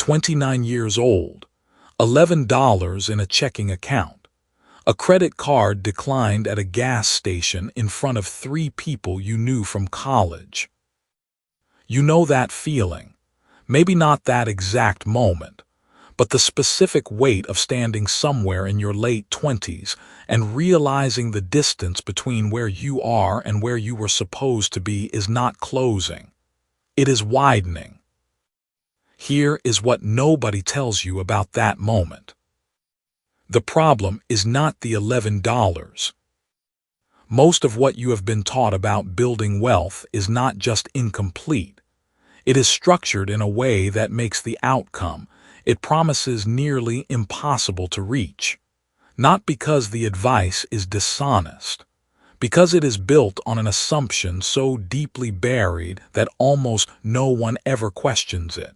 29 years old, $11 in a checking account. A credit card declined at a gas station in front of 3 people you knew from college. You know that feeling. Maybe not that exact moment, but the specific weight of standing somewhere in your late 20s and realizing the distance between where you are and where you were supposed to be is not closing. It is widening. Here is what nobody tells you about that moment. The problem is not the $11. Most of what you have been taught about building wealth is not just incomplete. It is structured in a way that makes the outcome it promises nearly impossible to reach. Not because the advice is dishonest, because it is built on an assumption so deeply buried that almost no one ever questions it.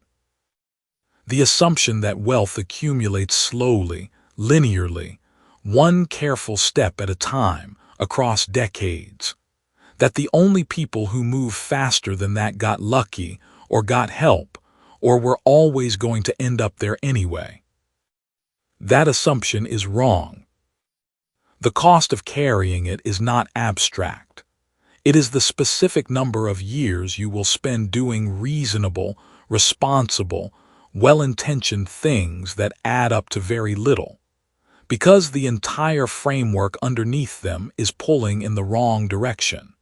The assumption that wealth accumulates slowly, linearly, one careful step at a time, across decades. That the only people who move faster than that got lucky, or got help, or were always going to end up there anyway. That assumption is wrong. The cost of carrying it is not abstract. It is the specific number of years you will spend doing reasonable, responsible, well-intentioned things that add up to very little, because the entire framework underneath them is pulling in the wrong direction.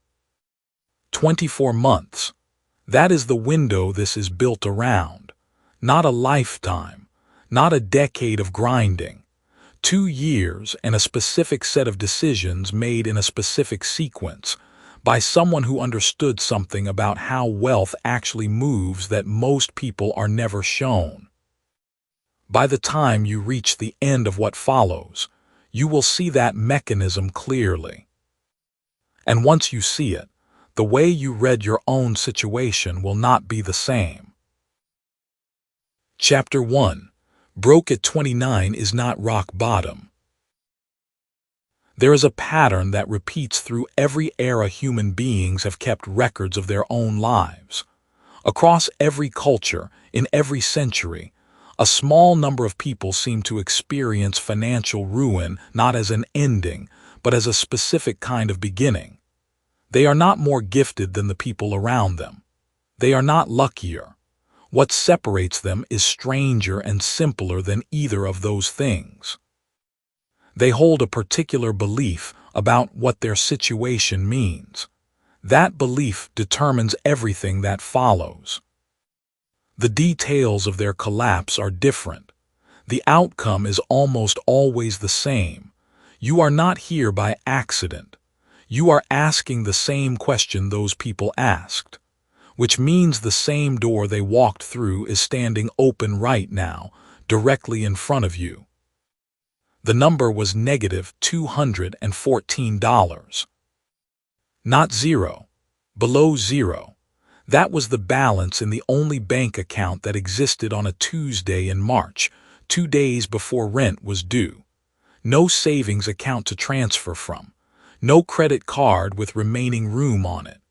24 months. That is the window this is built around. Not a lifetime, not a decade of grinding. 2 years and a specific set of decisions made in a specific sequence by someone who understood something about how wealth actually moves that most people are never shown. By the time you reach the end of what follows, you will see that mechanism clearly. And once you see it, the way you read your own situation will not be the same. Chapter 1. Broke at 29 is not rock bottom. There is a pattern that repeats through every era human beings have kept records of their own lives. Across every culture, in every century, a small number of people seem to experience financial ruin not as an ending, but as a specific kind of beginning. They are not more gifted than the people around them. They are not luckier. What separates them is stranger and simpler than either of those things. They hold a particular belief about what their situation means. That belief determines everything that follows. The details of their collapse are different. The outcome is almost always the same. You are not here by accident. You are asking the same question those people asked, which means the same door they walked through is standing open right now, directly in front of you. The number was -$214. Not zero. Below zero. That was the balance in the only bank account that existed on a Tuesday in March, 2 days before rent was due. No savings account to transfer from. No credit card with remaining room on it.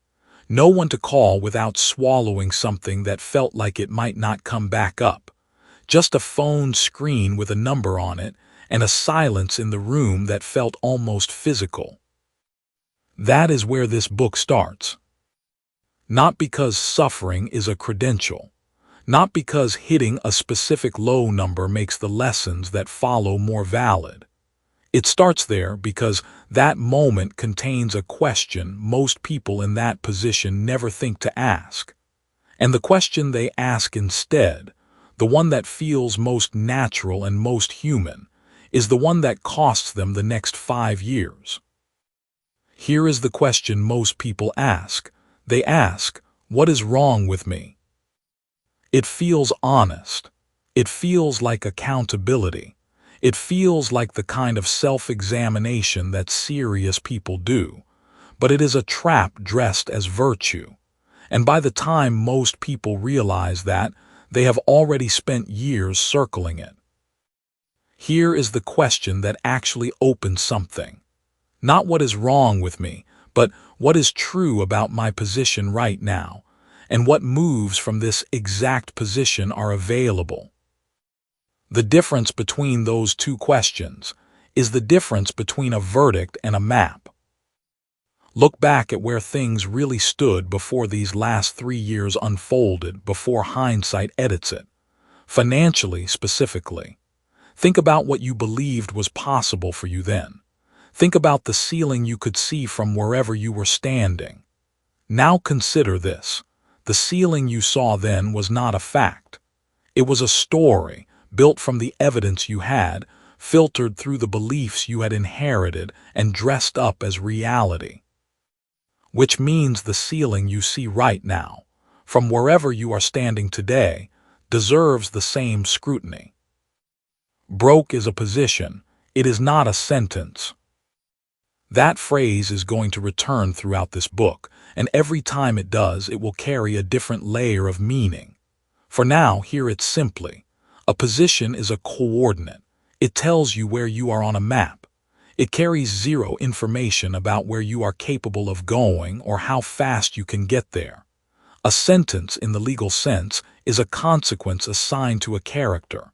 No one to call without swallowing something that felt like it might not come back up. Just a phone screen with a number on it and a silence in the room that felt almost physical. That is where this book starts. Not because suffering is a credential. Not because hitting a specific low number makes the lessons that follow more valid. It starts there because that moment contains a question most people in that position never think to ask. And the question they ask instead, the one that feels most natural and most human, is the one that costs them the next 5 years. Here is the question most people ask. They ask, "What is wrong with me?" It feels honest. It feels like accountability. It feels like the kind of self-examination that serious people do, but it is a trap dressed as virtue. And by the time most people realize that, they have already spent years circling it. Here is the question that actually opens something. Not what is wrong with me, but what is true about my position right now, and what moves from this exact position are available. The difference between those two questions is the difference between a verdict and a map. Look back at where things really stood before these last 3 years unfolded, before hindsight edits it. Financially, specifically. Think about what you believed was possible for you then. Think about the ceiling you could see from wherever you were standing. Now consider this. The ceiling you saw then was not a fact. It was a story, built from the evidence you had, filtered through the beliefs you had inherited, and dressed up as reality. Which means the ceiling you see right now, from wherever you are standing today, deserves the same scrutiny. Broke is a position, it is not a sentence. That phrase is going to return throughout this book, and every time it does, it will carry a different layer of meaning. For now, hear it simply. A position is a coordinate. It tells you where you are on a map. It carries zero information about where you are capable of going or how fast you can get there. A sentence, in the legal sense, is a consequence assigned to a character.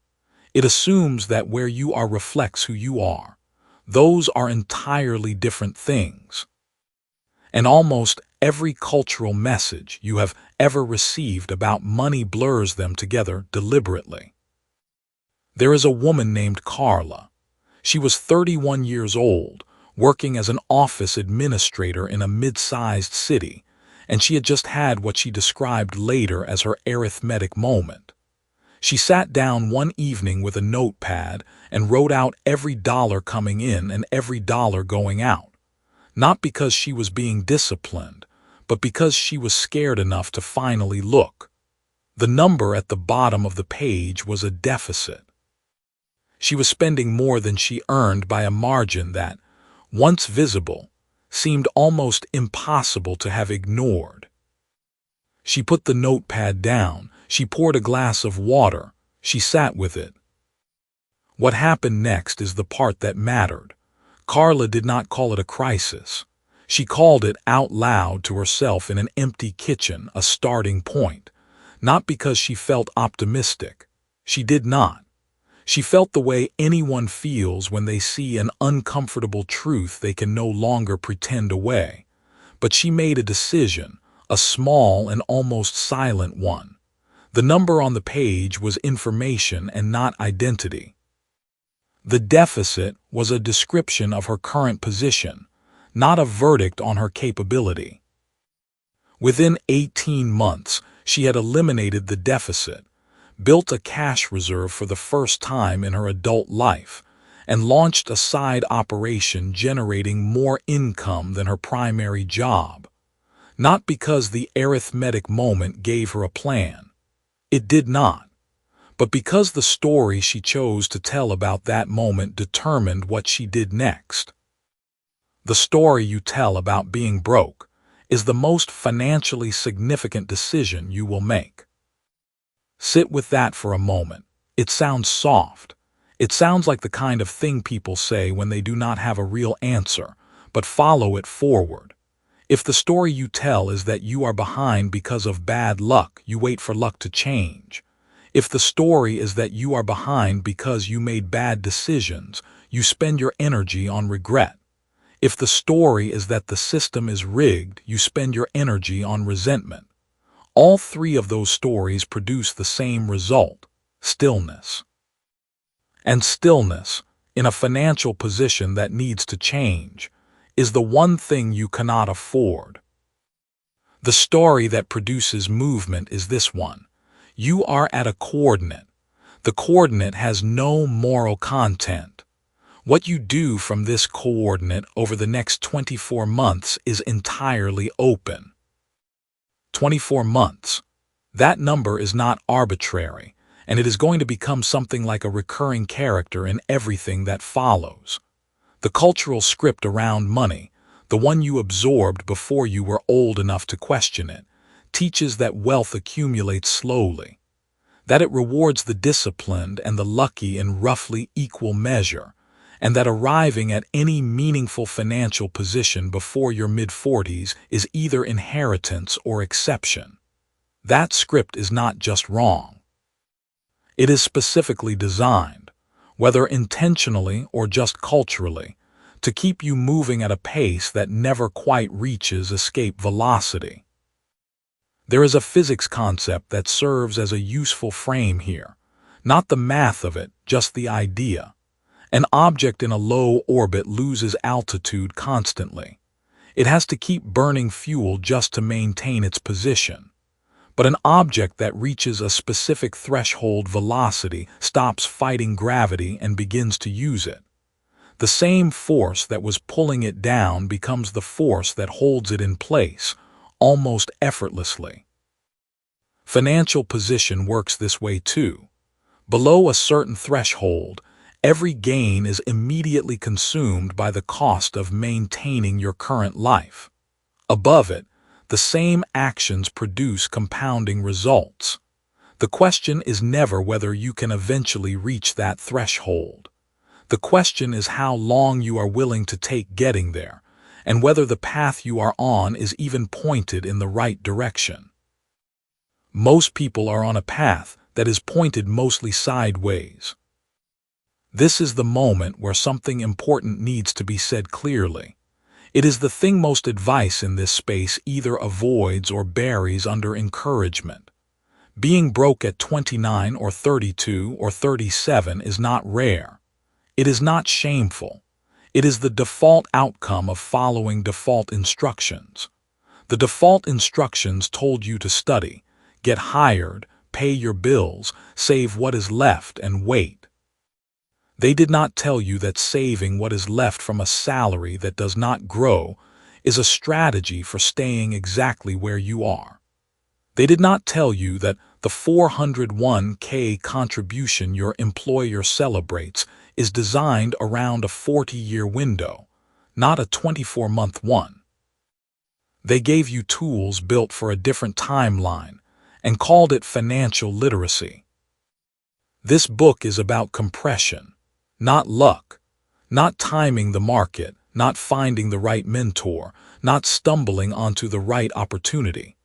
It assumes that where you are reflects who you are. Those are entirely different things. And almost every cultural message you have ever received about money blurs them together deliberately. There is a woman named Carla. She was 31 years old, working as an office administrator in a mid-sized city, and she had just had what she described later as her arithmetic moment. She sat down one evening with a notepad and wrote out every dollar coming in and every dollar going out, not because she was being disciplined, but because she was scared enough to finally look. The number at the bottom of the page was a deficit. She was spending more than she earned by a margin that, once visible, seemed almost impossible to have ignored. She put the notepad down, she poured a glass of water, she sat with it. What happened next is the part that mattered. Carla did not call it a crisis. She called it out loud to herself in an empty kitchen a starting point, not because she felt optimistic. She did not. She felt the way anyone feels when they see an uncomfortable truth they can no longer pretend away. But she made a decision, a small and almost silent one. The number on the page was information and not identity. The deficit was a description of her current position, not a verdict on her capability. Within 18 months, she had eliminated the deficit, built a cash reserve for the first time in her adult life, and launched a side operation generating more income than her primary job. Not because the arithmetic moment gave her a plan. It did not. But because the story she chose to tell about that moment determined what she did next. The story you tell about being broke is the most financially significant decision you will make. Sit with that for a moment. It sounds soft. It sounds like the kind of thing people say when they do not have a real answer, but follow it forward. If the story you tell is that you are behind because of bad luck, you wait for luck to change. If the story is that you are behind because you made bad decisions, you spend your energy on regret. If the story is that the system is rigged, you spend your energy on resentment. All three of those stories produce the same result: stillness. And stillness, in a financial position that needs to change, is the one thing you cannot afford. The story that produces movement is this one. You are at a coordinate. The coordinate has no moral content. What you do from this coordinate over the next 24 months is entirely open. 24 months. That number is not arbitrary, and it is going to become something like a recurring character in everything that follows. The cultural script around money, the one you absorbed before you were old enough to question it, teaches that wealth accumulates slowly, that it rewards the disciplined and the lucky in roughly equal measure, and that arriving at any meaningful financial position before your mid-40s is either inheritance or exception. That script is not just wrong. It is specifically designed, whether intentionally or just culturally, to keep you moving at a pace that never quite reaches escape velocity. There is a physics concept that serves as a useful frame here, not the math of it, just the idea. An object in a low orbit loses altitude constantly. It has to keep burning fuel just to maintain its position. But an object that reaches a specific threshold velocity stops fighting gravity and begins to use it. The same force that was pulling it down becomes the force that holds it in place, almost effortlessly. Financial position works this way too. Below a certain threshold, every gain is immediately consumed by the cost of maintaining your current life. Above it, the same actions produce compounding results. The question is never whether you can eventually reach that threshold. The question is how long you are willing to take getting there, and whether the path you are on is even pointed in the right direction. Most people are on a path that is pointed mostly sideways. This is the moment where something important needs to be said clearly. It is the thing most advice in this space either avoids or buries under encouragement. Being broke at 29 or 32 or 37 is not rare. It is not shameful. It is the default outcome of following default instructions. The default instructions told you to study, get hired, pay your bills, save what is left, and wait. They did not tell you that saving what is left from a salary that does not grow is a strategy for staying exactly where you are. They did not tell you that the 401k contribution your employer celebrates is designed around a 40-year window, not a 24-month one. They gave you tools built for a different timeline and called it financial literacy. This book is about compression, not luck, not timing the market, not finding the right mentor, not stumbling onto the right opportunity.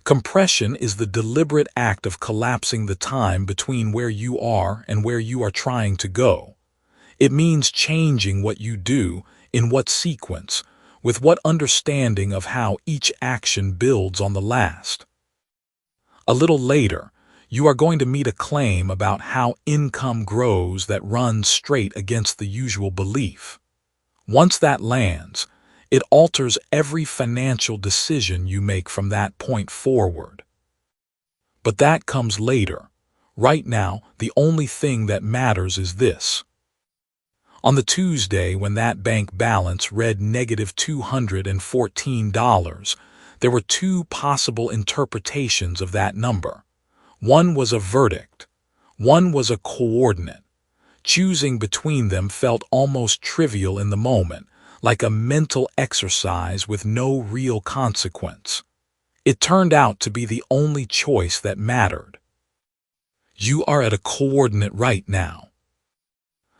Compression is the deliberate act of collapsing the time between where you are and where you are trying to go. It means changing what you do, in what sequence, with what understanding of how each action builds on the last. A little later, you are going to meet a claim about how income grows that runs straight against the usual belief. Once that lands, it alters every financial decision you make from that point forward. But that comes later. Right now, the only thing that matters is this. On the Tuesday when that bank balance read negative $214, there were two possible interpretations of that number. One was a verdict. One was a coordinate. Choosing between them felt almost trivial in the moment, like a mental exercise with no real consequence. It turned out to be the only choice that mattered. You are at a coordinate right now.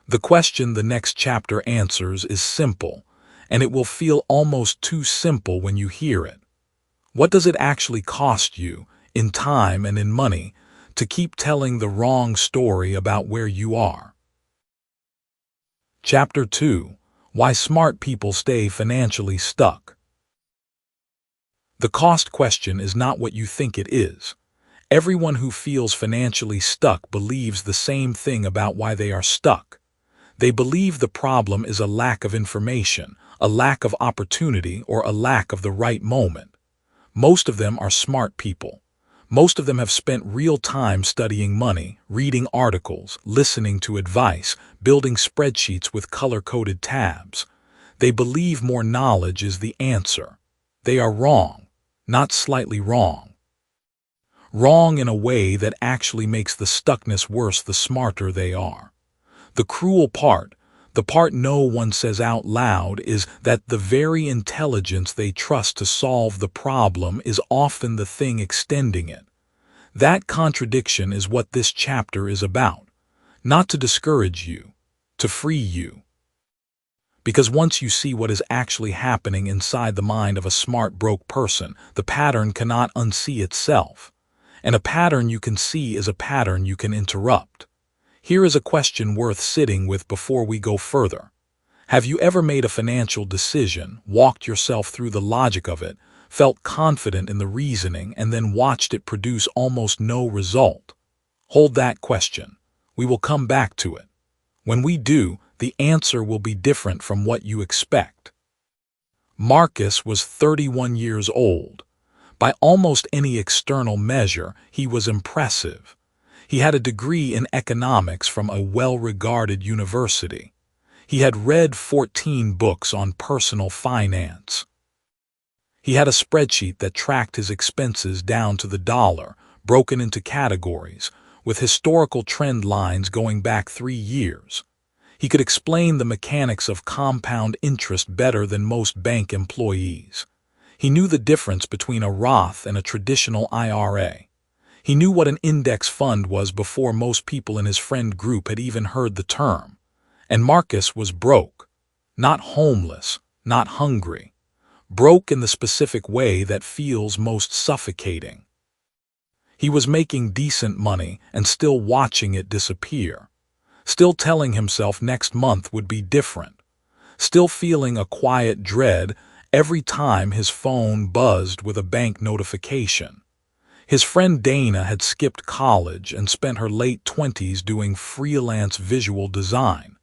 The question the next chapter answers is simple, and it will feel almost too simple when you hear it. What does it actually cost you, in time and in money, to keep telling the wrong story about where you are? Chapter 2: Why Smart People Stay Financially Stuck. The cost question is not what you think it is. Everyone who feels financially stuck believes the same thing about why they are stuck. They believe the problem is a lack of information, a lack of opportunity, or a lack of the right moment. Most of them are smart people. Most of them have spent real time studying money, reading articles, listening to advice, building spreadsheets with color-coded tabs. They believe more knowledge is the answer. They are wrong, not slightly wrong. Wrong in a way that actually makes the stuckness worse the smarter they are. The cruel part, the part no one says out loud, is that the very intelligence they trust to solve the problem is often the thing extending it. That contradiction is what this chapter is about. Not to discourage you, to free you. Because once you see what is actually happening inside the mind of a smart broke person, the pattern cannot unsee itself. And a pattern you can see is a pattern you can interrupt. Here is a question worth sitting with before we go further. Have you ever made a financial decision, walked yourself through the logic of it, felt confident in the reasoning, and then watched it produce almost no result? Hold that question. We will come back to it. When we do, the answer will be different from what you expect. Marcus was 31 years old. By almost any external measure, he was impressive. He had a degree in economics from a well-regarded university. He had read 14 books on personal finance. He had a spreadsheet that tracked his expenses down to the dollar, broken into categories, with historical trend lines going back 3 years. He could explain the mechanics of compound interest better than most bank employees. He knew the difference between a Roth and a traditional IRA. He knew what an index fund was before most people in his friend group had even heard the term. And Marcus was broke. Not homeless, not hungry. Broke in the specific way that feels most suffocating. He was making decent money and still watching it disappear. Still telling himself next month would be different. Still feeling a quiet dread every time his phone buzzed with a bank notification. His friend Dana had skipped college and spent her late 20s doing freelance visual design.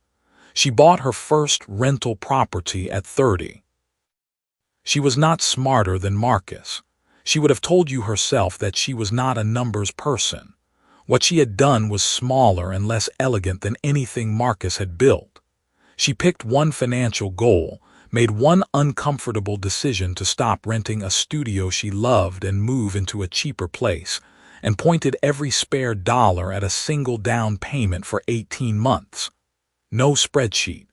She bought her first rental property at 30. She was not smarter than Marcus. She would have told you herself that she was not a numbers person. What she had done was smaller and less elegant than anything Marcus had built. She picked one financial goal, made one uncomfortable decision to stop renting a studio she loved and move into a cheaper place, and pointed every spare dollar at a single down payment for 18 months. No spreadsheet,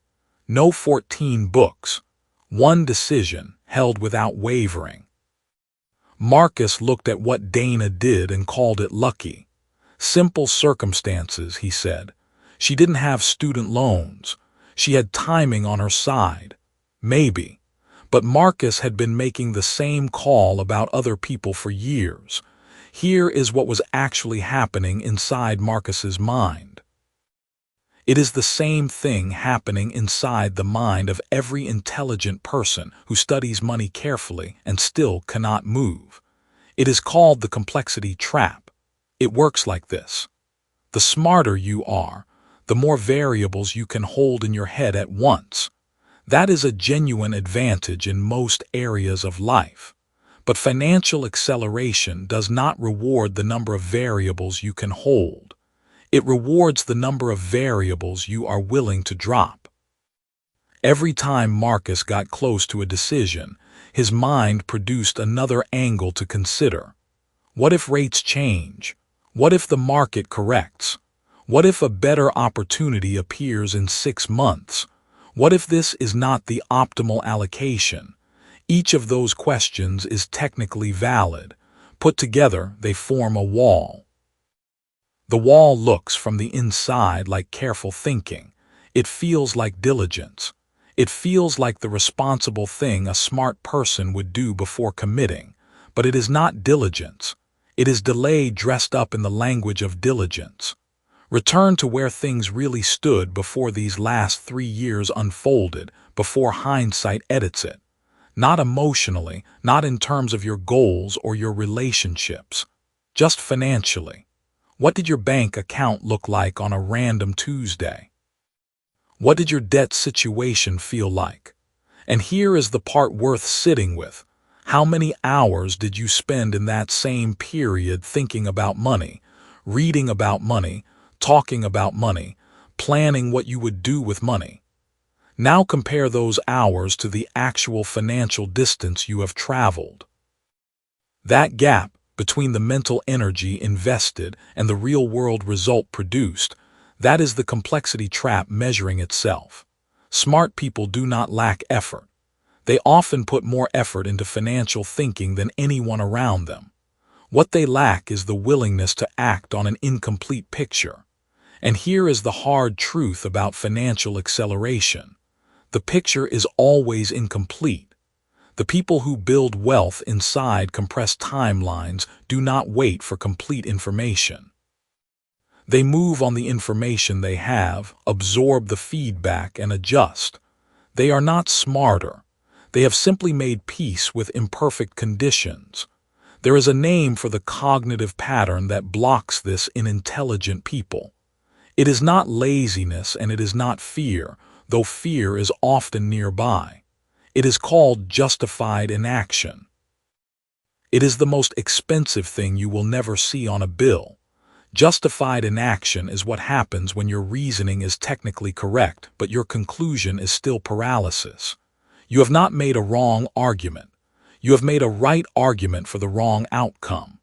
no 14 books, one decision held without wavering. Marcus looked at what Dana did and called it lucky. Simple circumstances, he said. She didn't have student loans. She had timing on her side. Maybe. But Marcus had been making the same call about other people for years. Here is what was actually happening inside Marcus's mind. It is the same thing happening inside the mind of every intelligent person who studies money carefully and still cannot move. It is called the complexity trap. It works like this. The smarter you are, the more variables you can hold in your head at once. That is a genuine advantage in most areas of life. But financial acceleration does not reward the number of variables you can hold. It rewards the number of variables you are willing to drop. Every time Marcus got close to a decision, his mind produced another angle to consider. What if rates change? What if the market corrects? What if a better opportunity appears in 6 months? What if this is not the optimal allocation? Each of those questions is technically valid. Put together, they form a wall. The wall looks from the inside like careful thinking. It feels like diligence. It feels like the responsible thing a smart person would do before committing. But it is not diligence. It is delay dressed up in the language of diligence. Return to where things really stood before these last 3 years unfolded, before hindsight edits it. Not emotionally, not in terms of your goals or your relationships. Just financially. What did your bank account look like on a random Tuesday? What did your debt situation feel like? And here is the part worth sitting with. How many hours did you spend in that same period thinking about money, reading about money, talking about money, planning what you would do with money? Now compare those hours to the actual financial distance you have traveled. That gap between the mental energy invested and the real-world result produced, that is the complexity trap measuring itself. Smart people do not lack effort. They often put more effort into financial thinking than anyone around them. What they lack is the willingness to act on an incomplete picture. And here is the hard truth about financial acceleration. The picture is always incomplete. The The people who build wealth inside compressed timelines do not wait for complete information. They move on the information they have, absorb the feedback, and adjust. They are not smarter. They have simply made peace with imperfect conditions. There is a name for the cognitive pattern that blocks this in intelligent people. It is not laziness and it is not fear, though fear is often nearby. It is called justified inaction. It is the most expensive thing you will never see on a bill. Justified inaction is what happens when your reasoning is technically correct, but your conclusion is still paralysis. You have not made a wrong argument. You have made a right argument for the wrong outcome.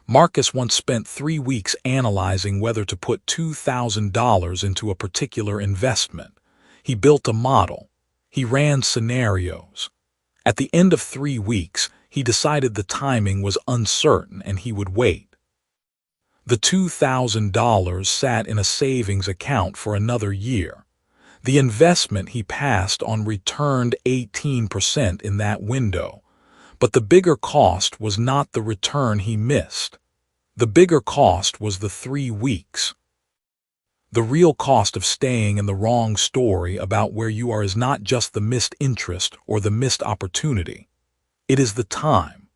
Marcus once spent 3 weeks analyzing whether to put $2,000 into a particular investment. He built a model. He ran scenarios. At the end of 3 weeks, he decided the timing was uncertain and he would wait. The $2,000 sat in a savings account for another year. The investment he passed on returned 18% in that window. But the bigger cost was not the return he missed. The bigger cost was the 3 weeks. The real cost of staying in the wrong story about where you are is not just the missed interest or the missed opportunity. It is the time.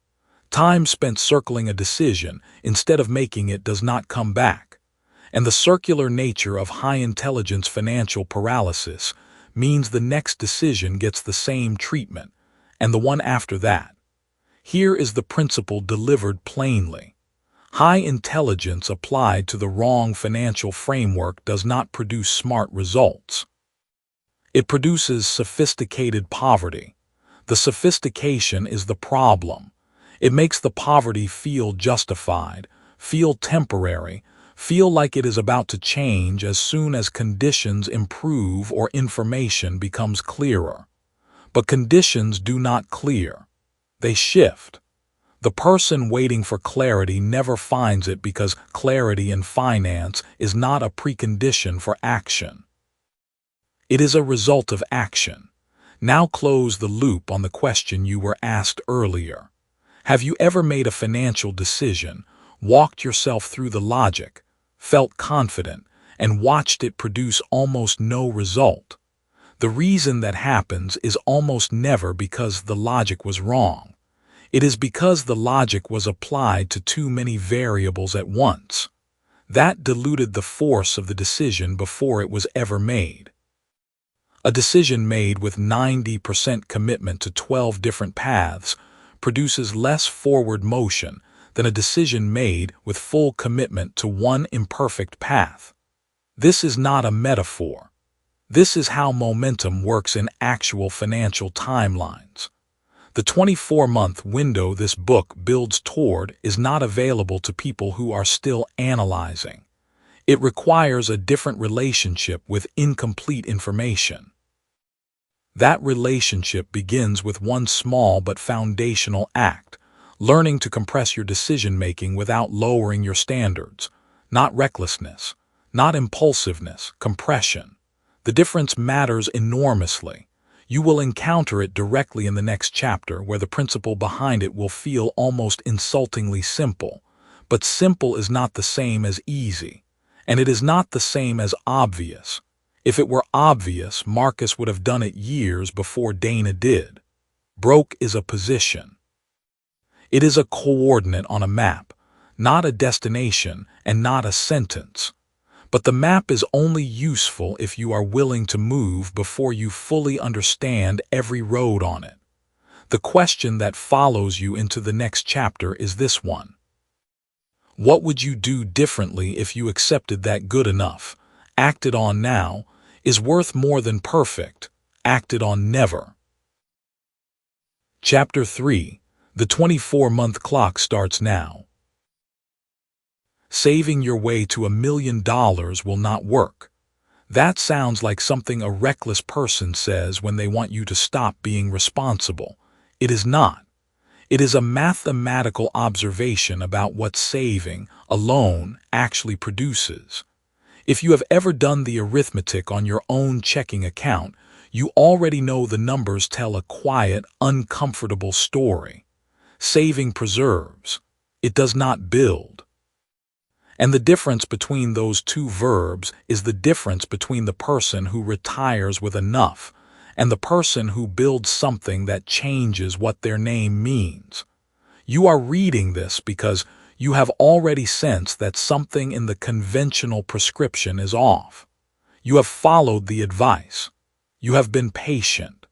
Time spent circling a decision instead of making it does not come back. And the circular nature of high-intelligence financial paralysis means the next decision gets the same treatment, and the one after that. Here is the principle delivered plainly. High intelligence applied to the wrong financial framework does not produce smart results. It produces sophisticated poverty. The sophistication is the problem. It makes the poverty feel justified, feel temporary, feel like it is about to change as soon as conditions improve or information becomes clearer. But conditions do not clear. They shift. The person waiting for clarity never finds it because clarity in finance is not a precondition for action. It is a result of action. Now close the loop on the question you were asked earlier. Have you ever made a financial decision, walked yourself through the logic, felt confident, and watched it produce almost no result? The reason that happens is almost never because the logic was wrong. It is because the logic was applied to too many variables at once. That diluted the force of the decision before it was ever made. A decision made with 90% commitment to 12 different paths produces less forward motion than a decision made with full commitment to one imperfect path. This is not a metaphor. This is how momentum works in actual financial timelines. The 24-month window this book builds toward is not available to people who are still analyzing. It requires a different relationship with incomplete information. That relationship begins with one small but foundational act, learning to compress your decision-making without lowering your standards. Not recklessness, not impulsiveness, compression. The difference matters enormously. You will encounter it directly in the next chapter, where the principle behind it will feel almost insultingly simple. But simple is not the same as easy, and it is not the same as obvious. If it were obvious, Marcus would have done it years before Dana did. Broke is a position. It is a coordinate on a map, not a destination and not a sentence. But the map is only useful if you are willing to move before you fully understand every road on it. The question that follows you into the next chapter is this one. What would you do differently if you accepted that good enough, acted on now, is worth more than perfect, acted on never? Chapter 3. The 24-month clock starts now. Saving your way to $1 million will not work. That sounds like something a reckless person says when they want you to stop being responsible. It is not. It is a mathematical observation about what saving alone actually produces. If you have ever done the arithmetic on your own checking account, You already know the numbers tell a quiet, uncomfortable story. Saving preserves. It does not build. And the difference between those two verbs is the difference between the person who retires with enough and the person who builds something that changes what their name means. You are reading this because you have already sensed that something in the conventional prescription is off. You have followed the advice. You have been patient.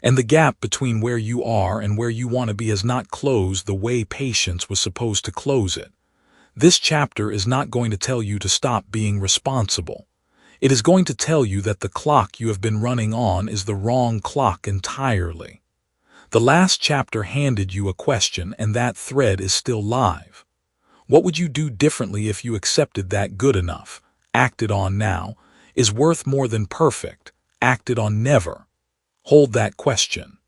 And the gap between where you are and where you want to be has not closed the way patience was supposed to close it. This chapter is not going to tell you to stop being responsible. It is going to tell you that the clock you have been running on is the wrong clock entirely. The last chapter handed you a question, and that thread is still live. What would you do differently if you accepted that good enough, acted on now, is worth more than perfect, acted on never? Hold that question.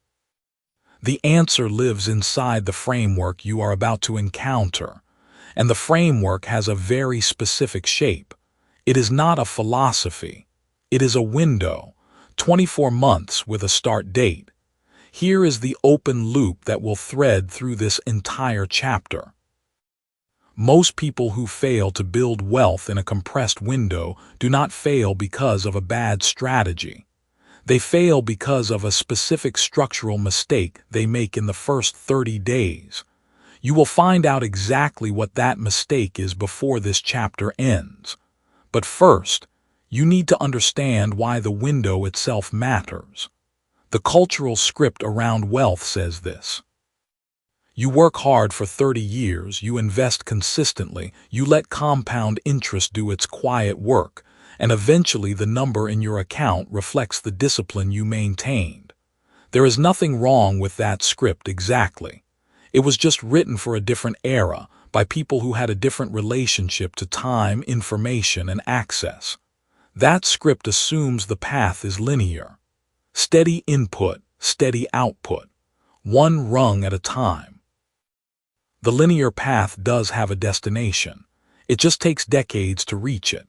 The answer lives inside the framework you are about to encounter, and the framework has a very specific shape. It is not a philosophy. It is a window, 24 months with a start date. Here is the open loop that will thread through this entire chapter. Most people who fail to build wealth in a compressed window do not fail because of a bad strategy. They fail because of a specific structural mistake they make in the first 30 days. You will find out exactly what that mistake is before this chapter ends. But first, you need to understand why the window itself matters. The cultural script around wealth says this. You work hard for 30 years, you invest consistently, you let compound interest do its quiet work, and eventually the number in your account reflects the discipline you maintained. There is nothing wrong with that script exactly. It was just written for a different era, by people who had a different relationship to time, information, and access. That script assumes the path is linear. Steady input, steady output. One rung at a time. The linear path does have a destination. It just takes decades to reach it.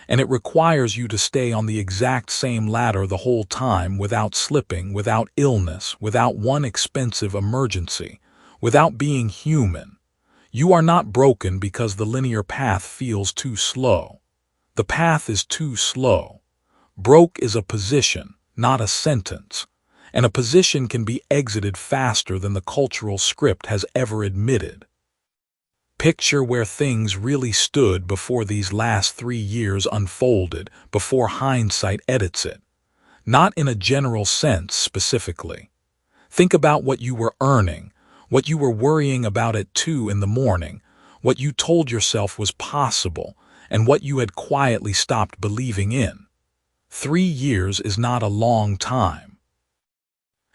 And it requires you to stay on the exact same ladder the whole time without slipping, without illness, without one expensive emergency, without being human. You are not broken because the linear path feels too slow. The path is too slow. Broke is a position, not a sentence. And a position can be exited faster than the cultural script has ever admitted. Picture where things really stood before these last 3 years unfolded, before hindsight edits it. Not in a general sense specifically. Think about what you were earning, what you were worrying about at 2 in the morning, what you told yourself was possible, and what you had quietly stopped believing in. 3 years is not a long time.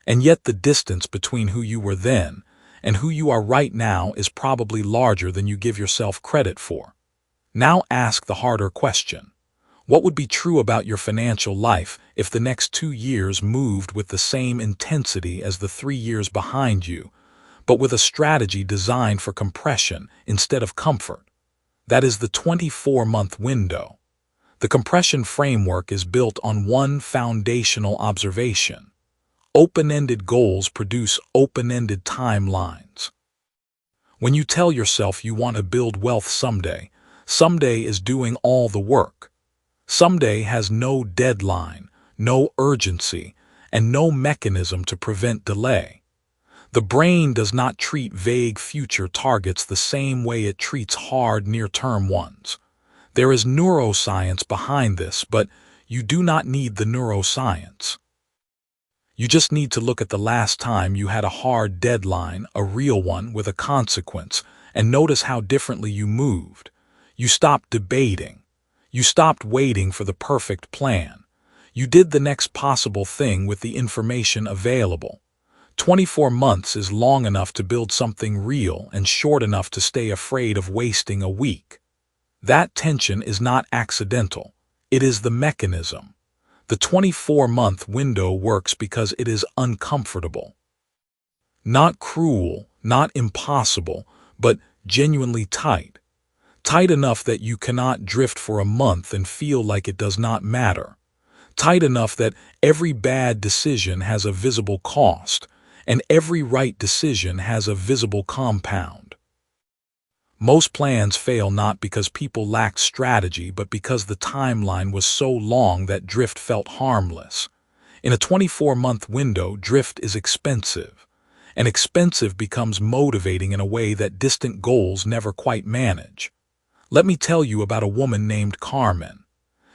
And yet the distance between who you were then and who you are right now is probably larger than you give yourself credit for. Now ask the harder question. What would be true about your financial life if the next 2 years moved with the same intensity as the 3 years behind you, but with a strategy designed for compression instead of comfort? That is the 24-month window. The compression framework is built on one foundational observation. Open-ended goals produce open-ended timelines. When you tell yourself you want to build wealth someday, someday is doing all the work. Someday has no deadline, no urgency, and no mechanism to prevent delay. The brain does not treat vague future targets the same way it treats hard near-term ones. There is neuroscience behind this, but you do not need the neuroscience. You just need to look at the last time you had a hard deadline, a real one with a consequence, and notice how differently you moved. You stopped debating. You stopped waiting for the perfect plan. You did the next possible thing with the information available. 24 months is long enough to build something real and short enough to stay afraid of wasting a week. That tension is not accidental. It is the mechanism. The 24-month window works because it is uncomfortable. Not cruel, not impossible, but genuinely tight. Tight enough that you cannot drift for a month and feel like it does not matter. tight enough that every bad decision has a visible cost, and every right decision has a visible compound. Most plans fail not because people lacked strategy, but because the timeline was so long that drift felt harmless. In a 24-month window, drift is expensive, and expensive becomes motivating in a way that distant goals never quite manage. Let me tell you about a woman named 𝗓𝗏𝗧𝗘.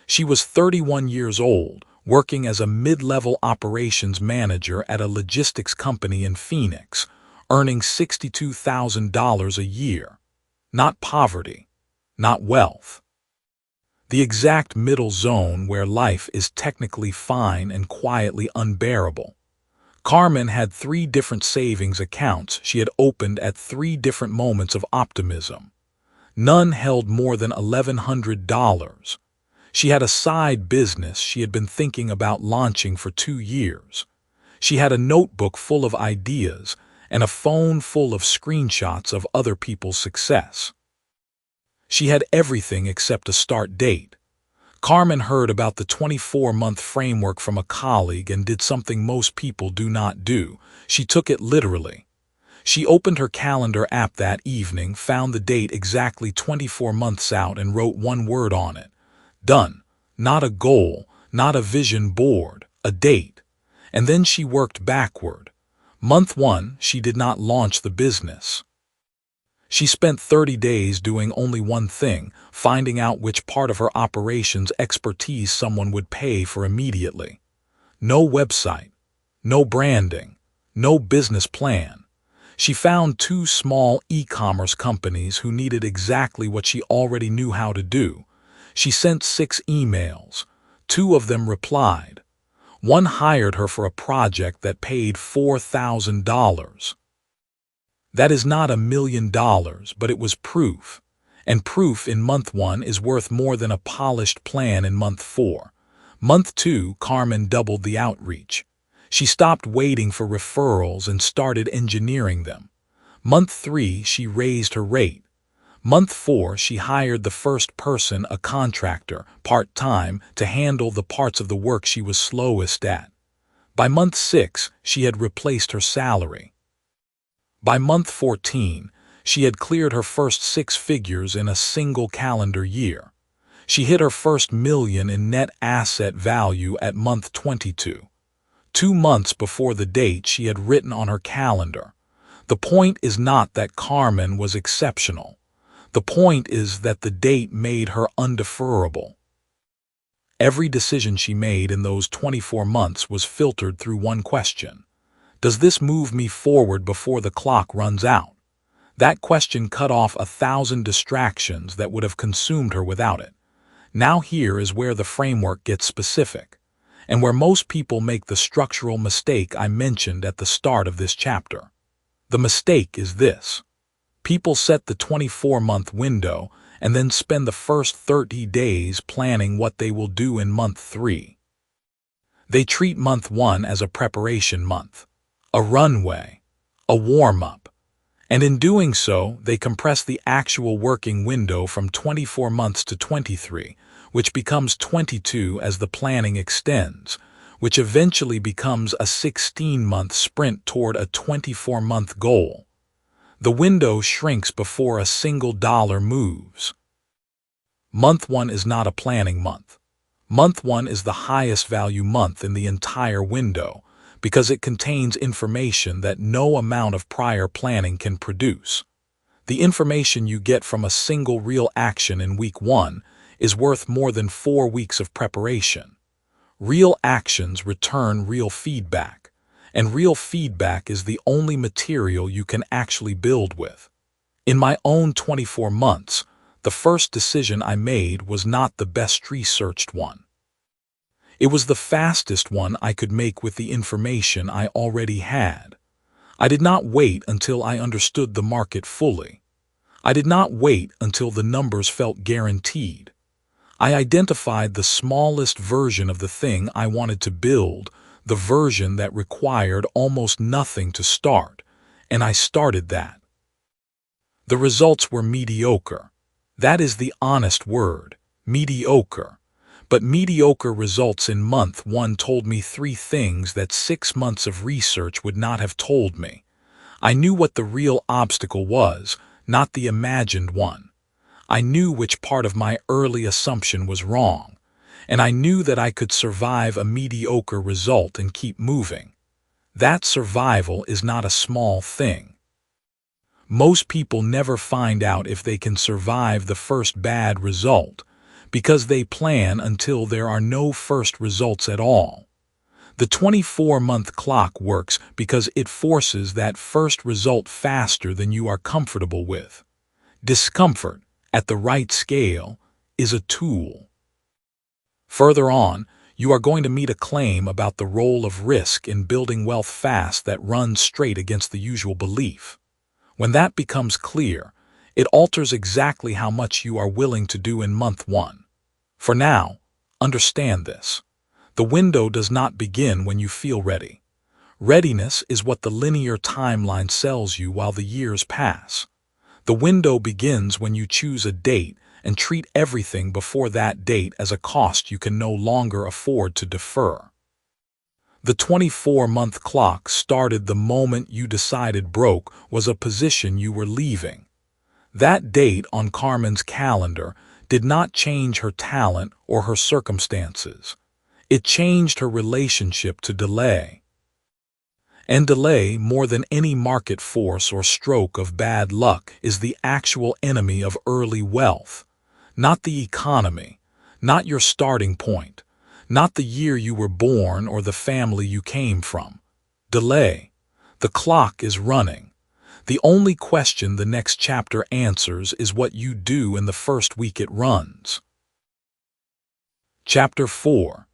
She was 31 years old, working as a mid-level operations manager at a logistics company in Phoenix, earning $62,000 a year. Not poverty, not wealth. The exact middle zone where life is technically fine and quietly unbearable. 𝗓𝗏𝗧𝗘 had 3 different savings accounts she had opened at 3 different moments of optimism. None held more than $1,100. She had a side business she had been thinking about launching for 2 years. She had a notebook full of ideas and a phone full of screenshots of other people's success. She had everything except a start date. 𝗓𝗏𝗧𝗘 heard about the 24-month framework from a colleague and did something most people do not do. She took it literally. She opened her calendar app that evening, found the date exactly 24 months out, and wrote one word on it. Done. Not a goal, not a vision board, a date. And then she worked backward. Month 1, she did not launch the business. She spent 30 days doing only one thing, finding out which part of her operations expertise someone would pay for immediately. No website, no branding, no business plan. She found 2 small e-commerce companies who needed exactly what she already knew how to do. She sent 6 emails. 2 of them replied. One hired her for a project that paid $4,000. That is not $1 million, but it was proof. And proof in month 1 is worth more than a polished plan in month 4. Month 2, 𝗓𝗏𝗧𝗘 doubled the outreach. She stopped waiting for referrals and started engineering them. Month 3, she raised her rate. Month 4, she hired the first person, a contractor, part-time, to handle the parts of the work she was slowest at. By month 6, she had replaced her salary. By month 14, she had cleared her first 6 figures in a single calendar year. She hit her first million in net asset value at month 22. 2 months before the date she had written on her calendar. The point is not that 𝗓𝗏𝗧𝗘 was exceptional. The point is that the date made her undeferrable. Every decision she made in those 24 months was filtered through one question. Does this move me forward before the clock runs out? That question cut off 1,000 distractions that would have consumed her without it. Now here is where the framework gets specific, and where most people make the structural mistake I mentioned at the start of this chapter. The mistake is this. People set the 24-month window and then spend the first 30 days planning what they will do in month 3. They treat month 1 as a preparation month, a runway, a warm-up, and in doing so, they compress the actual working window from 24 months to 23, which becomes 22 as the planning extends, which eventually becomes a 16-month sprint toward a 24-month goal. The window shrinks before a single dollar moves. Month 1 is not a planning month. Month 1 is the highest value month in the entire window because it contains information that no amount of prior planning can produce. The information you get from a single real action in week 1 is worth more than 4 weeks of preparation. Real actions return real feedback, and real feedback is the only material you can actually build with. In my own 24 months, the first decision I made was not the best researched one. It was the fastest one I could make with the information I already had. I did not wait until I understood the market fully. I did not wait until the numbers felt guaranteed. I identified the smallest version of the thing I wanted to build, the version that required almost nothing to start, and I started that. The results were mediocre. That is the honest word, mediocre, But mediocre results in month 1 told me 3 things that 6 months of research would not have told me. I knew what the real obstacle was, not the imagined one. I knew which part of my early assumption was wrong, and I knew that I could survive a mediocre result and keep moving. That survival is not a small thing. Most people never find out if they can survive the first bad result, because they plan until there are no first results at all. The 24-month clock works because it forces that first result faster than you are comfortable with. Discomfort, at the right scale, is a tool. Further on, you are going to meet a claim about the role of risk in building wealth fast that runs straight against the usual belief. When that becomes clear, it alters exactly how much you are willing to do in month 1. For now, understand this. The window does not begin when you feel ready. Readiness is what the linear timeline sells you while the years pass. The window begins when you choose a date and treat everything before that date as a cost you can no longer afford to defer. The 24-month clock started the moment you decided broke was a position you were leaving. That date on Carmen's calendar did not change her talent or her circumstances. It changed her relationship to delay. And delay, more than any market force or stroke of bad luck, is the actual enemy of early wealth. Not the economy, not your starting point, not the year you were born or the family you came from. Delay. The clock is running. The only question the next chapter answers is what you do in the first week it runs. Chapter 4.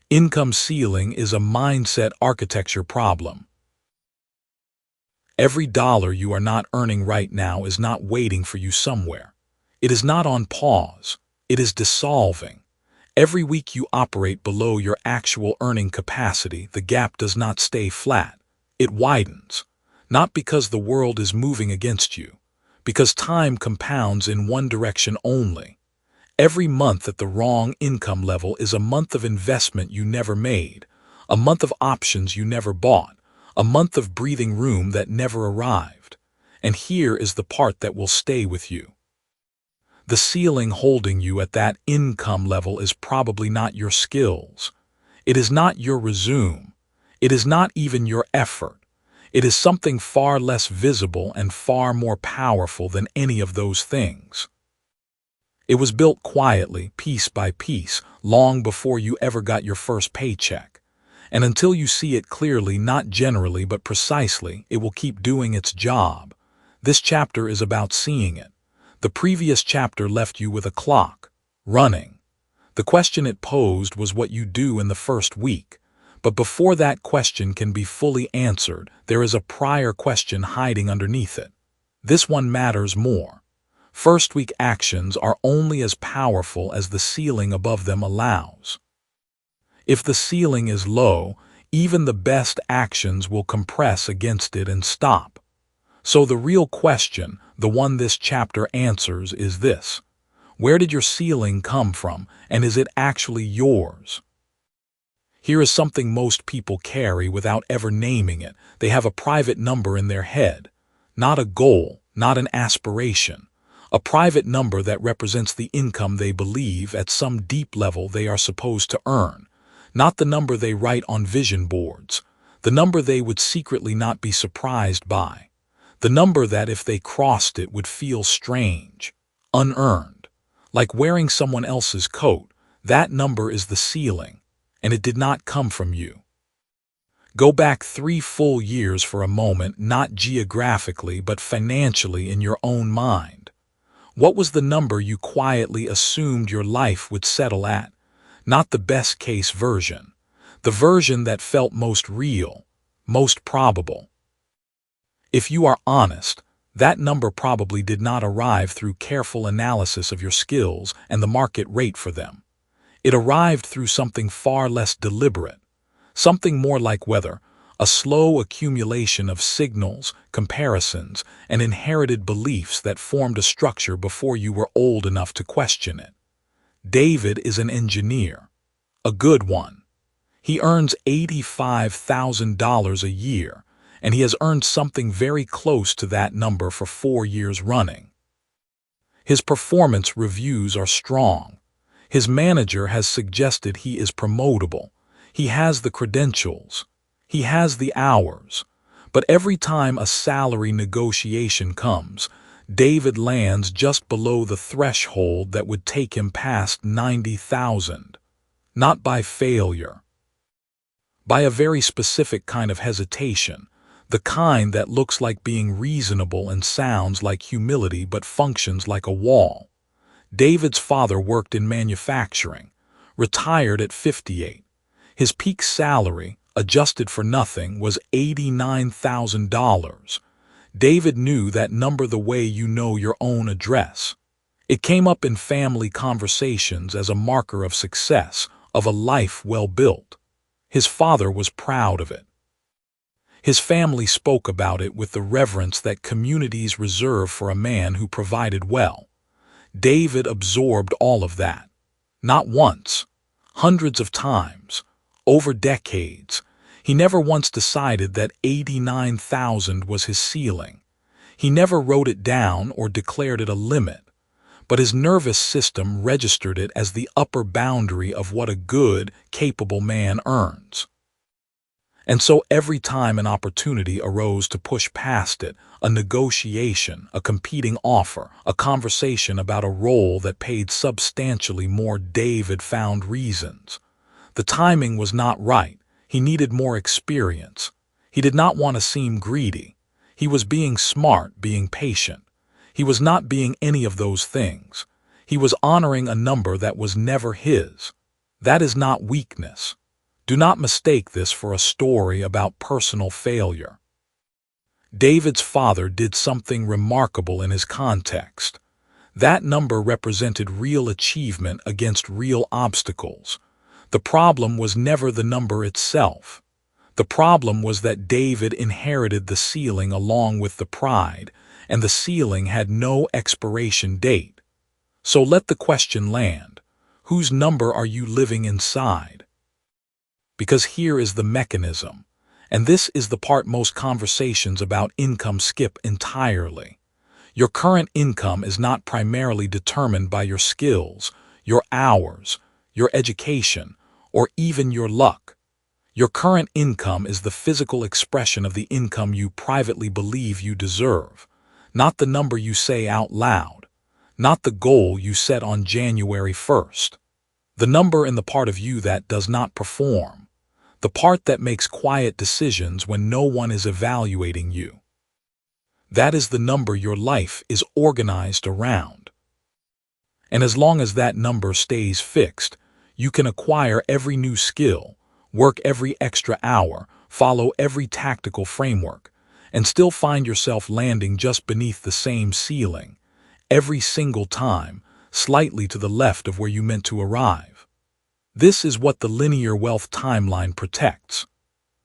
Income ceiling is a mindset architecture problem. Every dollar you are not earning right now is not waiting for you somewhere. It is not on pause. It is dissolving. Every week you operate below your actual earning capacity, the gap does not stay flat. It widens. Not because the world is moving against you, because time compounds in one direction only. Every month at the wrong income level is a month of investment you never made, a month of options you never bought, a month of breathing room that never arrived. And here is the part that will stay with you. The ceiling holding you at that income level is probably not your skills. It is not your resume. It is not even your effort. It is something far less visible and far more powerful than any of those things. It was built quietly, piece by piece, long before you ever got your first paycheck. And until you see it clearly, not generally but precisely, it will keep doing its job. This chapter is about seeing it. The previous chapter left you with a clock, running. The question it posed was what you do in the first week. But before that question can be fully answered, there is a prior question hiding underneath it. This one matters more. First-week actions are only as powerful as the ceiling above them allows. If the ceiling is low, even the best actions will compress against it and stop. So the real question, the one this chapter answers, is this: where did your ceiling come from, and is it actually yours? Here is something most people carry without ever naming it. They have a private number in their head, not a goal, not an aspiration. A private number that represents the income they believe at some deep level they are supposed to earn, not the number they write on vision boards, the number they would secretly not be surprised by, the number that if they crossed it would feel strange, unearned, like wearing someone else's coat. That number is the ceiling, and it did not come from you. Go back 3 full years for a moment, not geographically but financially in your own mind. What was the number you quietly assumed your life would settle at? Not the best-case version. The version that felt most real, most probable. If you are honest, that number probably did not arrive through careful analysis of your skills and the market rate for them. It arrived through something far less deliberate, something more like weather, a slow accumulation of signals, comparisons, and inherited beliefs that formed a structure before you were old enough to question it. David is an engineer. a good one. He earns $85,000 a year, and he has earned something very close to that number for 4 years running. His performance reviews are strong. His manager has suggested he is promotable. He has the credentials. He has the hours. But every time a salary negotiation comes, David lands just below the threshold that would take him past 90,000. Not by failure. By a very specific kind of hesitation, the kind that looks like being reasonable and sounds like humility but functions like a wall. David's father worked in manufacturing, retired at 58. His peak salary, adjusted for nothing, was $89,000. David knew that number the way you know your own address. It came up in family conversations as a marker of success, of a life well built. His father was proud of it. His family spoke about it with the reverence that communities reserve for a man who provided well. David absorbed all of that. Not once, hundreds of times, over decades. He never once decided that 89,000 was his ceiling. He never wrote it down or declared it a limit, but his nervous system registered it as the upper boundary of what a good, capable man earns. And so every time an opportunity arose to push past it, a negotiation, a competing offer, a conversation about a role that paid substantially more, David found reasons. The timing was not right. He needed more experience. He did not want to seem greedy. He was being smart, being patient. He was not being any of those things. He was honoring a number that was never his. That is not weakness. Do not mistake this for a story about personal failure. David's father did something remarkable in his context. That number represented real achievement against real obstacles. The problem was never the number itself. The problem was that David inherited the ceiling along with the pride, and the ceiling had no expiration date. So let the question land: whose number are you living inside? Because here is the mechanism, and this is the part most conversations about income skip entirely. Your current income is not primarily determined by your skills, your hours, your education, or even your luck. Your current income is the physical expression of the income you privately believe you deserve, not the number you say out loud, not the goal you set on January 1st. The number in the part of you that does not perform, the part that makes quiet decisions when no one is evaluating you. That is the number your life is organized around. And as long as that number stays fixed, you can acquire every new skill, work every extra hour, follow every tactical framework, and still find yourself landing just beneath the same ceiling, every single time, slightly to the left of where you meant to arrive. This is what the linear wealth timeline protects.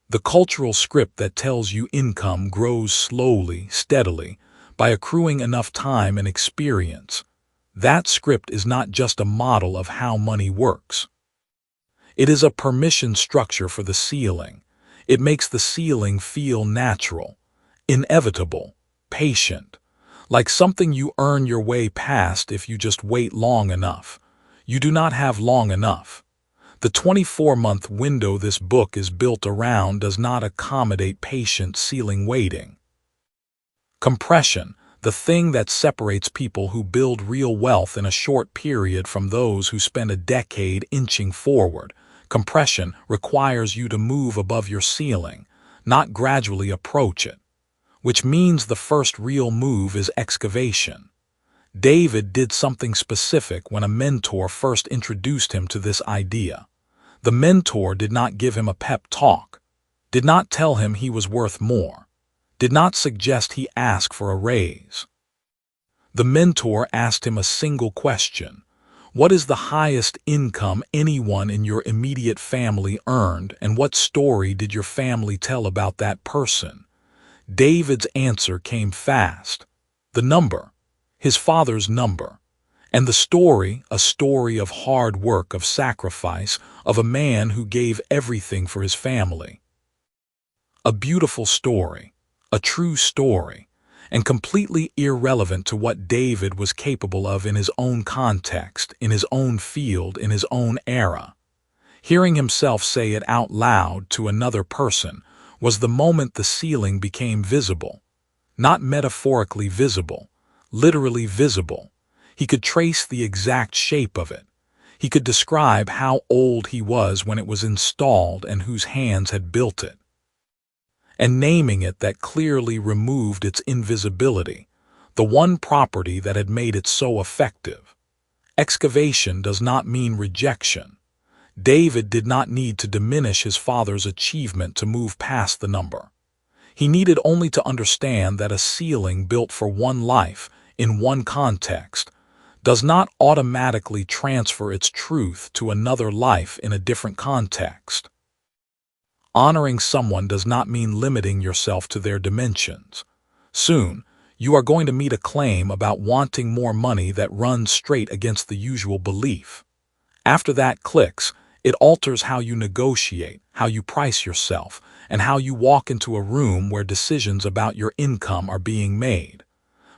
The cultural script that tells you income grows slowly, steadily, by accruing enough time and experience. That script is not just a model of how money works. It is a permission structure for the ceiling. It makes the ceiling feel natural, inevitable, patient, like something you earn your way past if you just wait long enough. You do not have long enough. The 24-month window this book is built around does not accommodate patient ceiling waiting. Compression, the thing that separates people who build real wealth in a short period from those who spend a decade inching forward. Compression requires you to move above your ceiling, not gradually approach it, which means the first real move is excavation. David did something specific when a mentor first introduced him to this idea. The mentor did not give him a pep talk, did not tell him he was worth more, did not suggest he ask for a raise. The mentor asked him a single question: what is the highest income anyone in your immediate family earned, and what story did your family tell about that person? David's answer came fast. The number, his father's number. And the story, a story of hard work, of sacrifice, of a man who gave everything for his family. A beautiful story, a true story, and completely irrelevant to what David was capable of in his own context, in his own field, in his own era. Hearing himself say it out loud to another person was the moment the ceiling became visible. Not metaphorically visible, literally visible. He could trace the exact shape of it. He could describe how old he was when it was installed and whose hands had built it. And naming it that clearly removed its invisibility, the one property that had made it so effective. Excavation does not mean rejection. David did not need to diminish his father's achievement to move past the number. He needed only to understand that a ceiling built for one life, in one context, does not automatically transfer its truth to another life in a different context. Honoring someone does not mean limiting yourself to their dimensions. Soon, you are going to meet a claim about wanting more money that runs straight against the usual belief. After that clicks, it alters how you negotiate, how you price yourself, and how you walk into a room where decisions about your income are being made.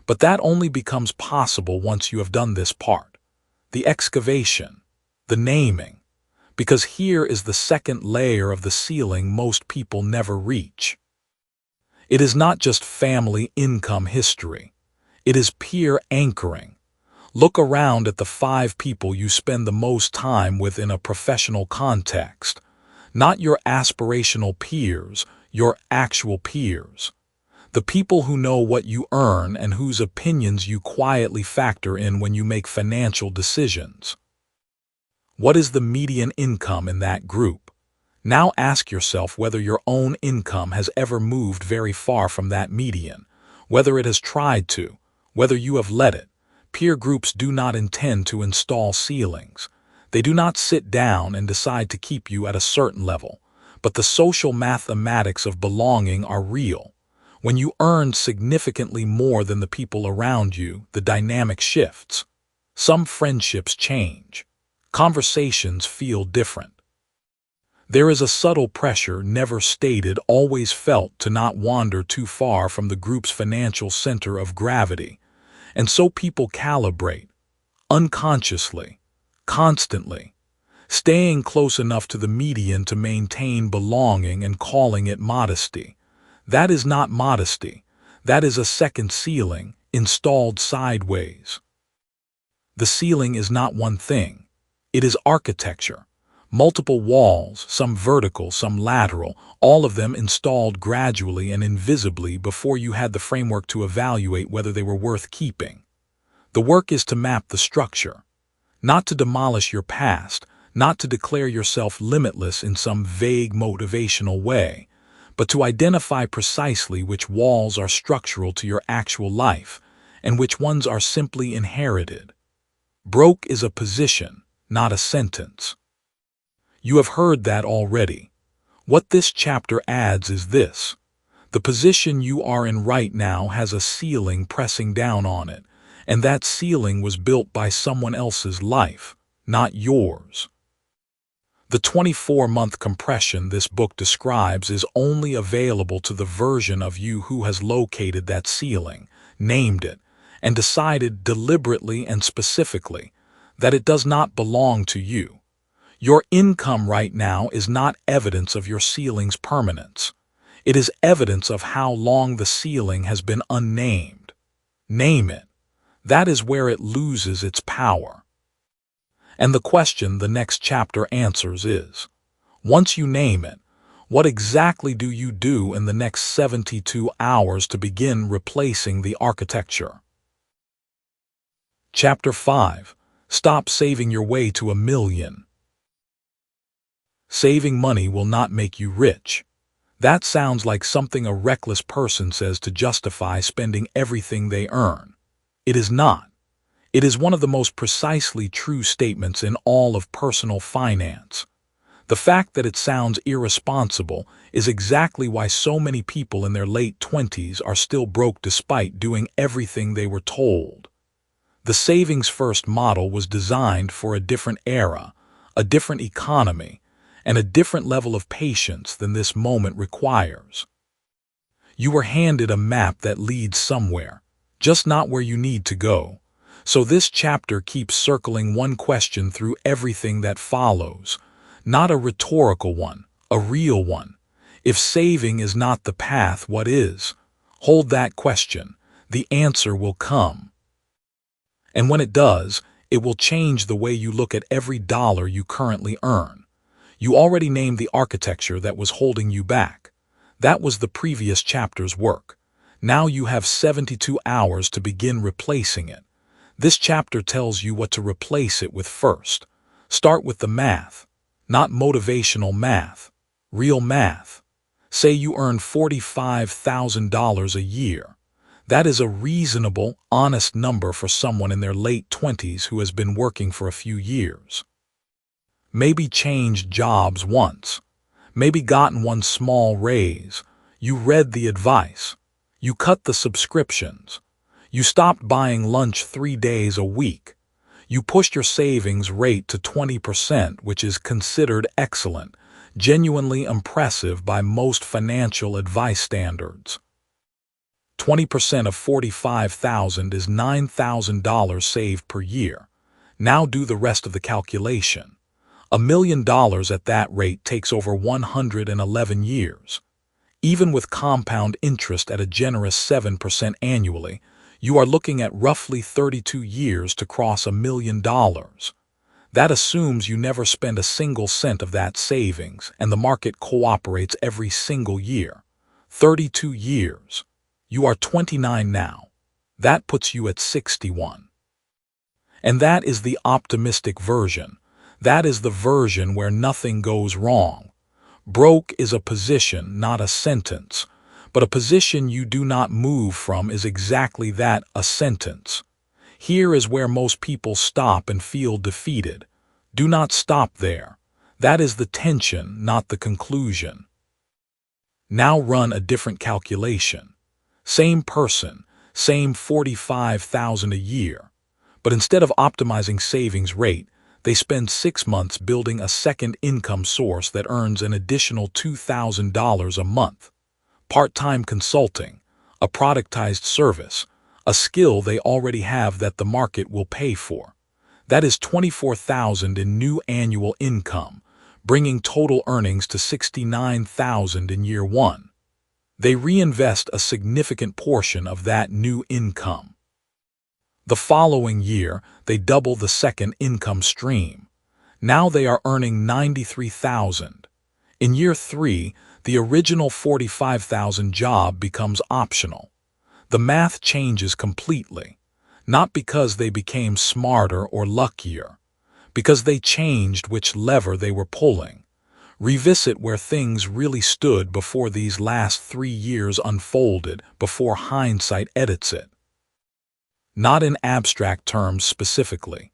But that only becomes possible once you have done this part. The excavation, the naming. Because here is the second layer of the ceiling most people never reach. It is not just family income history. It is peer anchoring. Look around at the 5 people you spend the most time with in a professional context. Not your aspirational peers, your actual peers. The people who know what you earn and whose opinions you quietly factor in when you make financial decisions. What is the median income in that group? Now ask yourself whether your own income has ever moved very far from that median, whether it has tried to, whether you have let it. Peer groups do not intend to install ceilings. They do not sit down and decide to keep you at a certain level, but the social mathematics of belonging are real. When you earn significantly more than the people around you, the dynamic shifts. Some friendships change. Conversations feel different. There is a subtle pressure, never stated, always felt, to not wander too far from the group's financial center of gravity. And so people calibrate, unconsciously, constantly, staying close enough to the median to maintain belonging and calling it modesty. That is not modesty. That is a second ceiling, installed sideways. The ceiling is not one thing. It is architecture. Multiple walls, some vertical, some lateral, all of them installed gradually and invisibly before you had the framework to evaluate whether they were worth keeping. The work is to map the structure, not to demolish your past, not to declare yourself limitless in some vague motivational way, but to identify precisely which walls are structural to your actual life and which ones are simply inherited. Broke is a position, not a sentence. You have heard that already. What this chapter adds is this. The position you are in right now has a ceiling pressing down on it, and that ceiling was built by someone else's life, not yours. The 24-month compression this book describes is only available to the version of you who has located that ceiling, named it, and decided deliberately and specifically that it does not belong to you. Your income right now is not evidence of your ceiling's permanence. It is evidence of how long the ceiling has been unnamed. Name it. That is where it loses its power. And the question the next chapter answers is, once you name it, what exactly do you do in the next 72 hours to begin replacing the architecture? Chapter 5. Stop saving your way to $1 million. Saving money will not make you rich. That sounds like something a reckless person says to justify spending everything they earn. It is not. It is one of the most precisely true statements in all of personal finance. The fact that it sounds irresponsible is exactly why so many people in their late 20s are still broke despite doing everything they were told. The savings first model was designed for a different era, a different economy, and a different level of patience than this moment requires. You were handed a map that leads somewhere, just not where you need to go. So this chapter keeps circling one question through everything that follows, not a rhetorical one, a real one. If saving is not the path, what is? Hold that question. The answer will come. And when it does, it will change the way you look at every dollar you currently earn. You already named the architecture that was holding you back. That was the previous chapter's work. Now you have 72 hours to begin replacing it. This chapter tells you what to replace it with first. Start with the math, not motivational math, real math. Say you earn $45,000 a year. That is a reasonable, honest number for someone in their late 20s who has been working for a few years. Maybe changed jobs once. Maybe gotten one small raise. You read the advice. You cut the subscriptions. You stopped buying lunch 3 days a week. You pushed your savings rate to 20%, which is considered excellent, genuinely impressive by most financial advice standards. 20% of $45,000 is $9,000 saved per year. Now do the rest of the calculation. $1 million at that rate takes over 111 years. Even with compound interest at a generous 7% annually, you are looking at roughly 32 years to cross $1 million. That assumes you never spend a single cent of that savings and the market cooperates every single year. 32 years. You are 29 now. That puts you at 61. And that is the optimistic version. That is the version where nothing goes wrong. Broke is a position, not a sentence. But a position you do not move from is exactly that, a sentence. Here is where most people stop and feel defeated. Do not stop there. That is the tension, not the conclusion. Now run a different calculation. Same person, same $45,000 a year. But instead of optimizing savings rate, they spend 6 months building a second income source that earns an additional $2,000 a month. Part-time consulting, a productized service, a skill they already have that the market will pay for. That is $24,000 in new annual income, bringing total earnings to $69,000 in year 1. They reinvest a significant portion of that new income. The following year, they double the second income stream. Now they are earning $93,000. In year 3, the original $45,000 job becomes optional. The math changes completely, not because they became smarter or luckier, because they changed which lever they were pulling. Revisit where things really stood before these last 3 years unfolded, before hindsight edits it. Not in abstract terms specifically.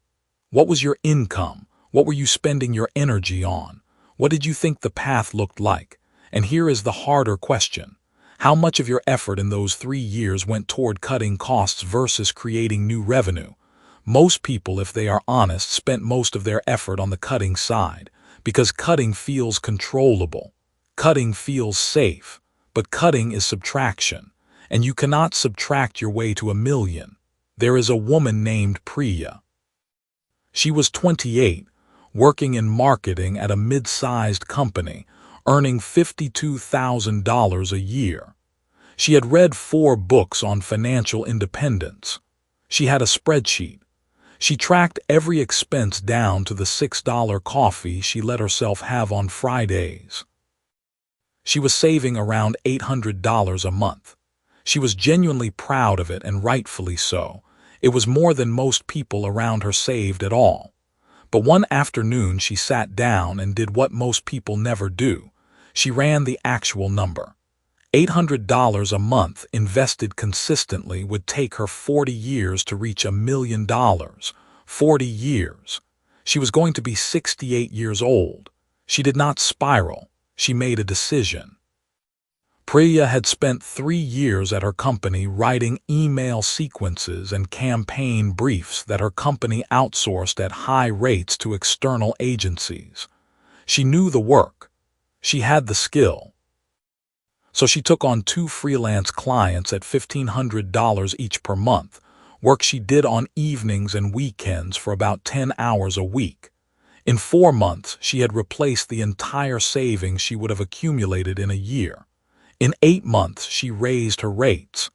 What was your income? What were you spending your energy on? What did you think the path looked like? And here is the harder question. How much of your effort in those 3 years went toward cutting costs versus creating new revenue? Most people, if they are honest, spent most of their effort on the cutting side, because cutting feels controllable. Cutting feels safe. But cutting is subtraction, and you cannot subtract your way to $1 million. There is a woman named 𝗡𝗢𝗧𝗔𝗡. She was 28, working in marketing at a mid-sized company, earning $52,000 a year. She had read 4 books on financial independence. She had a spreadsheet. She tracked every expense down to the $6 coffee she let herself have on Fridays. She was saving around $800 a month. She was genuinely proud of it, and rightfully so. It was more than most people around her saved at all. But one afternoon she sat down and did what most people never do. She ran the actual number. $800 a month invested consistently would take her 40 years to reach $1 million. 40 years. She was going to be 68 years old. She did not spiral. She made a decision. Priya had spent 3 years at her company writing email sequences and campaign briefs that her company outsourced at high rates to external agencies. She knew the work. She had the skill. So she took on 2 freelance clients at $1,500 each per month, work she did on evenings and weekends for about 10 hours a week. In 4 months, she had replaced the entire savings she would have accumulated in a year. In 8 months, she raised her rates.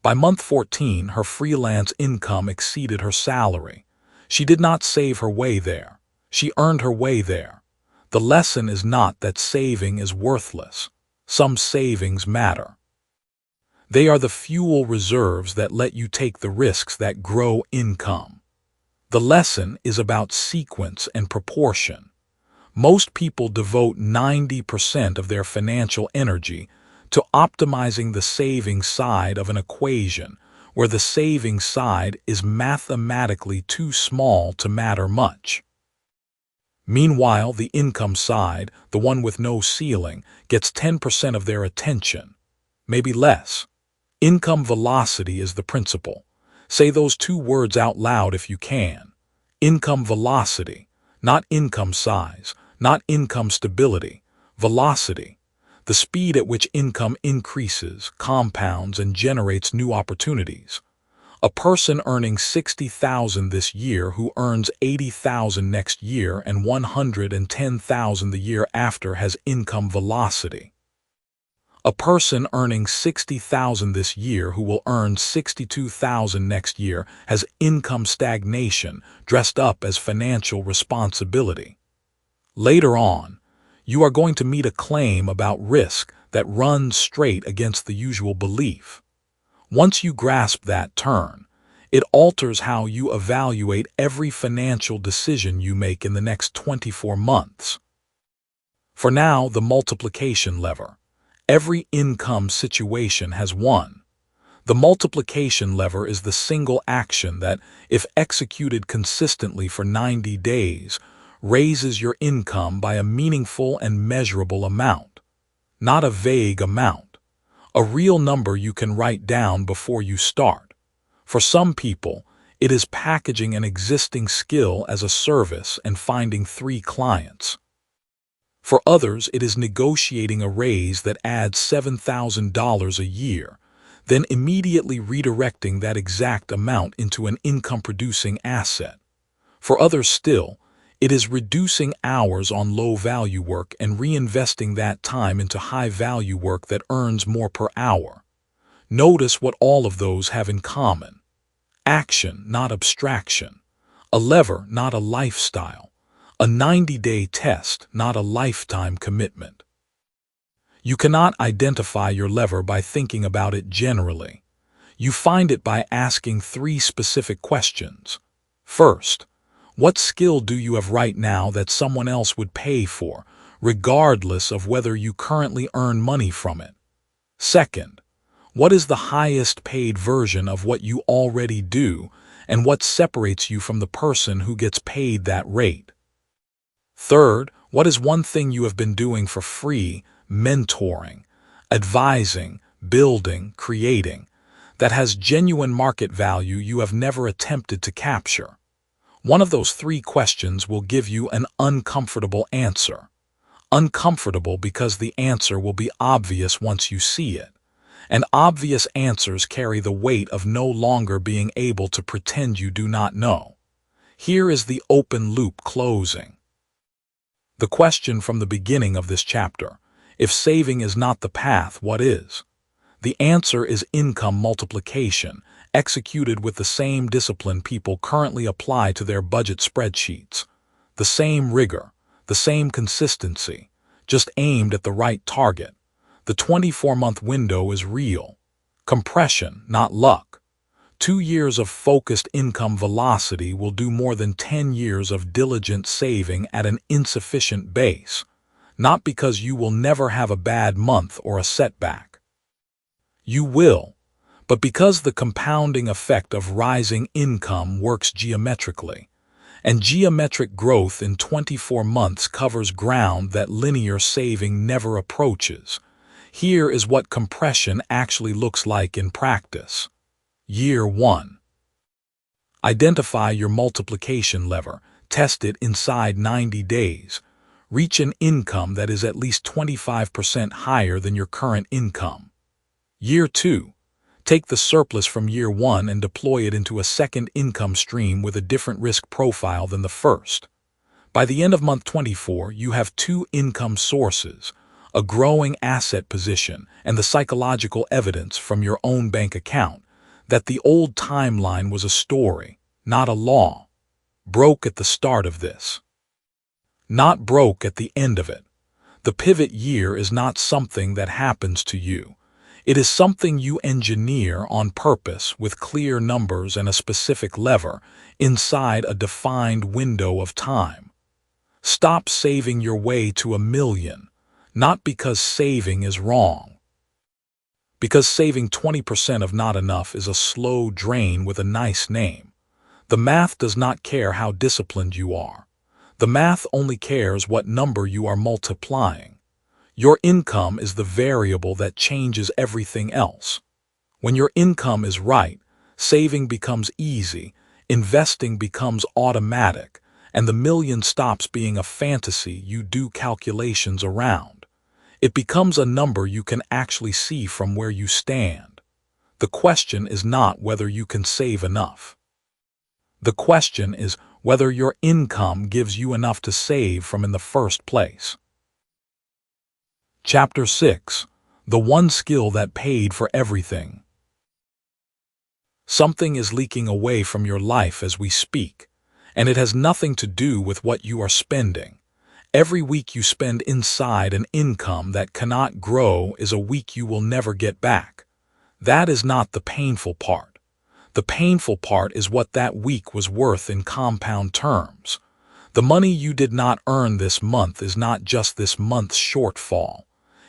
By month 14, her freelance income exceeded her salary. She did not save her way there. She earned her way there. The lesson is not that saving is worthless. Some savings matter. They are the fuel reserves that let you take the risks that grow income. The lesson is about sequence and proportion. Most people devote 90% of their financial energy to optimizing the saving side of an equation, where the saving side is mathematically too small to matter much. Meanwhile, the income side, the one with no ceiling, gets 10% of their attention, maybe less. Income velocity is the principle. Say those 2 words out loud if you can. Income velocity, not income size, not income stability, velocity. The speed at which income increases, compounds, and generates new opportunities. A person earning $60,000 this year who earns $80,000 next year and $110,000 the year after has income velocity. A person earning $60,000 this year who will earn $62,000 next year has income stagnation dressed up as financial responsibility. Later on, you are going to meet a claim about risk that runs straight against the usual belief. Once you grasp that turn, it alters how you evaluate every financial decision you make in the next 24 months. For now, the multiplication lever. Every income situation has one. The multiplication lever is the single action that, if executed consistently for 90 days, raises your income by a meaningful and measurable amount. Not a vague amount. A real number you can write down before you start. For some people, it is packaging an existing skill as a service and finding 3 clients. For others, it is negotiating a raise that adds $7,000 a year, then immediately redirecting that exact amount into an income-producing asset. For others still, it is reducing hours on low-value work and reinvesting that time into high-value work that earns more per hour. Notice what all of those have in common. Action, not abstraction. A lever, not a lifestyle. A 90-day test, not a lifetime commitment. You cannot identify your lever by thinking about it generally. You find it by asking 3 specific questions. First, what skill do you have right now that someone else would pay for, regardless of whether you currently earn money from it? Second, what is the highest paid version of what you already do, and what separates you from the person who gets paid that rate? Third, what is one thing you have been doing for free, mentoring, advising, building, creating, that has genuine market value you have never attempted to capture? One of those 3 questions will give you an uncomfortable answer. Uncomfortable because the answer will be obvious once you see it. And obvious answers carry the weight of no longer being able to pretend you do not know. Here is the open loop closing. The question from the beginning of this chapter: if saving is not the path, what is? The answer is income multiplication, executed with the same discipline people currently apply to their budget spreadsheets. The same rigor, the same consistency, just aimed at the right target. The 24-month window is real. Compression, not luck. 2 years of focused income velocity will do more than 10 years of diligent saving at an insufficient base, not because you will never have a bad month or a setback. You will, but because the compounding effect of rising income works geometrically, and geometric growth in 24 months covers ground that linear saving never approaches. Here is what compression actually looks like in practice. Year 1. Identify your multiplication lever. Test it inside 90 days. Reach an income that is at least 25% higher than your current income. Year 2. Take the surplus from year 1 and deploy it into a second income stream with a different risk profile than the first. By the end of month 24, you have 2 income sources, a growing asset position, and the psychological evidence from your own bank account that the old timeline was a story, not a law. Broke at the start of this, not broke at the end of it. The pivot year is not something that happens to you. It is something you engineer on purpose with clear numbers and a specific lever inside a defined window of time. Stop saving your way to $1 million, not because saving is wrong. Because saving 20% of not enough is a slow drain with a nice name. The math does not care how disciplined you are. The math only cares what number you are multiplying. Your income is the variable that changes everything else. When your income is right, saving becomes easy, investing becomes automatic, and the million stops being a fantasy you do calculations around. It becomes a number you can actually see from where you stand. The question is not whether you can save enough. The question is whether your income gives you enough to save from in the first place. Chapter 6. The one skill that paid for everything. Something is leaking away from your life as we speak, and it has nothing to do with what you are spending. Every week you spend inside an income that cannot grow is a week you will never get back. That is not the painful part. The painful part is what that week was worth in compound terms. The money you did not earn this month is not just this month's shortfall.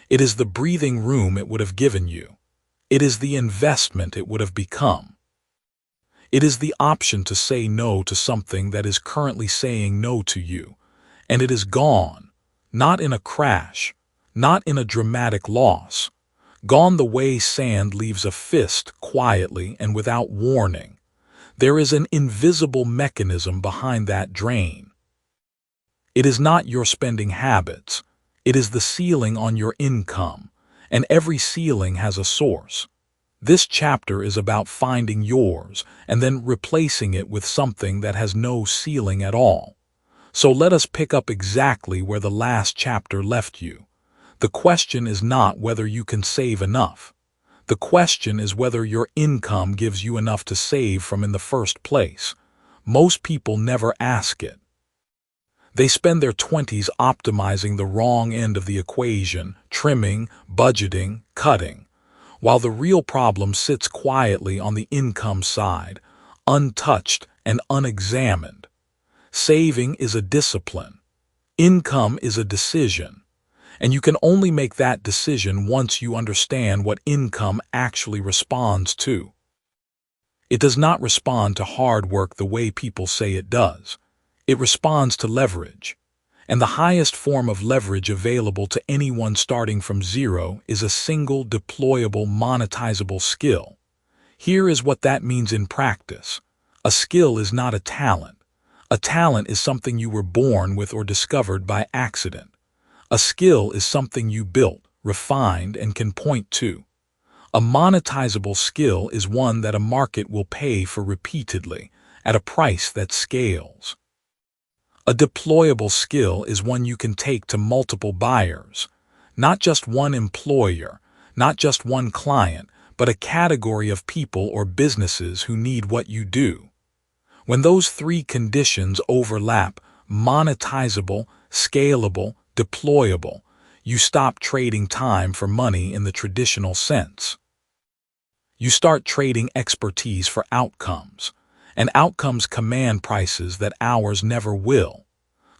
It is the breathing room it would have given you. It is the investment it would have become. It is the option to say no to something that is currently saying no to you. And it is gone, not in a crash, not in a dramatic loss. Gone the way sand leaves a fist, quietly and without warning. There is an invisible mechanism behind that drain. It is not your spending habits. It is the ceiling on your income, and every ceiling has a source. This chapter is about finding yours and then replacing it with something that has no ceiling at all. So let us pick up exactly where the last chapter left you. The question is not whether you can save enough. The question is whether your income gives you enough to save from in the first place. Most people never ask it. They spend their 20s optimizing the wrong end of the equation, trimming, budgeting, cutting, while the real problem sits quietly on the income side, untouched and unexamined. Saving is a discipline. Income is a decision. And you can only make that decision once you understand what income actually responds to. It does not respond to hard work the way people say it does. It responds to leverage. And the highest form of leverage available to anyone starting from zero is a single deployable, monetizable skill. Here is what that means in practice. A skill is not a talent. A talent is something you were born with or discovered by accident. A skill is something you built, refined, and can point to. A monetizable skill is one that a market will pay for repeatedly, at a price that scales. A deployable skill is one you can take to multiple buyers, not just one employer, not just one client, but a category of people or businesses who need what you do. When those three conditions overlap, monetizable, scalable, deployable, you stop trading time for money in the traditional sense. You start trading expertise for outcomes, and outcomes command prices that ours never will.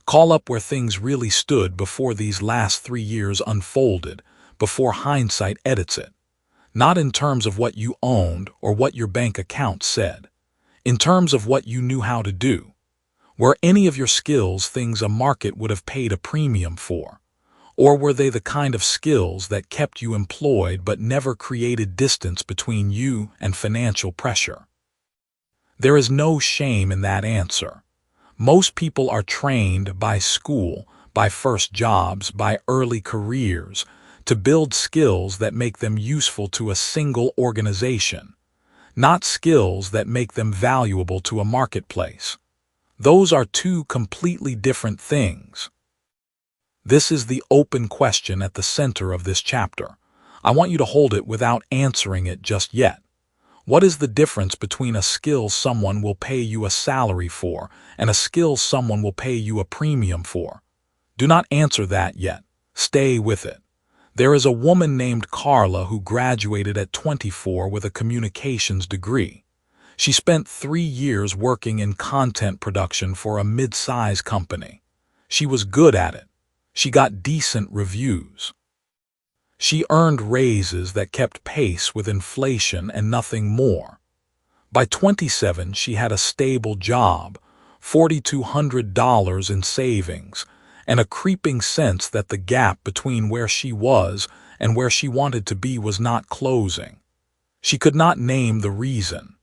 Call up where things really stood before these last 3 years unfolded, before hindsight edits it. Not in terms of what you owned or what your bank account said. In terms of what you knew how to do. Were any of your skills things a market would have paid a premium for? Or were they the kind of skills that kept you employed but never created distance between you and financial pressure? There is no shame in that answer. Most people are trained by school, by first jobs, by early careers, to build skills that make them useful to a single organization, not skills that make them valuable to a marketplace. Those are two completely different things. This is the open question at the center of this chapter. I want you to hold it without answering it just yet. What is the difference between a skill someone will pay you a salary for and a skill someone will pay you a premium for? Do not answer that yet. Stay with it. There is a woman named Carla who graduated at 24 with a communications degree. She spent 3 years working in content production for a mid-size company. She was good at it. She got decent reviews. She earned raises that kept pace with inflation and nothing more. By 27, she had a stable job, $4,200 in savings, and a creeping sense that the gap between where she was and where she wanted to be was not closing. She could not name the reason.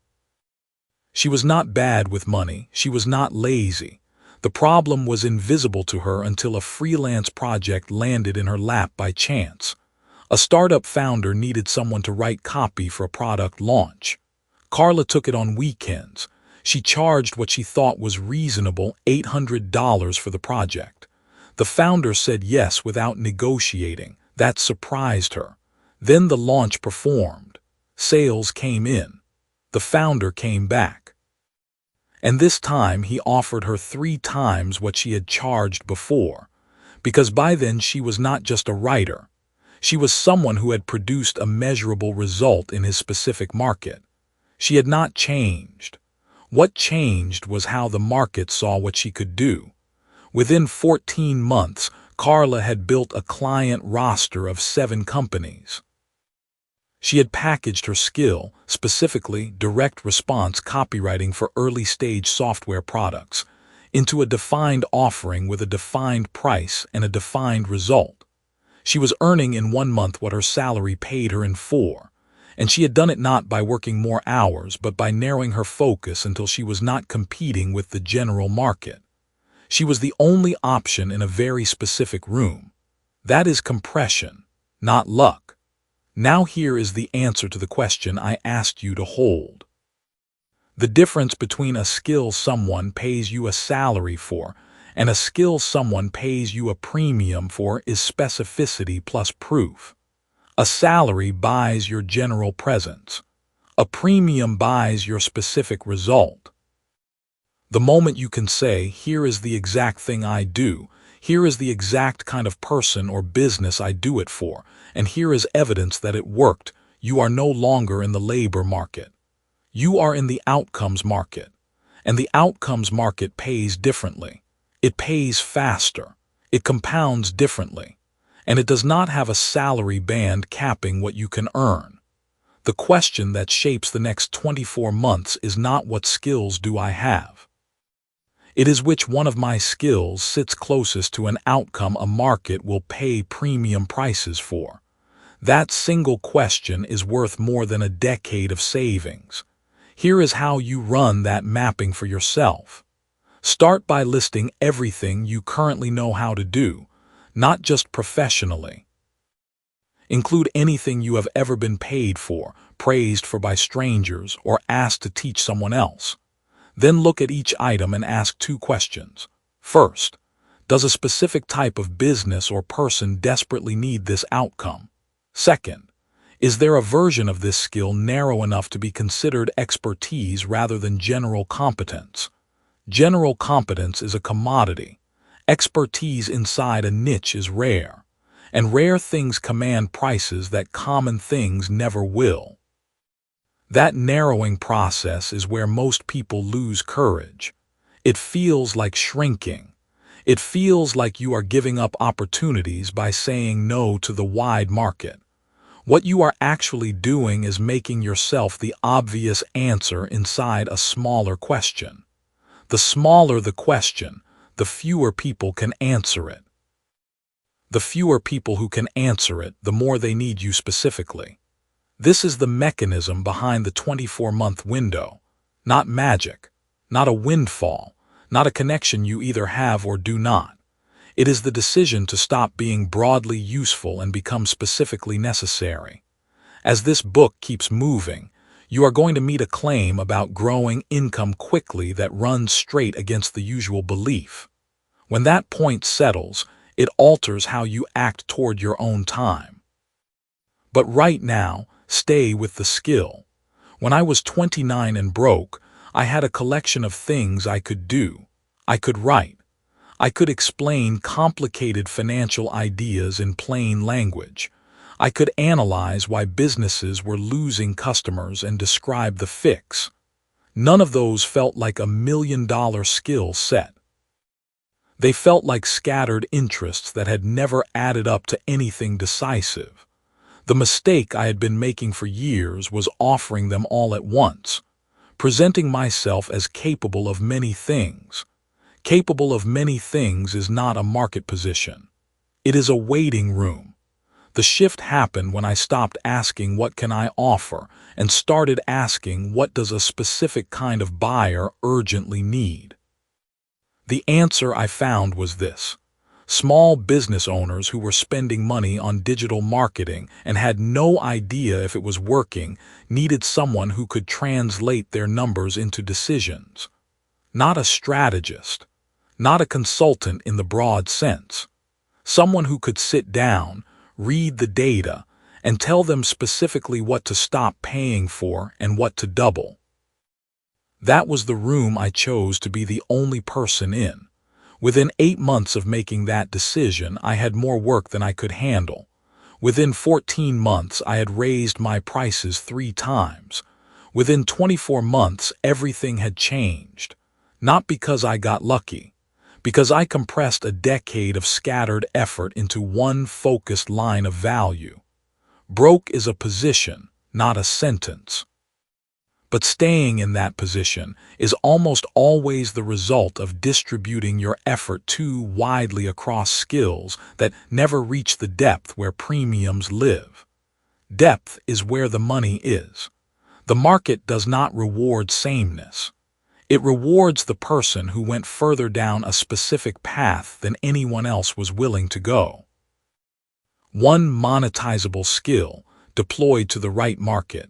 She was not bad with money. She was not lazy. The problem was invisible to her until a freelance project landed in her lap by chance. A startup founder needed someone to write copy for a product launch. Carla took it on weekends. She charged what she thought was reasonable, $800 for the project. The founder said yes without negotiating. That surprised her. Then the launch performed. Sales came in. The founder came back. And this time he offered her 3 times what she had charged before, because by then she was not just a writer. She was someone who had produced a measurable result in his specific market. She had not changed. What changed was how the market saw what she could do. Within 14 months, Carla had built a client roster of 7 companies. She had packaged her skill, specifically direct response copywriting for early-stage software products, into a defined offering with a defined price and a defined result. She was earning in 1 month what her salary paid her in 4, and she had done it not by working more hours but by narrowing her focus until she was not competing with the general market. She was the only option in a very specific room. That is compression, not luck. Now here is the answer to the question I asked you to hold. The difference between a skill someone pays you a salary for and a skill someone pays you a premium for is specificity plus proof. A salary buys your general presence. A premium buys your specific result. The moment you can say, here is the exact thing I do, here is the exact kind of person or business I do it for, and here is evidence that it worked, you are no longer in the labor market. You are in the outcomes market, and the outcomes market pays differently. It pays faster, it compounds differently, and it does not have a salary band capping what you can earn. The question that shapes the next 24 months is not what skills do I have. It is which one of my skills sits closest to an outcome a market will pay premium prices for. That single question is worth more than a decade of savings. Here is how you run that mapping for yourself. Start by listing everything you currently know how to do, not just professionally. Include anything you have ever been paid for, praised for by strangers, or asked to teach someone else. Then look at each item and ask 2 questions. First, does a specific type of business or person desperately need this outcome? Second, is there a version of this skill narrow enough to be considered expertise rather than general competence? General competence is a commodity. Expertise inside a niche is rare, and rare things command prices that common things never will. That narrowing process is where most people lose courage. It feels like shrinking. It feels like you are giving up opportunities by saying no to the wide market. What you are actually doing is making yourself the obvious answer inside a smaller question. The smaller the question, the fewer people can answer it. The fewer people who can answer it, the more they need you specifically. This is the mechanism behind the 24-month window. Not magic, not a windfall, not a connection you either have or do not. It is the decision to stop being broadly useful and become specifically necessary. As this book keeps moving, you are going to meet a claim about growing income quickly that runs straight against the usual belief. When that point settles, it alters how you act toward your own time. But right now, stay with the skill. When I was 29 and broke, I had a collection of things I could do. I could write. I could explain complicated financial ideas in plain language. I could analyze why businesses were losing customers and describe the fix. None of those felt like a $1 million skill set. They felt like scattered interests that had never added up to anything decisive. The mistake I had been making for years was offering them all at once, presenting myself as capable of many things. Capable of many things is not a market position. It is a waiting room. The shift happened when I stopped asking what can I offer and started asking what does a specific kind of buyer urgently need. The answer I found was this. Small business owners who were spending money on digital marketing and had no idea if it was working needed someone who could translate their numbers into decisions. Not a strategist, not a consultant in the broad sense. Someone who could sit down, read the data, and tell them specifically what to stop paying for and what to double. That was the room I chose to be the only person in. Within 8 months of making that decision, I had more work than I could handle. Within 14 months, I had raised my prices 3 times. Within 24 months, everything had changed. Not because I got lucky, because I compressed a decade of scattered effort into one focused line of value. Broke is a position, not a sentence. But staying in that position is almost always the result of distributing your effort too widely across skills that never reach the depth where premiums live. Depth is where the money is. The market does not reward sameness. It rewards the person who went further down a specific path than anyone else was willing to go. One monetizable skill, deployed to the right market,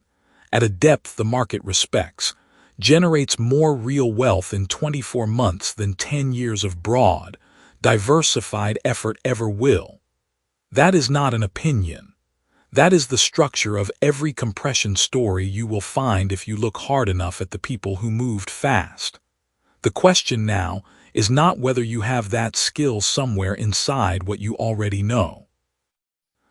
at a depth the market respects, generates more real wealth in 24 months than 10 years of broad, diversified effort ever will. That is not an opinion. That is the structure of every compression story you will find if you look hard enough at the people who moved fast. The question now is not whether you have that skill somewhere inside what you already know.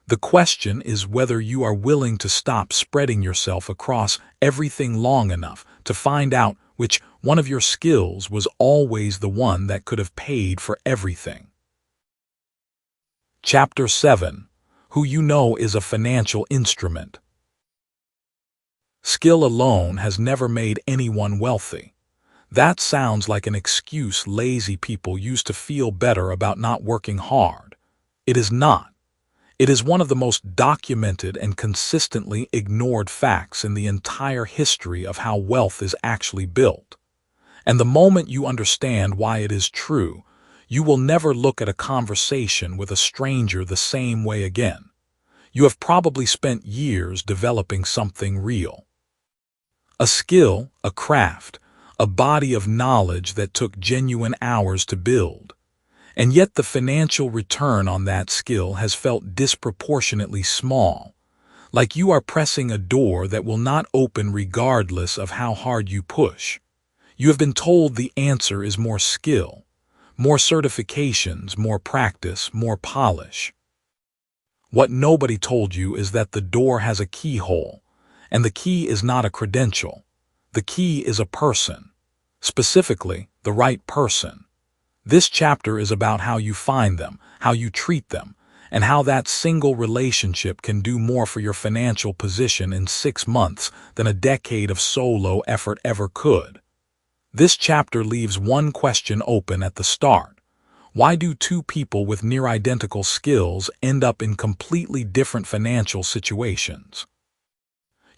The question is whether you are willing to stop spreading yourself across everything long enough to find out which one of your skills was always the one that could have paid for everything. Chapter 7. Who you know is a financial instrument. Skill alone has never made anyone wealthy. That sounds like an excuse lazy people use to feel better about not working hard. It is not. It is one of the most documented and consistently ignored facts in the entire history of how wealth is actually built. And the moment you understand why it is true, you will never look at a conversation with a stranger the same way again. You have probably spent years developing something real. A skill, a craft, a body of knowledge that took genuine hours to build. And yet the financial return on that skill has felt disproportionately small, like you are pressing a door that will not open regardless of how hard you push. You have been told the answer is more skill, more certifications, more practice, more polish. What nobody told you is that the door has a keyhole, and the key is not a credential. The key is a person, specifically the right person. This chapter is about how you find them, how you treat them, and how that single relationship can do more for your financial position in 6 months than a decade of solo effort ever could. This chapter leaves one question open at the start. Why do two people with near-identical skills end up in completely different financial situations?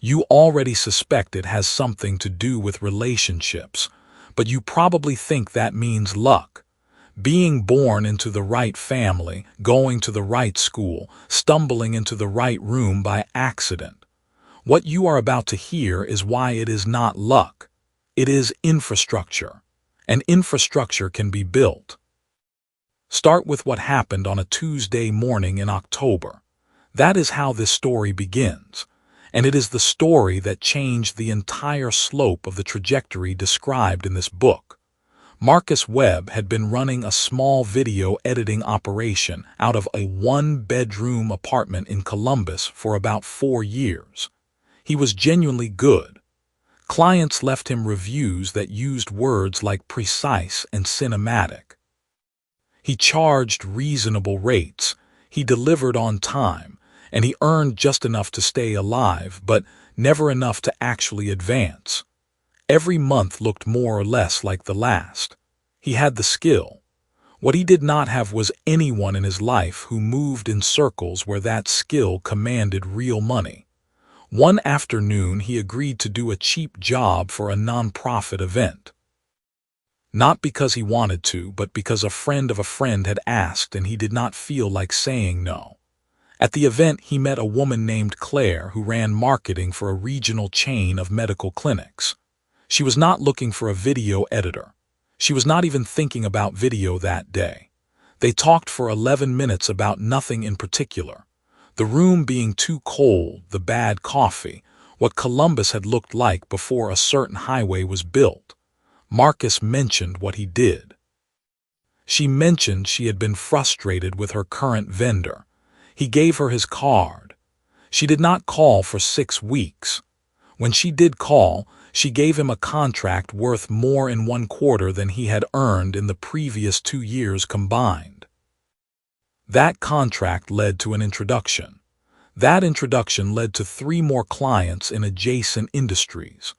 You already suspect it has something to do with relationships, but you probably think that means luck. Being born into the right family, going to the right school, stumbling into the right room by accident. What you are about to hear is why it is not luck. It is infrastructure. And infrastructure can be built. Start with what happened on a Tuesday morning in October. That is how this story begins. And it is the story that changed the entire slope of the trajectory described in this book. Marcus Webb had been running a small video editing operation out of a one-bedroom apartment in Columbus for about 4 years. He was genuinely good. Clients left him reviews that used words like precise and cinematic. He charged reasonable rates, he delivered on time, and he earned just enough to stay alive, but never enough to actually advance. Every month looked more or less like the last. He had the skill. What he did not have was anyone in his life who moved in circles where that skill commanded real money. One afternoon, he agreed to do a cheap job for a nonprofit event. Not because he wanted to, but because a friend of a friend had asked and he did not feel like saying no. At the event, he met a woman named Claire who ran marketing for a regional chain of medical clinics. She was not looking for a video editor. She was not even thinking about video that day. They talked for 11 minutes about nothing in particular. The room being too cold, the bad coffee, what Columbus had looked like before a certain highway was built. Marcus mentioned what he did. She mentioned she had been frustrated with her current vendor. He gave her his card. She did not call for 6 weeks. When she did call, she gave him a contract worth more in 1 quarter than he had earned in the previous 2 years combined. That contract led to an introduction. That introduction led to 3 more clients in adjacent industries.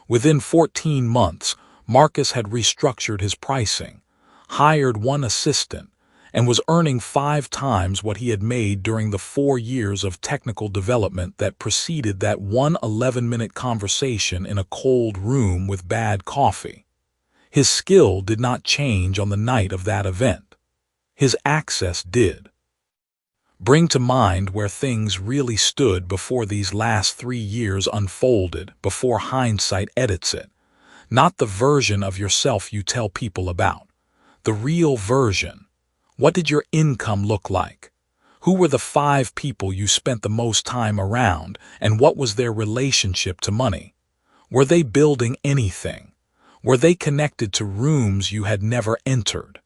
Within 14 months, Marcus had restructured his pricing, hired 1 assistant, and was earning 5 times what he had made during the 4 years of technical development that preceded that one 11-minute conversation in a cold room with bad coffee. His skill did not change on the night of that event. His access did. Bring to mind where things really stood before these last 3 years unfolded, before hindsight edits it. Not the version of yourself you tell people about. The real version. What did your income look like? Who were the 5 people you spent the most time around, and what was their relationship to money? Were they building anything? Were they connected to rooms you had never entered?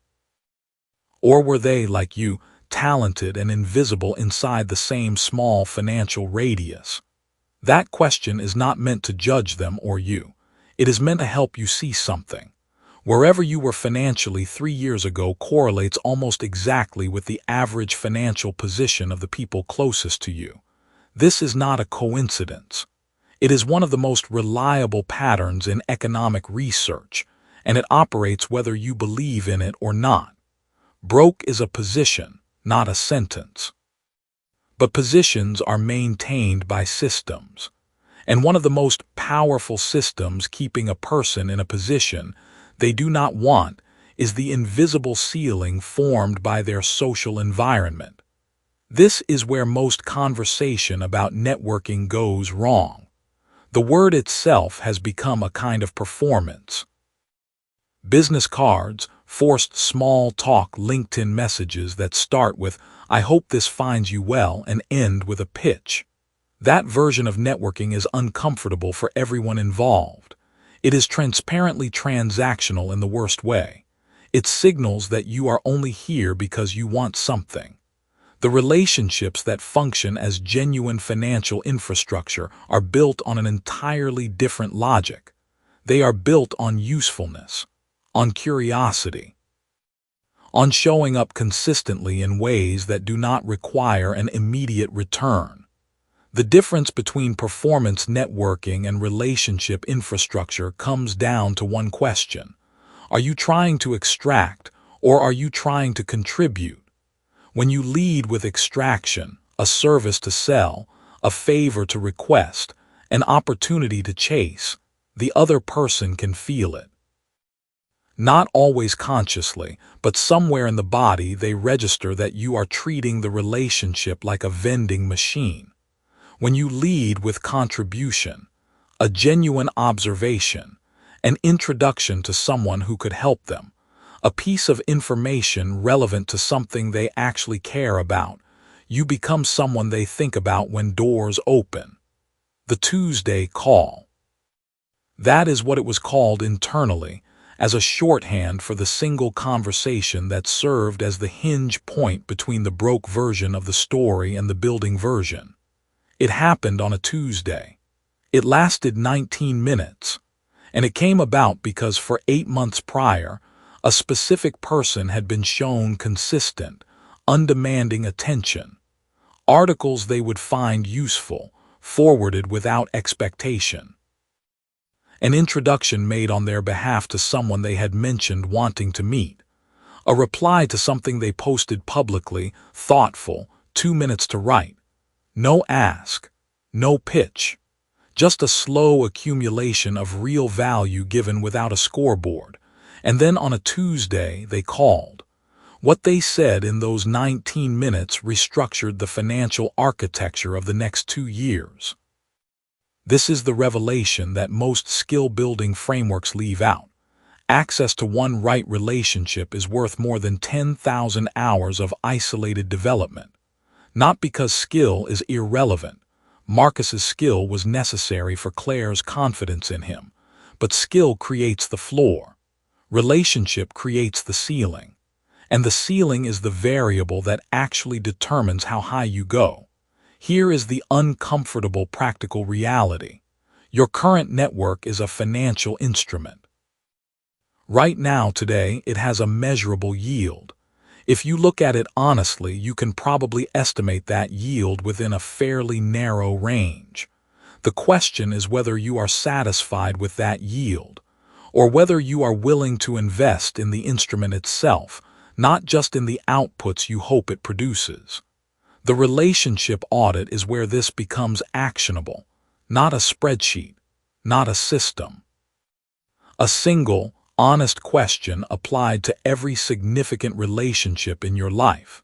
Or were they, like you, talented and invisible inside the same small financial radius? That question is not meant to judge them or you. It is meant to help you see something. Wherever you were financially 3 years ago correlates almost exactly with the average financial position of the people closest to you. This is not a coincidence. It is one of the most reliable patterns in economic research, and it operates whether you believe in it or not. Broke is a position, not a sentence. But positions are maintained by systems. And one of the most powerful systems keeping a person in a position they do not want is the invisible ceiling formed by their social environment. This is where most conversation about networking goes wrong. The word itself has become a kind of performance. Business cards, forced small talk LinkedIn messages that start with, "I hope this finds you well," and end with a pitch. That version of networking is uncomfortable for everyone involved. It is transparently transactional in the worst way. It signals that you are only here because you want something. The relationships that function as genuine financial infrastructure are built on an entirely different logic. They are built on usefulness, on curiosity, on showing up consistently in ways that do not require an immediate return. The difference between performance networking and relationship infrastructure comes down to one question. Are you trying to extract, Or are you trying to contribute? When you lead with extraction, a service to sell, a favor to request, an opportunity to chase, the other person can feel it. Not always consciously, but somewhere in the body they register that you are treating the relationship like a vending machine. When you lead with contribution, a genuine observation, an introduction to someone who could help them, a piece of information relevant to something they actually care about, you become someone they think about when doors open. The Tuesday call. That is what it was called internally, as a shorthand for the single conversation that served as the hinge point between the broke version of the story and the building version. It happened on a Tuesday. It lasted 19 minutes, and it came about because for 8 months prior, a specific person had been shown consistent, undemanding attention. Articles they would find useful, forwarded without expectation. An introduction made on their behalf to someone they had mentioned wanting to meet. A reply to something they posted publicly, thoughtful, 2 minutes to write. No ask, no pitch. Just a slow accumulation of real value given without a scoreboard. And then on a Tuesday, they called. What they said in those 19 minutes restructured the financial architecture of the next 2 years. This is the revelation that most skill-building frameworks leave out. Access to one right relationship is worth more than 10,000 hours of isolated development. Not because skill is irrelevant. Marcus's skill was necessary for Claire's confidence in him. But skill creates the floor. Relationship creates the ceiling. And the ceiling is the variable that actually determines how high you go. Here is the uncomfortable practical reality. Your current network is a financial instrument. Right now, today, it has a measurable yield. If you look at it honestly, you can probably estimate that yield within a fairly narrow range. The question is whether you are satisfied with that yield, or whether you are willing to invest in the instrument itself, not just in the outputs you hope it produces. The relationship audit is where this becomes actionable, not a spreadsheet, not a system. A single, honest question applied to every significant relationship in your life.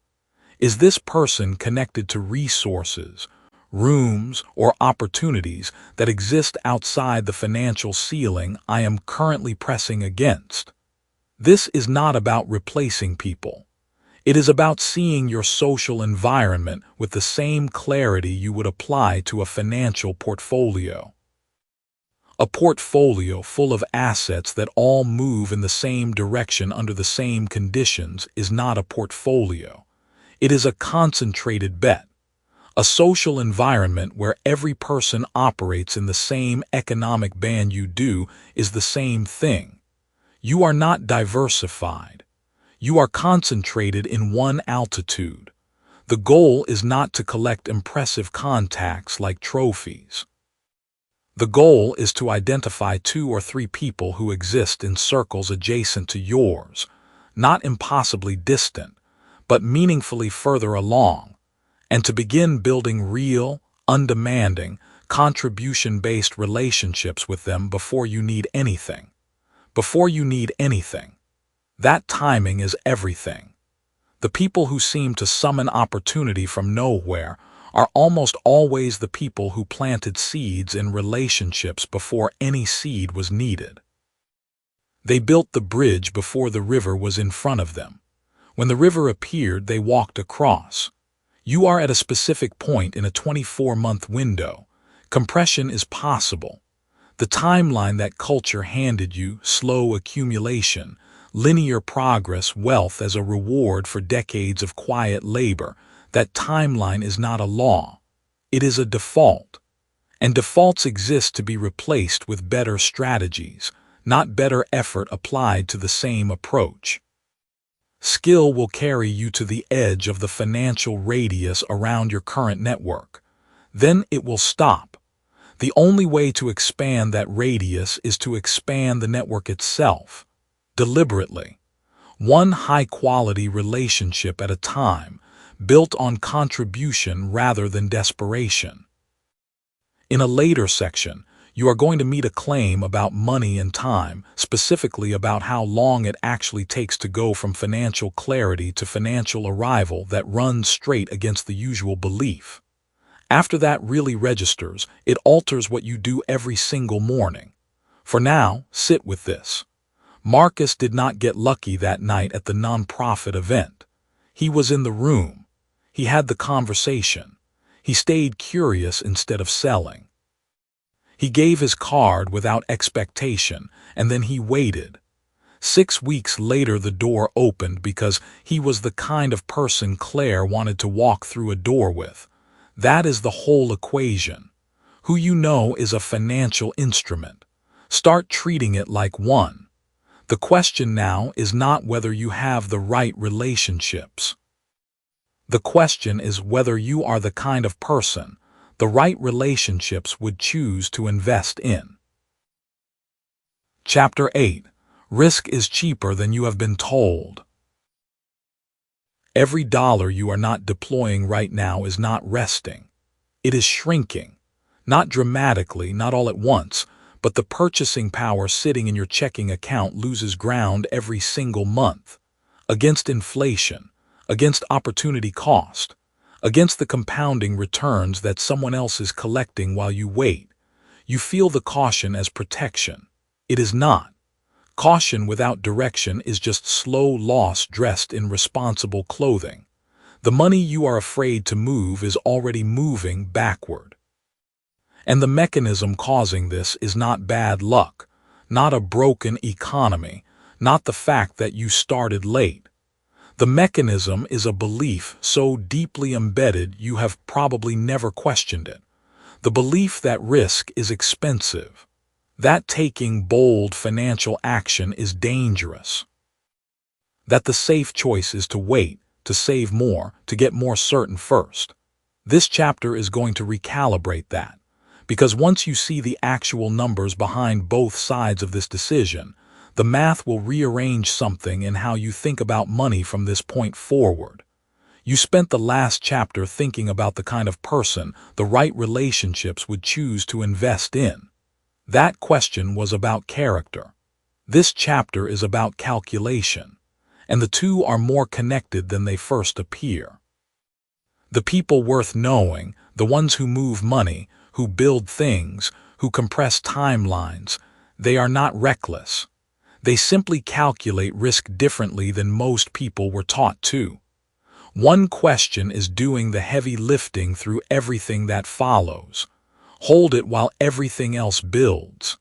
Is this person connected to resources, rooms, or opportunities that exist outside the financial ceiling I am currently pressing against? This is not about replacing people. It is about seeing your social environment with the same clarity you would apply to a financial portfolio. A portfolio full of assets that all move in the same direction under the same conditions is not a portfolio. It is a concentrated bet. A social environment where every person operates in the same economic band you do is the same thing. You are not diversified. You are concentrated in one altitude. The goal is not to collect impressive contacts like trophies. The goal is to identify 2 or 3 people who exist in circles adjacent to yours, not impossibly distant, but meaningfully further along, and to begin building real, undemanding, contribution-based relationships with them before you need anything. Before you need anything. That timing is everything. The people who seem to summon opportunity from nowhere are almost always the people who planted seeds in relationships before any seed was needed. They built the bridge before the river was in front of them. When the river appeared, they walked across. You are at a specific point in a 24-month window. Compression is possible. The timeline that culture handed you, slow accumulation, linear progress, wealth as a reward for decades of quiet labor, that timeline is not a law. It is a default. And defaults exist to be replaced with better strategies, not better effort applied to the same approach. Skill will carry you to the edge of the financial radius around your current network. Then it will stop. The only way to expand that radius is to expand the network itself. Deliberately. One high-quality relationship at a time, built on contribution rather than desperation. In a later section, you are going to meet a claim about money and time, specifically about how long it actually takes to go from financial clarity to financial arrival that runs straight against the usual belief. After that really registers, it alters what you do every single morning. For now, sit with this. Marcus did not get lucky that night at the nonprofit event. He was in the room. He had the conversation. He stayed curious instead of selling. He gave his card without expectation, and then he waited. 6 weeks later the door opened because he was the kind of person Claire wanted to walk through a door with. That is the whole equation. Who you know is a financial instrument. Start treating it like one. The question now is not whether you have the right relationships. The question is whether you are the kind of person the right relationships would choose to invest in. Chapter 8. Risk is cheaper than you have been told. Every dollar you are not deploying right now is not resting. It is shrinking. Not dramatically, not all at once, but the purchasing power sitting in your checking account loses ground every single month. Against inflation, against opportunity cost, against the compounding returns that someone else is collecting while you wait. You feel the caution as protection. It is not. Caution without direction is just slow loss dressed in responsible clothing. The money you are afraid to move is already moving backward. And the mechanism causing this is not bad luck, not a broken economy, not the fact that you started late. The mechanism is a belief so deeply embedded you have probably never questioned it. The belief that risk is expensive, that taking bold financial action is dangerous, that the safe choice is to wait, to save more, to get more certain first. This chapter is going to recalibrate that, because once you see the actual numbers behind both sides of this decision, the math will rearrange something in how you think about money from this point forward. You spent the last chapter thinking about the kind of person the right relationships would choose to invest in. That question was about character. This chapter is about calculation, and the two are more connected than they first appear. The people worth knowing, the ones who move money, who build things, who compress timelines, they are not reckless. They simply calculate risk differently than most people were taught to. One question is doing the heavy lifting through everything that follows. Hold it while everything else builds.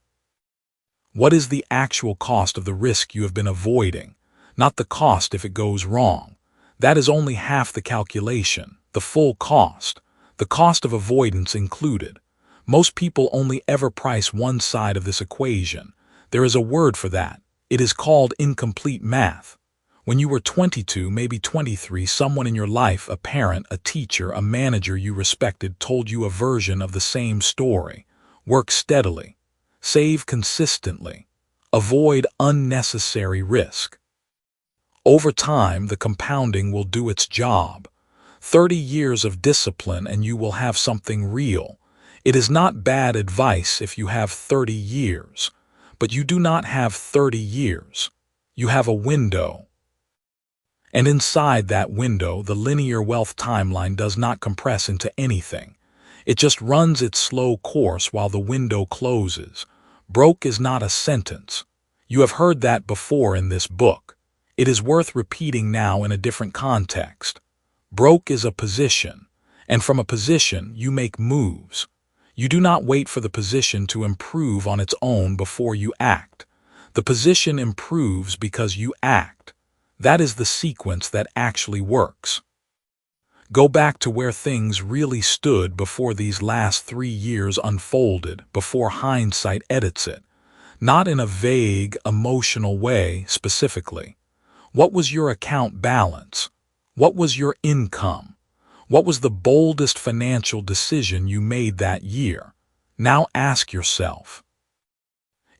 What is the actual cost of the risk you have been avoiding? Not the cost if it goes wrong. That is only half the calculation, the full cost, the cost of avoidance included. Most people only ever price one side of this equation. There is a word for that. It is called incomplete math. When you were 22, maybe 23, someone in your life, a parent, a teacher, a manager you respected, told you a version of the same story. Work steadily. Save consistently. Avoid unnecessary risk. Over time, the compounding will do its job. 30 years of discipline and you will have something real. It is not bad advice if you have 30 years. But you do not have 30 years. You have a window. And inside that window, the linear wealth timeline does not compress into anything. It just runs its slow course while the window closes. Broke is not a sentence. You have heard that before in this book. It is worth repeating now in a different context. Broke is a position, and from a position you make moves. You do not wait for the position to improve on its own before you act. The position improves because you act. That is the sequence that actually works. Go back to where things really stood before these last 3 years unfolded, before hindsight edits it. Not in a vague, emotional way, specifically. What was your account balance? What was your income? What was the boldest financial decision you made that year? Now ask yourself.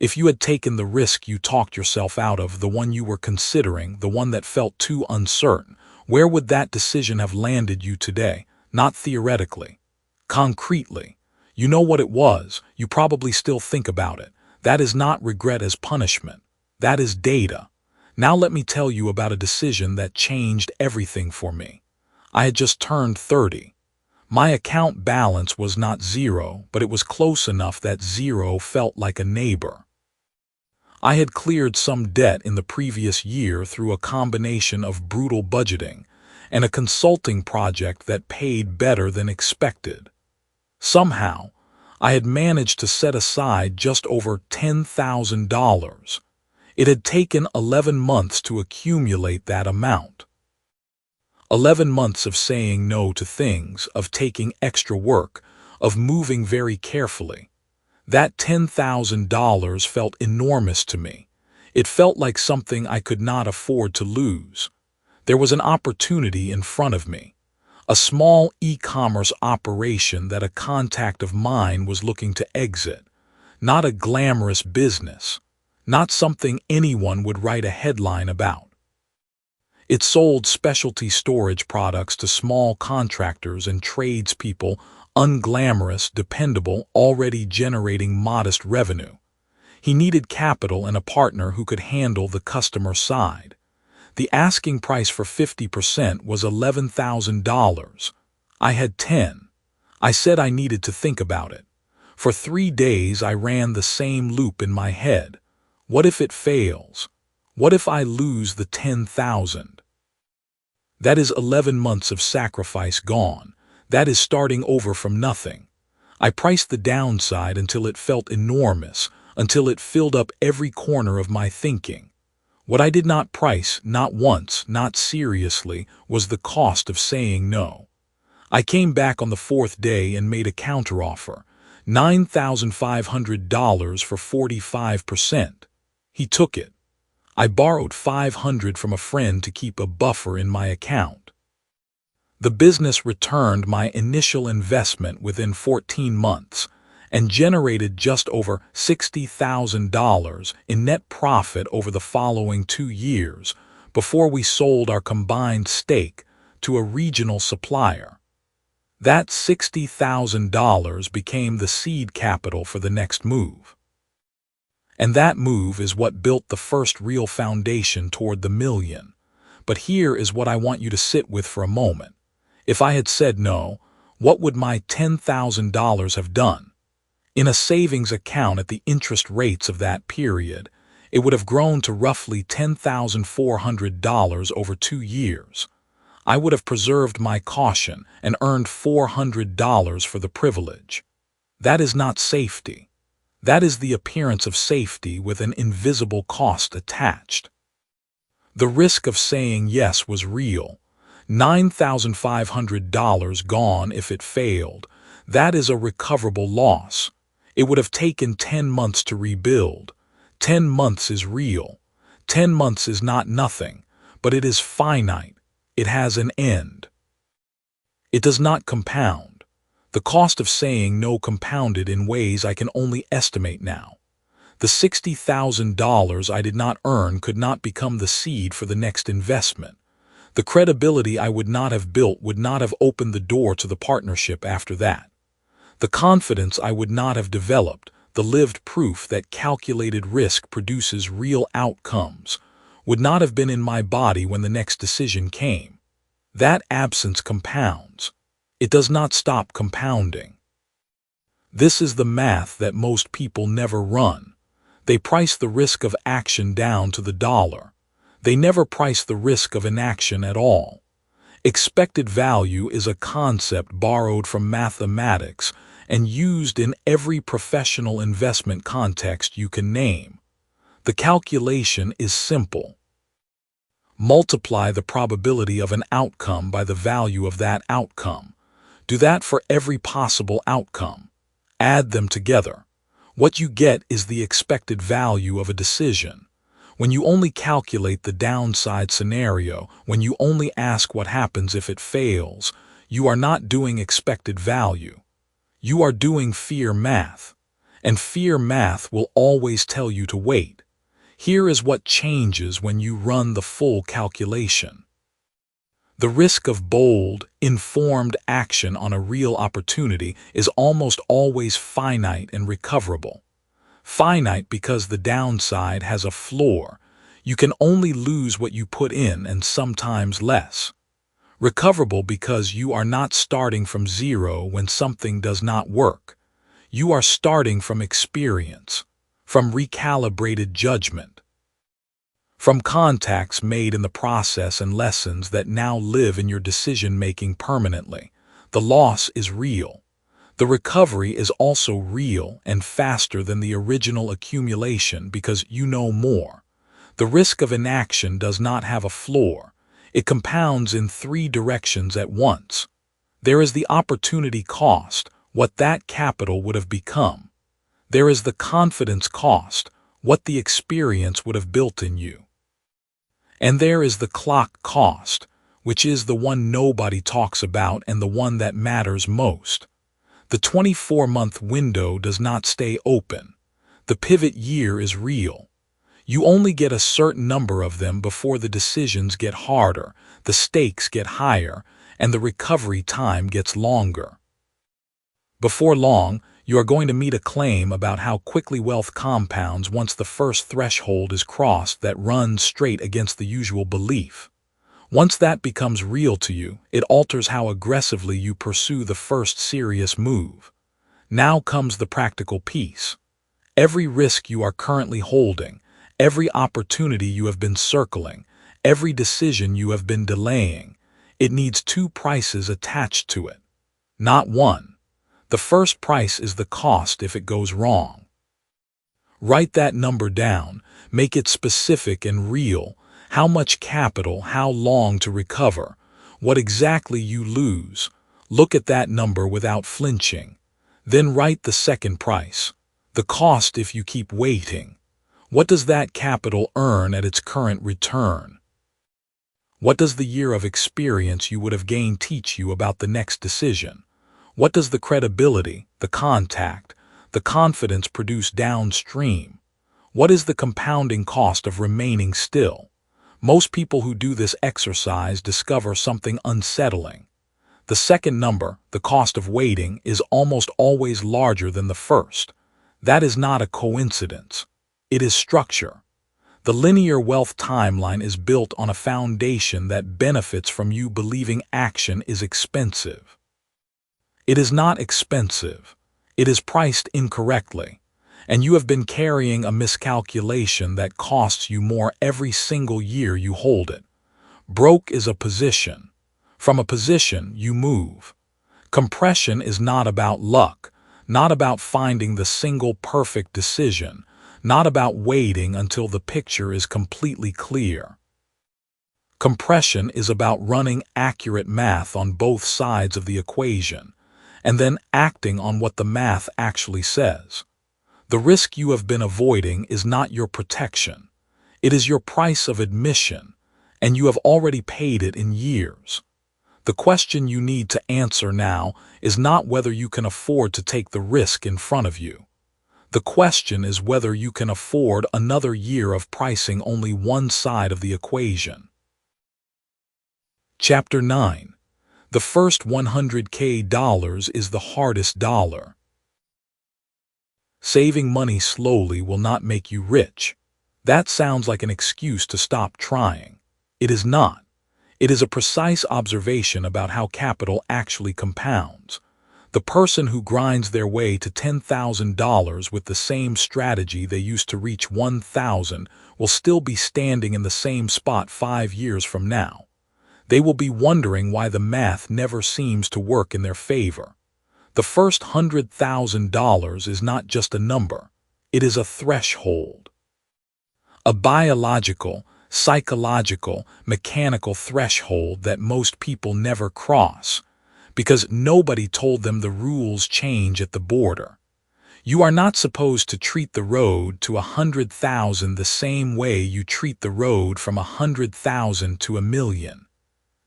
If you had taken the risk you talked yourself out of, the one you were considering, the one that felt too uncertain, where would that decision have landed you today? Not theoretically. Concretely. You know what it was. You probably still think about it. That is not regret as punishment. That is data. Now let me tell you about a decision that changed everything for me. I had just turned 30. My account balance was not zero, but it was close enough that zero felt like a neighbor. I had cleared some debt in the previous year through a combination of brutal budgeting and a consulting project that paid better than expected. Somehow, I had managed to set aside just over $10,000. It had taken 11 months to accumulate that amount. 11 months of saying no to things, of taking extra work, of moving very carefully. That $10,000 felt enormous to me. It felt like something I could not afford to lose. There was an opportunity in front of me. A small e-commerce operation that a contact of mine was looking to exit. Not a glamorous business. Not something anyone would write a headline about. It sold specialty storage products to small contractors and tradespeople, unglamorous, dependable, already generating modest revenue. He needed capital and a partner who could handle the customer side. The asking price for 50% was $11,000. I had 10. I said I needed to think about it. For 3 days I ran the same loop in my head. What if it fails? What if I lose the 10,000? That is 11 months of sacrifice gone. That is starting over from nothing. I priced the downside until it felt enormous, until it filled up every corner of my thinking. What I did not price, not once, not seriously, was the cost of saying no. I came back on the 4th day and made a counteroffer, $9,500 for 45%. He took it. I borrowed $500 from a friend to keep a buffer in my account. The business returned my initial investment within 14 months and generated just over $60,000 in net profit over the following 2 years before we sold our combined stake to a regional supplier. That $60,000 became the seed capital for the next move. And that move is what built the first real foundation toward the million. But here is what I want you to sit with for a moment. If I had said no, what would my $10,000 have done? In a savings account at the interest rates of that period, it would have grown to roughly $10,400 over 2 years. I would have preserved my caution and earned $400 for the privilege. That is not safety. That is the appearance of safety with an invisible cost attached. The risk of saying yes was real. $9,500 gone if it failed. That is a recoverable loss. It would have taken 10 months to rebuild. 10 months is real. 10 months is not nothing, but it is finite. It has an end. It does not compound. The cost of saying no compounded in ways I can only estimate now. The $60,000 I did not earn could not become the seed for the next investment. The credibility I would not have built would not have opened the door to the partnership after that. The confidence I would not have developed, the lived proof that calculated risk produces real outcomes, would not have been in my body when the next decision came. That absence compounds. It does not stop compounding. This is the math that most people never run. They price the risk of action down to the dollar. They never price the risk of inaction at all. Expected value is a concept borrowed from mathematics and used in every professional investment context you can name. The calculation is simple. Multiply the probability of an outcome by the value of that outcome. Do that for every possible outcome. Add them together. What you get is the expected value of a decision. When you only calculate the downside scenario, when you only ask what happens if it fails, you are not doing expected value. You are doing fear math. and fear math will always tell you to wait. Here is what changes when you run the full calculation. The risk of bold, informed action on a real opportunity is almost always finite and recoverable. Finite because the downside has a floor. You can only lose what you put in and sometimes less. Recoverable because you are not starting from zero when something does not work. You are starting from experience, from recalibrated judgment, from contacts made in the process and lessons that now live in your decision-making permanently. The loss is real. The recovery is also real and faster than the original accumulation because you know more. The risk of inaction does not have a floor. It compounds in three directions at once. There is the opportunity cost, what that capital would have become. There is the confidence cost, what the experience would have built in you. And there is the clock cost, which is the one nobody talks about and the one that matters most. The 24-month window does not stay open. The pivot year is real. You only get a certain number of them before the decisions get harder, the stakes get higher, and the recovery time gets longer. Before long, you are going to meet a claim about how quickly wealth compounds once the first threshold is crossed that runs straight against the usual belief. Once that becomes real to you, it alters how aggressively you pursue the first serious move. Now comes the practical piece. Every risk you are currently holding, every opportunity you have been circling, every decision you have been delaying, it needs two prices attached to it, not one. The first price is the cost if it goes wrong. Write that number down, make it specific and real. How much capital, how long to recover, what exactly you lose. Look at that number without flinching. Then write the second price, the cost if you keep waiting. What does that capital earn at its current return? What does the year of experience you would have gained teach you about the next decision? What does the credibility, the contact, the confidence produce downstream? What is the compounding cost of remaining still? Most people who do this exercise discover something unsettling. The second number, the cost of waiting, is almost always larger than the first. That is not a coincidence. It is structure. The linear wealth timeline is built on a foundation that benefits from you believing action is expensive. It is not expensive. It is priced incorrectly, and you have been carrying a miscalculation that costs you more every single year you hold it. Broke is a position. From a position, you move. Compression is not about luck, not about finding the single perfect decision, not about waiting until the picture is completely clear. Compression is about running accurate math on both sides of the equation, and then acting on what the math actually says. The risk you have been avoiding is not your protection. It is your price of admission, and you have already paid it in years. The question you need to answer now is not whether you can afford to take the risk in front of you. The question is whether you can afford another year of pricing only one side of the equation. Chapter 9. The first $100,000 is the hardest dollar. Saving money slowly will not make you rich. That sounds like an excuse to stop trying. It is not. It is a precise observation about how capital actually compounds. The person who grinds their way to $10,000 with the same strategy they used to reach $1,000 will still be standing in the same spot 5 years from now. They will be wondering why the math never seems to work in their favor. The first $100,000 is not just a number. It is a threshold. A biological, psychological, mechanical threshold that most people never cross, because nobody told them the rules change at the border. You are not supposed to treat the road to 100,000 the same way you treat the road from 100,000 to 1,000,000.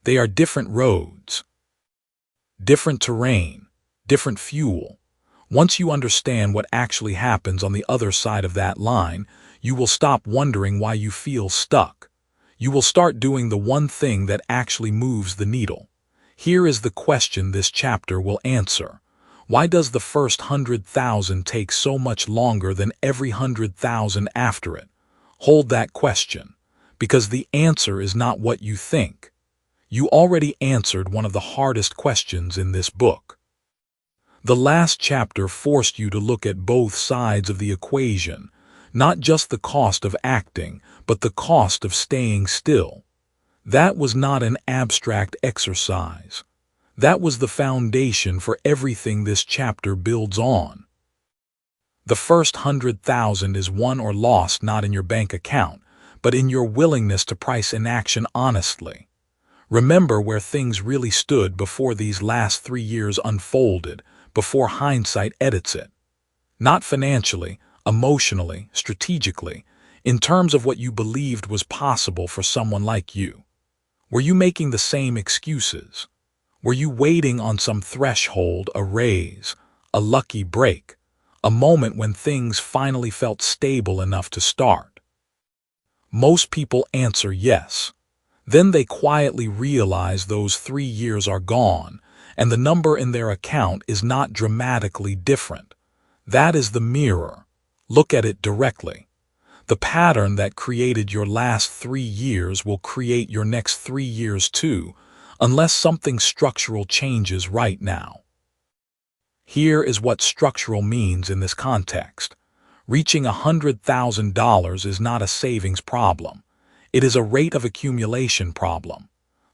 They are different roads, different terrain, different fuel. Once you understand what actually happens on the other side of that line, you will stop wondering why you feel stuck. You will start doing the one thing that actually moves the needle. Here is the question this chapter will answer. Why does the first 100,000 take so much longer than every 100,000 after it? Hold that question, because the answer is not what you think. You already answered one of the hardest questions in this book. The last chapter forced you to look at both sides of the equation, not just the cost of acting, but the cost of staying still. That was not an abstract exercise. That was the foundation for everything this chapter builds on. The first 100,000 is won or lost not in your bank account, but in your willingness to price inaction honestly. Remember where things really stood before these last 3 years unfolded, before hindsight edits it. Not financially, emotionally, strategically, in terms of what you believed was possible for someone like you. Were you making the same excuses? Were you waiting on some threshold, a raise, a lucky break, a moment when things finally felt stable enough to start? Most people answer yes. Then they quietly realize those 3 years are gone, and the number in their account is not dramatically different. That is the mirror. Look at it directly. The pattern that created your last 3 years will create your next 3 years too, unless something structural changes right now. Here is what structural means in this context. Reaching $100,000 is not a savings problem. It is a rate of accumulation problem.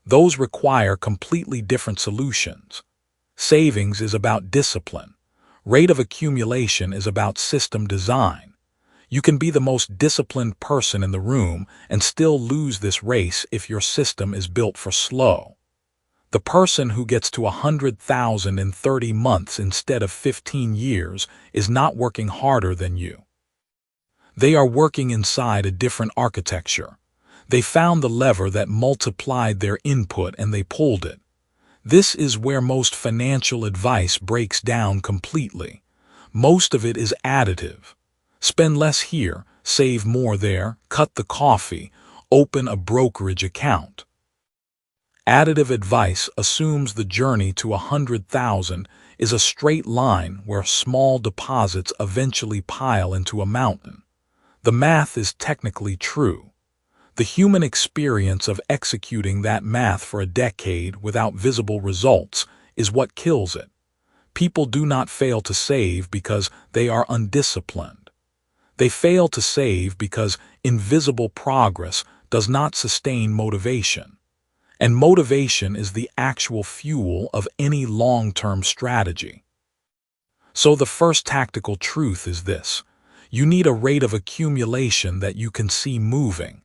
Those require completely different solutions. Savings is about discipline. Rate of accumulation is about system design. You can be the most disciplined person in the room and still lose this race if your system is built for slow. The person who gets to 100,000 in 30 months instead of 15 years is not working harder than you. They are working inside a different architecture. They found the lever that multiplied their input and they pulled it. This is where most financial advice breaks down completely. Most of it is additive. Spend less here, save more there, cut the coffee, open a brokerage account. Additive advice assumes the journey to 100,000 is a straight line where small deposits eventually pile into a mountain. The math is technically true. The human experience of executing that math for a decade without visible results is what kills it. People do not fail to save because they are undisciplined. They fail to save because invisible progress does not sustain motivation. And motivation is the actual fuel of any long-term strategy. So the first tactical truth is this: you need a rate of accumulation that you can see moving.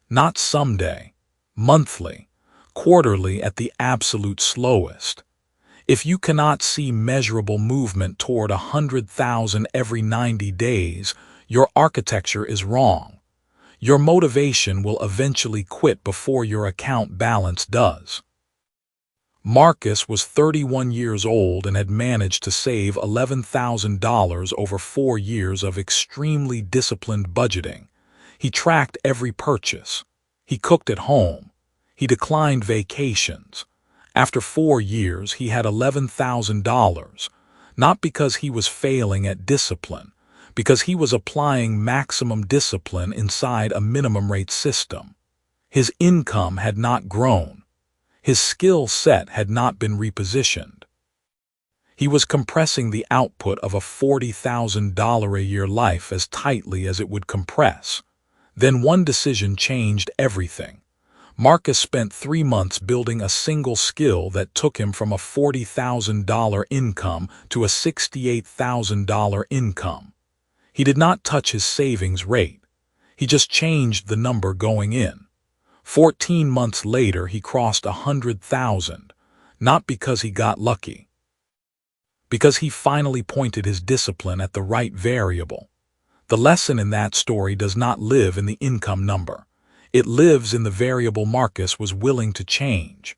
Not someday, monthly, quarterly at the absolute slowest. If you cannot see measurable movement toward 100,000 every 90 days, your architecture is wrong. Your motivation will eventually quit before your account balance does. Marcus was 31 years old and had managed to save $11,000 over 4 years of extremely disciplined budgeting. He tracked every purchase. He cooked at home. He declined vacations. After 4 years, he had $11,000, not because he was failing at discipline, because he was applying maximum discipline inside a minimum rate system. His income had not grown. His skill set had not been repositioned. He was compressing the output of a $40,000 a year life as tightly as it would compress. Then one decision changed everything. Marcus spent 3 months building a single skill that took him from a $40,000 income to a $68,000 income. He did not touch his savings rate. He just changed the number going in. 14 months later, he crossed 100,000, not because he got lucky, because he finally pointed his discipline at the right variable. The lesson in that story does not live in the income number. It lives in the variable Marcus was willing to change.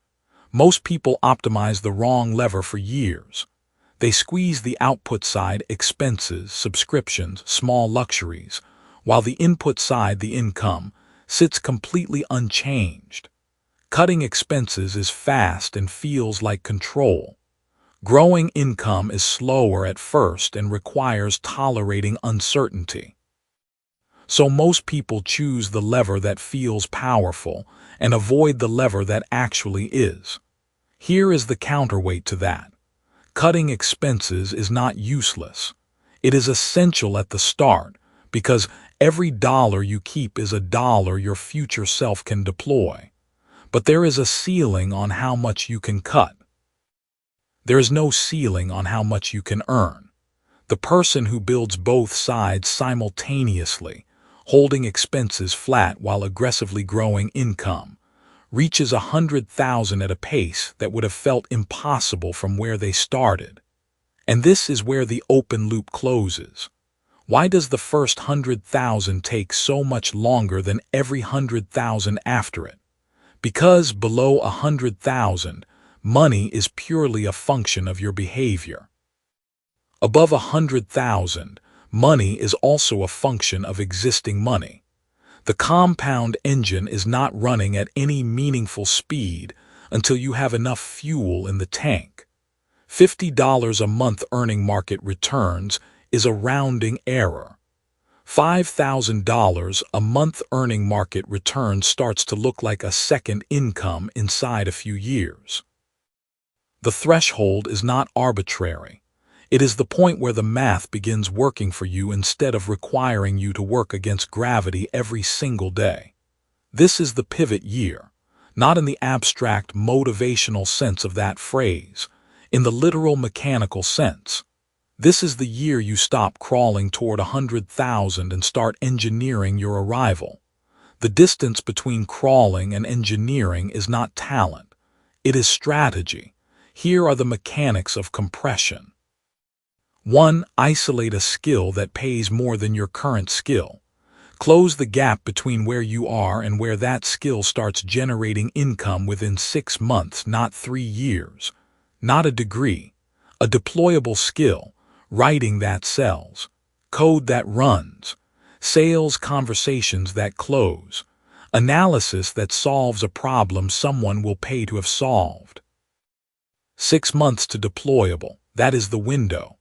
Most people optimize the wrong lever for years. They squeeze the output side, expenses, subscriptions, small luxuries, while the input side, the income, sits completely unchanged. Cutting expenses is fast and feels like control. Growing income is slower at first and requires tolerating uncertainty. So most people choose the lever that feels powerful and avoid the lever that actually is. Here is the counterweight to that. Cutting expenses is not useless. It is essential at the start because every dollar you keep is a dollar your future self can deploy. But there is a ceiling on how much you can cut. There is no ceiling on how much you can earn. The person who builds both sides simultaneously, holding expenses flat while aggressively growing income, reaches 100,000 at a pace that would have felt impossible from where they started. And this is where the open loop closes. Why does the first 100,000 take so much longer than every 100,000 after it? Because below 100,000, money is purely a function of your behavior. Above 100,000, money is also a function of existing money. The compound engine is not running at any meaningful speed until you have enough fuel in the tank. $50 a month earning market returns is a rounding error. $5,000 a month earning market return starts to look like a second income inside a few years. The threshold is not arbitrary. It is the point where the math begins working for you instead of requiring you to work against gravity every single day. This is the pivot year, not in the abstract motivational sense of that phrase, in the literal mechanical sense. This is the year you stop crawling toward 100,000 and start engineering your arrival. The distance between crawling and engineering is not talent. It is strategy. Here are the mechanics of compression. 1. Isolate a skill that pays more than your current skill. Close the gap between where you are and where that skill starts generating income within 6 months, not 3 years. Not a degree. A deployable skill. Writing that sells. Code that runs. Sales conversations that close. Analysis that solves a problem someone will pay to have solved. 6 months to deployable. That is the window.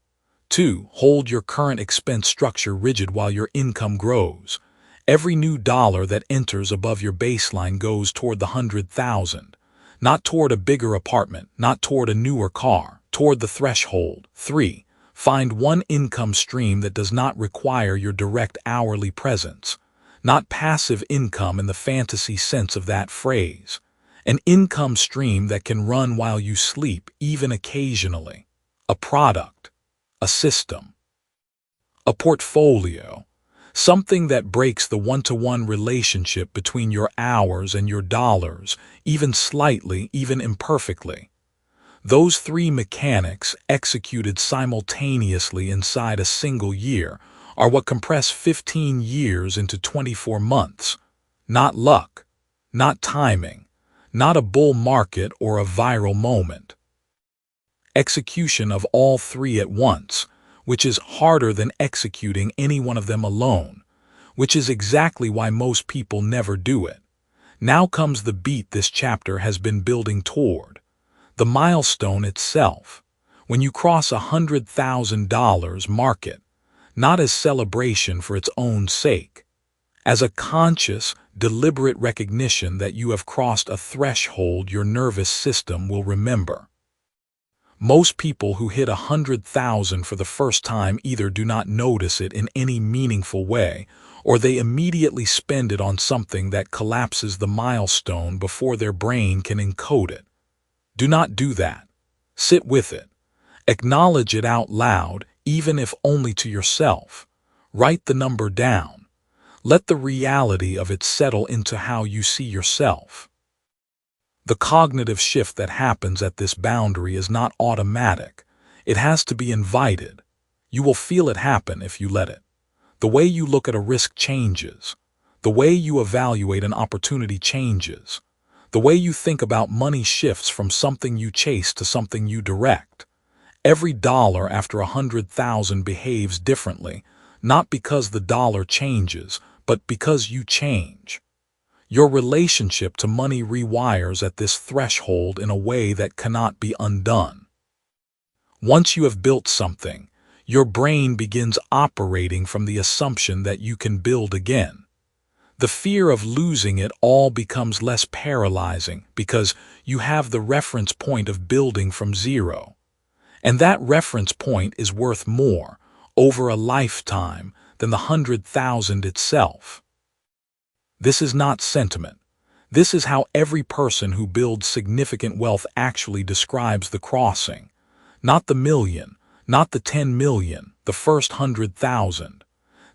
2. Hold your current expense structure rigid while your income grows. Every new dollar that enters above your baseline goes toward the 100,000. Not toward a bigger apartment, not toward a newer car, toward the threshold. 3. Find one income stream that does not require your direct hourly presence. Not passive income in the fantasy sense of that phrase. An income stream that can run while you sleep, even occasionally. A product. A system. A portfolio. Something that breaks the one-to-one relationship between your hours and your dollars, even slightly, even imperfectly. Those 3 mechanics, executed simultaneously inside a single year, are what compress 15 years into 24 months. Not luck, not timing, not a bull market or a viral moment. Execution of all 3 at once, which is harder than executing any one of them alone, which is exactly why most people never do it. Now comes the beat this chapter has been building toward. The milestone itself. When you cross $100,000, mark it, not as celebration for its own sake, as a conscious, deliberate recognition that you have crossed a threshold your nervous system will remember. Most people who hit 100,000 for the first time either do not notice it in any meaningful way, or they immediately spend it on something that collapses the milestone before their brain can encode it. Do not do that. Sit with it. Acknowledge it out loud, even if only to yourself. Write the number down. Let the reality of it settle into how you see yourself. The cognitive shift that happens at this boundary is not automatic. It has to be invited. You will feel it happen if you let it. The way you look at a risk changes. The way you evaluate an opportunity changes. The way you think about money shifts from something you chase to something you direct. Every dollar after 100,000 behaves differently, not because the dollar changes, but because you change. Your relationship to money rewires at this threshold in a way that cannot be undone. Once you have built something, your brain begins operating from the assumption that you can build again. The fear of losing it all becomes less paralyzing because you have the reference point of building from zero. And that reference point is worth more, over a lifetime, than the 100,000 itself. This is not sentiment. This is how every person who builds significant wealth actually describes the crossing. Not the million, not the 10 million, the first 100,000.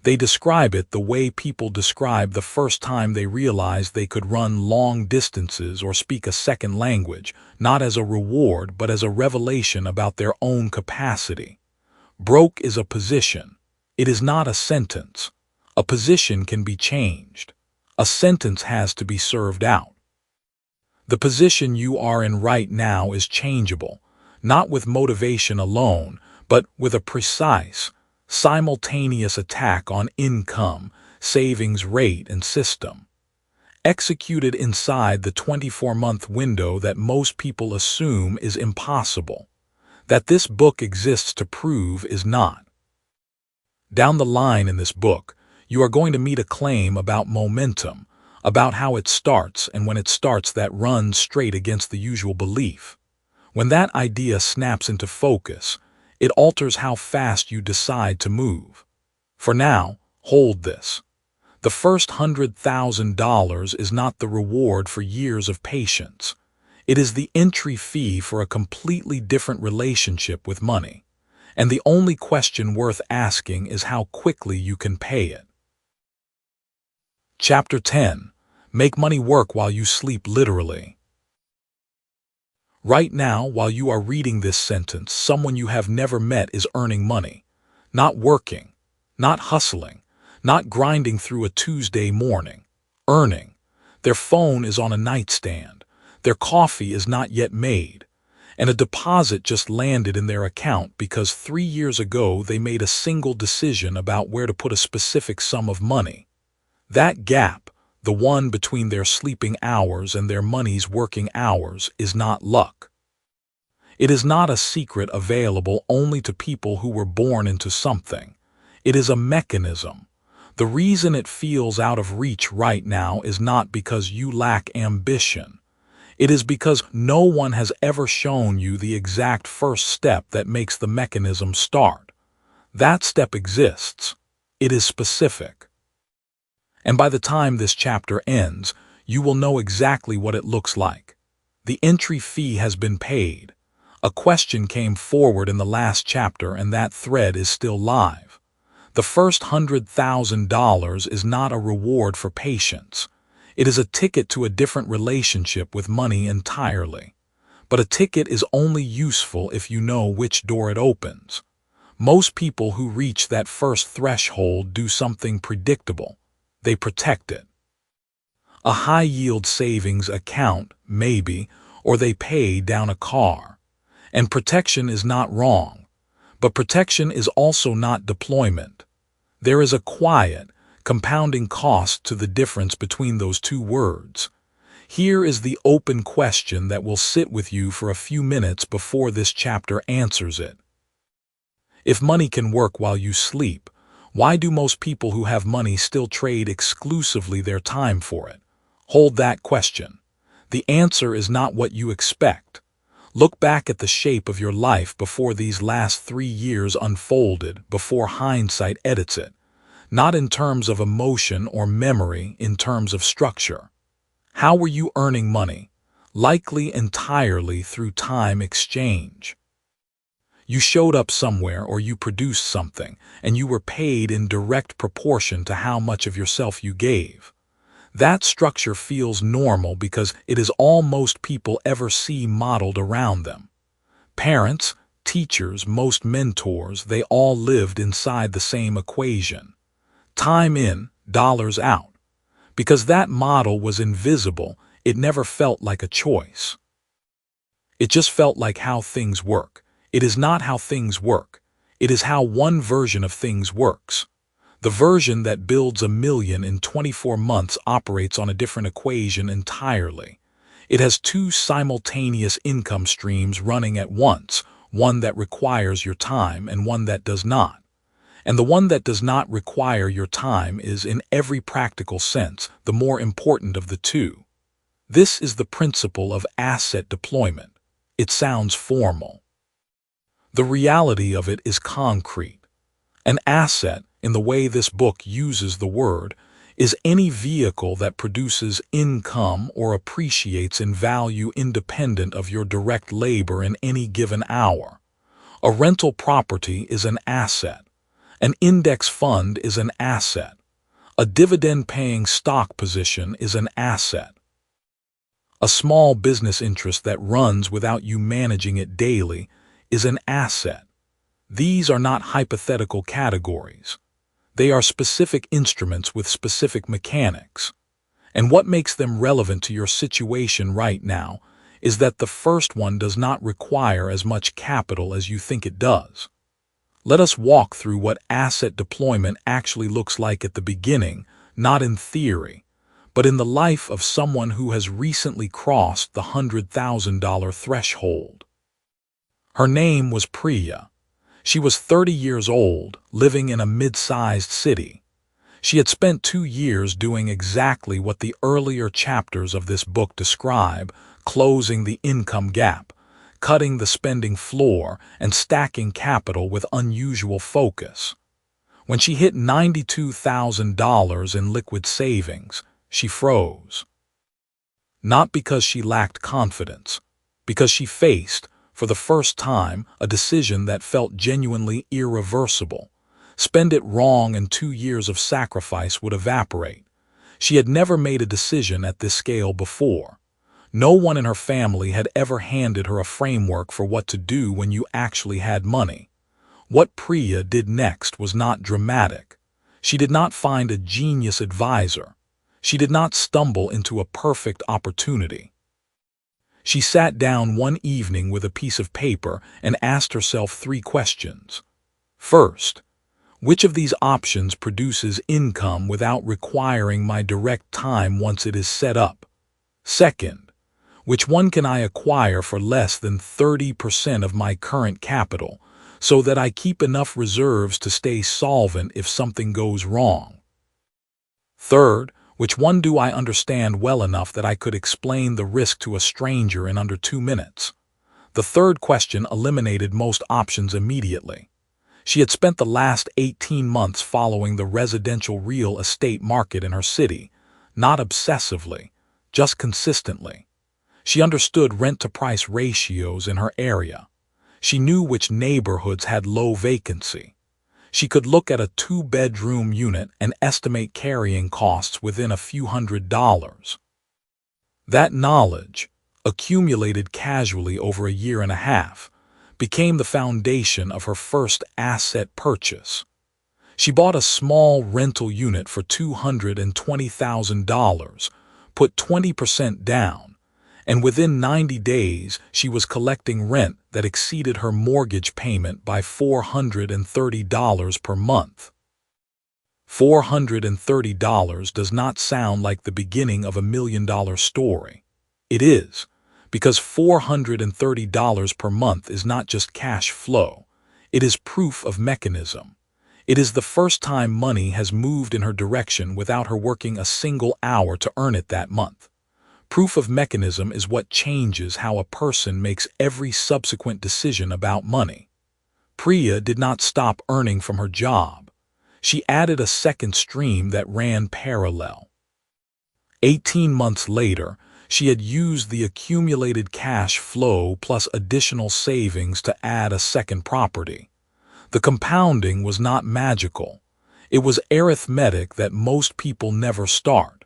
They describe it the way people describe the first time they realized they could run long distances or speak a second language, not as a reward but as a revelation about their own capacity. Broke is a position. It is not a sentence. A position can be changed. A sentence has to be served out. The position you are in right now is changeable, not with motivation alone, but with a precise, simultaneous attack on income, savings rate, and system. Executed inside the 24-month window that most people assume is impossible. That this book exists to prove is not. Down the line in this book, you are going to meet a claim about momentum, about how it starts, and when it starts that runs straight against the usual belief. When that idea snaps into focus, it alters how fast you decide to move. For now, hold this. The first $100,000 is not the reward for years of patience. It is the entry fee for a completely different relationship with money. And the only question worth asking is how quickly you can pay it. Chapter 10. Make money work while you sleep literally. Right now, while you are reading this sentence, someone you have never met is earning money. Not working, not hustling, not grinding through a Tuesday morning. Earning. Their phone is on a nightstand. Their coffee is not yet made. And a deposit just landed in their account because 3 years ago they made a single decision about where to put a specific sum of money. That gap, the one between their sleeping hours and their money's working hours, is not luck. It is not a secret available only to people who were born into something. It is a mechanism. The reason it feels out of reach right now is not because you lack ambition. It is because no one has ever shown you the exact first step that makes the mechanism start. That step exists. It is specific. And by the time this chapter ends, you will know exactly what it looks like. The entry fee has been paid. A question came forward in the last chapter, and that thread is still live. The first $100,000 is not a reward for patience. It is a ticket to a different relationship with money entirely. But a ticket is only useful if you know which door it opens. Most people who reach that first threshold do something predictable. They protect it. A high-yield savings account, maybe, or they pay down a car. And protection is not wrong. But protection is also not deployment. There is a quiet, compounding cost to the difference between those two words. Here is the open question that will sit with you for a few minutes before this chapter answers it. If money can work while you sleep, why do most people who have money still trade exclusively their time for it? Hold that question. The answer is not what you expect. Look back at the shape of your life before these last 3 years unfolded, before hindsight edits it. Not in terms of emotion or memory, in terms of structure. How were you earning money? Likely entirely through time exchange. You showed up somewhere or you produced something, and you were paid in direct proportion to how much of yourself you gave. That structure feels normal because it is all most people ever see modeled around them. Parents, teachers, most mentors, they all lived inside the same equation. Time in, dollars out. Because that model was invisible, it never felt like a choice. It just felt like how things work. It is not how things work. It is how one version of things works. The version that builds 1,000,000 in 24 months operates on a different equation entirely. It has two simultaneous income streams running at once, one that requires your time and one that does not. And the one that does not require your time is, in every practical sense, the more important of the two. This is the principle of asset deployment. It sounds formal. The reality of it is concrete. An asset, in the way this book uses the word, is any vehicle that produces income or appreciates in value independent of your direct labor in any given hour. A rental property is an asset. An index fund is an asset. A dividend-paying stock position is an asset. A small business interest that runs without you managing it daily is an asset. These are not hypothetical categories. They are specific instruments with specific mechanics. And what makes them relevant to your situation right now is that the first one does not require as much capital as you think it does. Let us walk through what asset deployment actually looks like at the beginning, not in theory, but in the life of someone who has recently crossed the $100,000 threshold. Her name was Priya. She was 30 years old, living in a mid-sized city. She had spent 2 years doing exactly what the earlier chapters of this book describe, closing the income gap, cutting the spending floor, and stacking capital with unusual focus. When she hit $92,000 in liquid savings, she froze. Not because she lacked confidence, because she faced, for the first time, a decision that felt genuinely irreversible. Spend it wrong and 2 years of sacrifice would evaporate. She had never made a decision at this scale before. No one in her family had ever handed her a framework for what to do when you actually had money. What Priya did next was not dramatic. She did not find a genius advisor. She did not stumble into a perfect opportunity. She sat down one evening with a piece of paper and asked herself 3 questions. First, which of these options produces income without requiring my direct time once it is set up? Second, which one can I acquire for less than 30% of my current capital so that I keep enough reserves to stay solvent if something goes wrong? Third, which one do I understand well enough that I could explain the risk to a stranger in under 2 minutes? The third question eliminated most options immediately. She had spent the last 18 months following the residential real estate market in her city, not obsessively, just consistently. She understood rent-to-price ratios in her area. She knew which neighborhoods had low vacancy. She could look at a 2-bedroom unit and estimate carrying costs within a few $100s. That knowledge, accumulated casually over 1.5 years, became the foundation of her first asset purchase. She bought a small rental unit for $220,000, put 20% down, and within 90 days she was collecting rent that exceeded her mortgage payment by $430 per month. $430 does not sound like the beginning of $1 million story. It is, because $430 per month is not just cash flow. It is proof of mechanism. It is the first time money has moved in her direction without her working a single hour to earn it that month. Proof of mechanism is what changes how a person makes every subsequent decision about money. Priya did not stop earning from her job. She added a second stream that ran parallel. 18 months later, she had used the accumulated cash flow plus additional savings to add a second property. The compounding was not magical. It was arithmetic that most people never start.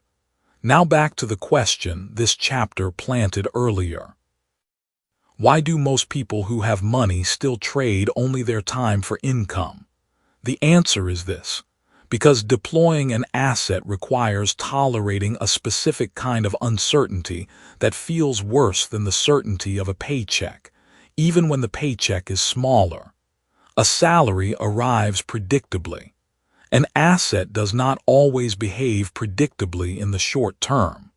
Now back to the question this chapter planted earlier. Why do most people who have money still trade only their time for income? The answer is this: because deploying an asset requires tolerating a specific kind of uncertainty that feels worse than the certainty of a paycheck, even when the paycheck is smaller. A salary arrives predictably. An asset does not always behave predictably in the short term.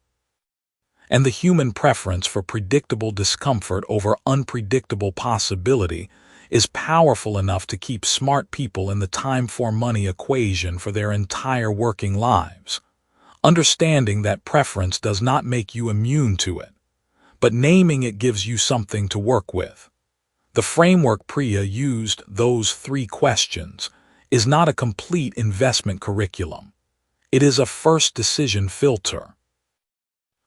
And the human preference for predictable discomfort over unpredictable possibility is powerful enough to keep smart people in the time-for-money equation for their entire working lives. Understanding that preference does not make you immune to it, but naming it gives you something to work with. The framework Priya used, those 3 questions, is not a complete investment curriculum. It is a first decision filter.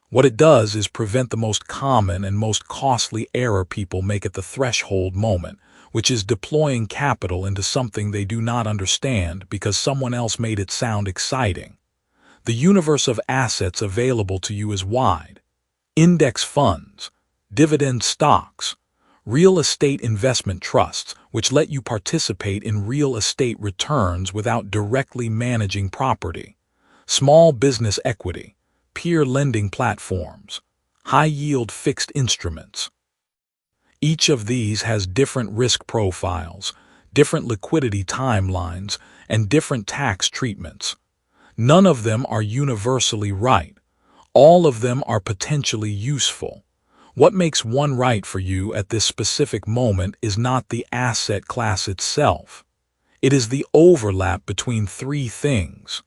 What it does is prevent the most common and most costly error people make at the threshold moment, which is deploying capital into something they do not understand because someone else made it sound exciting. The universe of assets available to you is wide. Index funds, dividend stocks, real estate investment trusts, which let you participate in real estate returns without directly managing property, small business equity, peer lending platforms, high-yield fixed instruments. Each of these has different risk profiles, different liquidity timelines, and different tax treatments. None of them are universally right. All of them are potentially useful. What makes one right for you at this specific moment is not the asset class itself. It is the overlap between 3 things.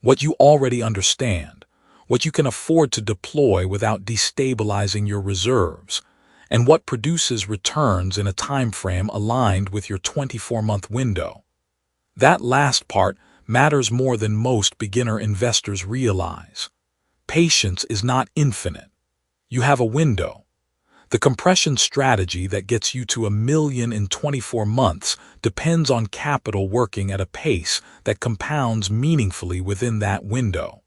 What you already understand, what you can afford to deploy without destabilizing your reserves, and what produces returns in a time frame aligned with your 24-month window. That last part matters more than most beginner investors realize. Patience is not infinite. You have a window. The compression strategy that gets you to $1 million in 24 months depends on capital working at a pace that compounds meaningfully within that window.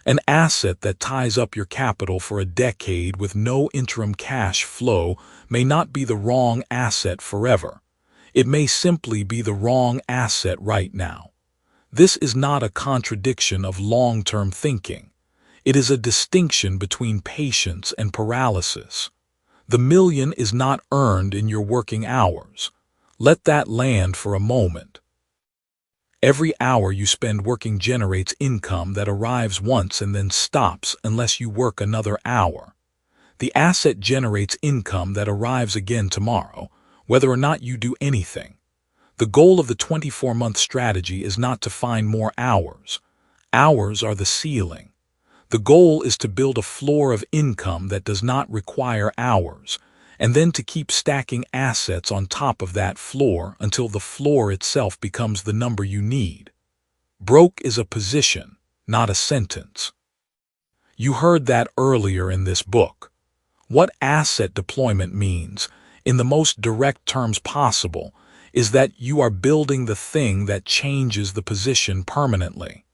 An asset that ties up your capital for a decade with no interim cash flow may not be the wrong asset forever. It may simply be the wrong asset right now. This is not a contradiction of long-term thinking. It is a distinction between patience and paralysis. The million is not earned in your working hours. Let that land for a moment. Every hour you spend working generates income that arrives once and then stops unless you work another hour. The asset generates income that arrives again tomorrow, whether or not you do anything. The goal of the 24-month strategy is not to find more hours. Hours are the ceiling. The goal is to build a floor of income that does not require hours, and then to keep stacking assets on top of that floor until the floor itself becomes the number you need. Broke is a position, not a sentence. You heard that earlier in this book. What asset deployment means, in the most direct terms possible, is that you are building the thing that changes the position permanently,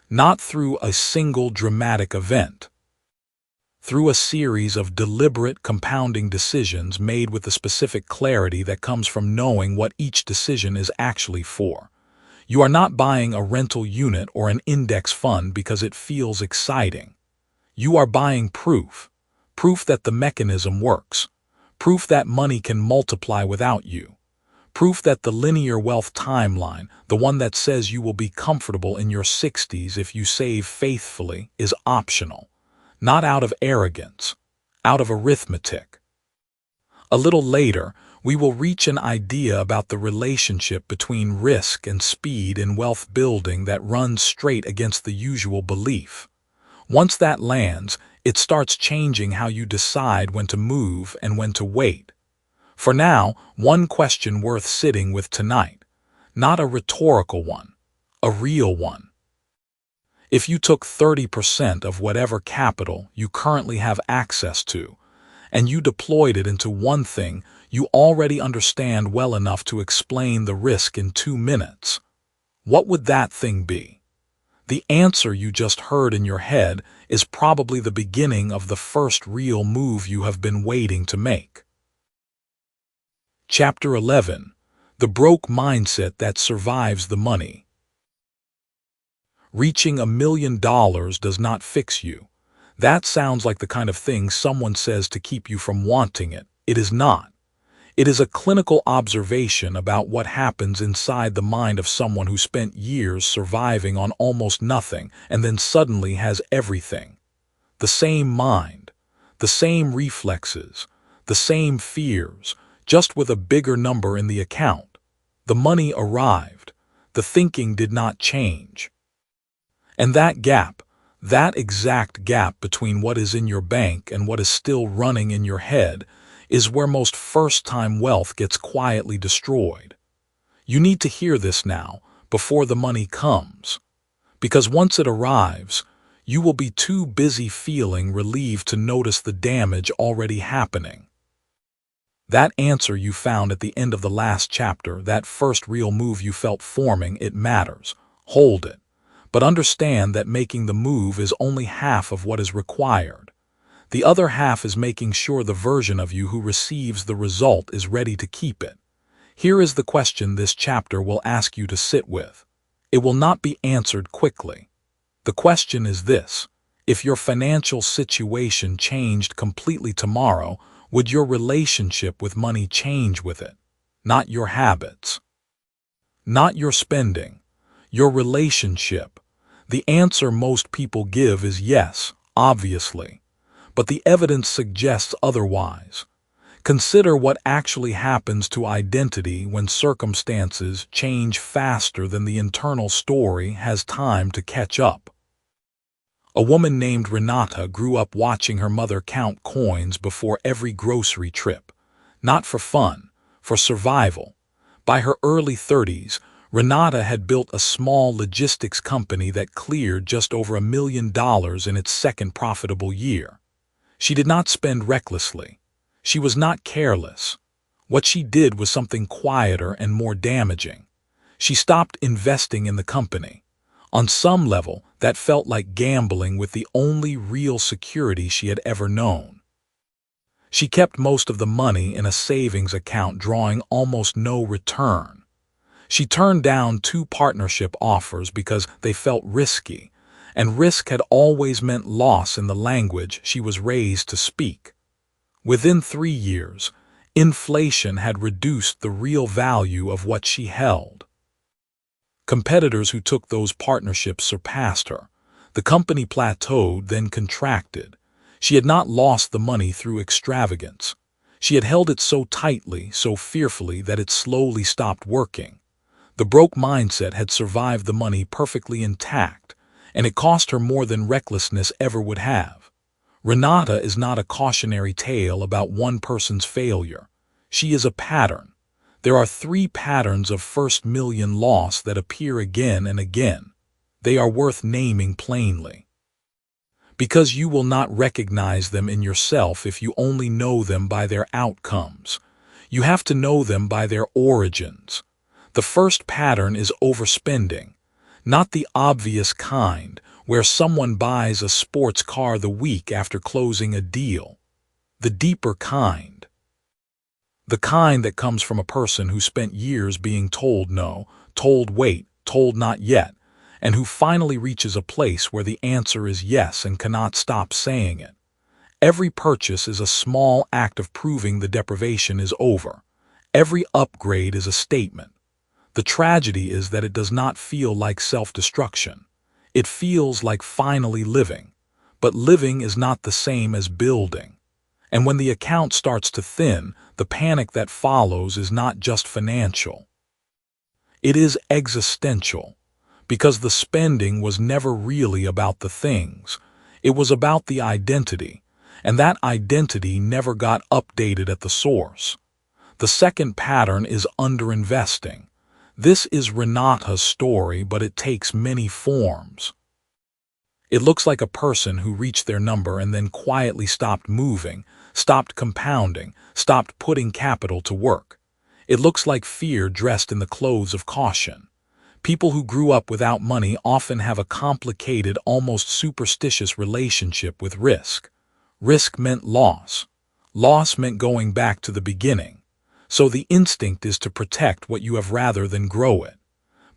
not through a single dramatic event. Through a series of deliberate compounding decisions made with the specific clarity that comes from knowing what each decision is actually for. You are not buying a rental unit or an index fund because it feels exciting. You are buying proof that the mechanism works, proof that money can multiply without you, proof that the linear wealth timeline, the one that says you will be comfortable in your 60s if you save faithfully, is optional. Not out of arrogance, out of arithmetic. A little later, we will reach an idea about the relationship between risk and speed in wealth building that runs straight against the usual belief. Once that lands, it starts changing how you decide when to move and when to wait. For now, one question worth sitting with tonight, not a rhetorical one, a real one. If you took 30% of whatever capital you currently have access to, and you deployed it into one thing you already understand well enough to explain the risk in 2 minutes, what would that thing be? The answer you just heard in your head is probably the beginning of the first real move you have been waiting to make. Chapter 11. The Broke Mindset That Survives the Money. Reaching $1 million does not fix you. That sounds like the kind of thing someone says to keep you from wanting it. It is not. It is a clinical observation about what happens inside the mind of someone who spent years surviving on almost nothing and then suddenly has everything. The same mind, the same reflexes, the same fears, just with a bigger number in the account. The money arrived. The thinking did not change. And that gap, that exact gap between what is in your bank and what is still running in your head, is where most first-time wealth gets quietly destroyed. You need to hear this now, before the money comes. Because once it arrives, you will be too busy feeling relieved to notice the damage already happening. That answer you found at the end of the last chapter, that first real move you felt forming, it matters. Hold it. But understand that making the move is only half of what is required. The other half is making sure the version of you who receives the result is ready to keep it. Here is the question this chapter will ask you to sit with. It will not be answered quickly. The question is this: if your financial situation changed completely tomorrow, would your relationship with money change with it? Not your habits. Not your spending. Your relationship. The answer most people give is yes, obviously. But the evidence suggests otherwise. Consider what actually happens to identity when circumstances change faster than the internal story has time to catch up. A woman named Renata grew up watching her mother count coins before every grocery trip. Not for fun, for survival. By her early 30s, Renata had built a small logistics company that cleared just over $1 million in its second profitable year. She did not spend recklessly. She was not careless. What she did was something quieter and more damaging. She stopped investing in the company. On some level, that felt like gambling with the only real security she had ever known. She kept most of the money in a savings account, drawing almost no return. She turned down 2 partnership offers because they felt risky, and risk had always meant loss in the language she was raised to speak. Within 3 years, inflation had reduced the real value of what she held. Competitors who took those partnerships surpassed her. The company plateaued, then contracted. She had not lost the money through extravagance. She had held it so tightly, so fearfully, that it slowly stopped working. The broke mindset had survived the money perfectly intact, and it cost her more than recklessness ever would have. Renata is not a cautionary tale about one person's failure. She is a pattern. There are 3 patterns of first million loss that appear again and again. They are worth naming plainly. Because you will not recognize them in yourself if you only know them by their outcomes. You have to know them by their origins. The first pattern is overspending. Not the obvious kind, where someone buys a sports car the week after closing a deal. The deeper kind. The kind that comes from a person who spent years being told no, told wait, told not yet, and who finally reaches a place where the answer is yes and cannot stop saying it. Every purchase is a small act of proving the deprivation is over. Every upgrade is a statement. The tragedy is that it does not feel like self-destruction. It feels like finally living. But living is not the same as building. And when the account starts to thin, the panic that follows is not just financial. It is existential, because the spending was never really about the things. It was about the identity, and that identity never got updated at the source. The second pattern is underinvesting. This is Renata's story, but it takes many forms. It looks like a person who reached their number and then quietly stopped moving, stopped compounding, stopped putting capital to work. It looks like fear dressed in the clothes of caution. People who grew up without money often have a complicated, almost superstitious relationship with risk. Risk meant loss. Loss meant going back to the beginning. So the instinct is to protect what you have rather than grow it.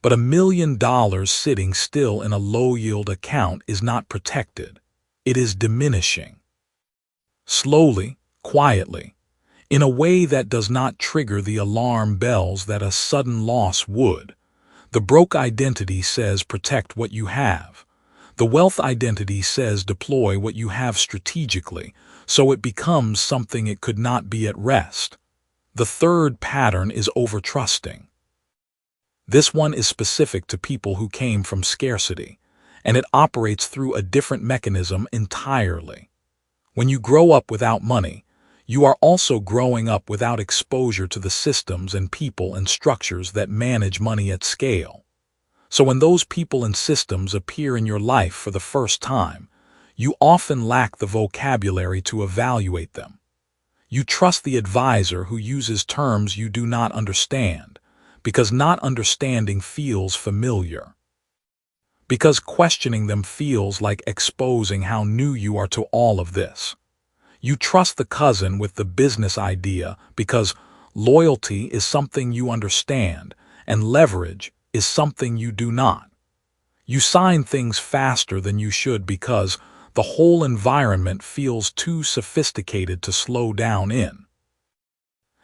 But $1 million sitting still in a low-yield account is not protected. It is diminishing. Slowly, quietly. in a way that does not trigger the alarm bells that a sudden loss would. The broke identity says protect what you have. The wealth identity says deploy what you have strategically, so it becomes something it could not be at rest. The third pattern is overtrusting. This one is specific to people who came from scarcity, and it operates through a different mechanism entirely. When you grow up without money, you are also growing up without exposure to the systems and people and structures that manage money at scale. So when those people and systems appear in your life for the first time, you often lack the vocabulary to evaluate them. You trust the advisor who uses terms you do not understand, because not understanding feels familiar. Because questioning them feels like exposing how new you are to all of this. You trust the cousin with the business idea because loyalty is something you understand and leverage is something you do not. You sign things faster than you should because the whole environment feels too sophisticated to slow down in.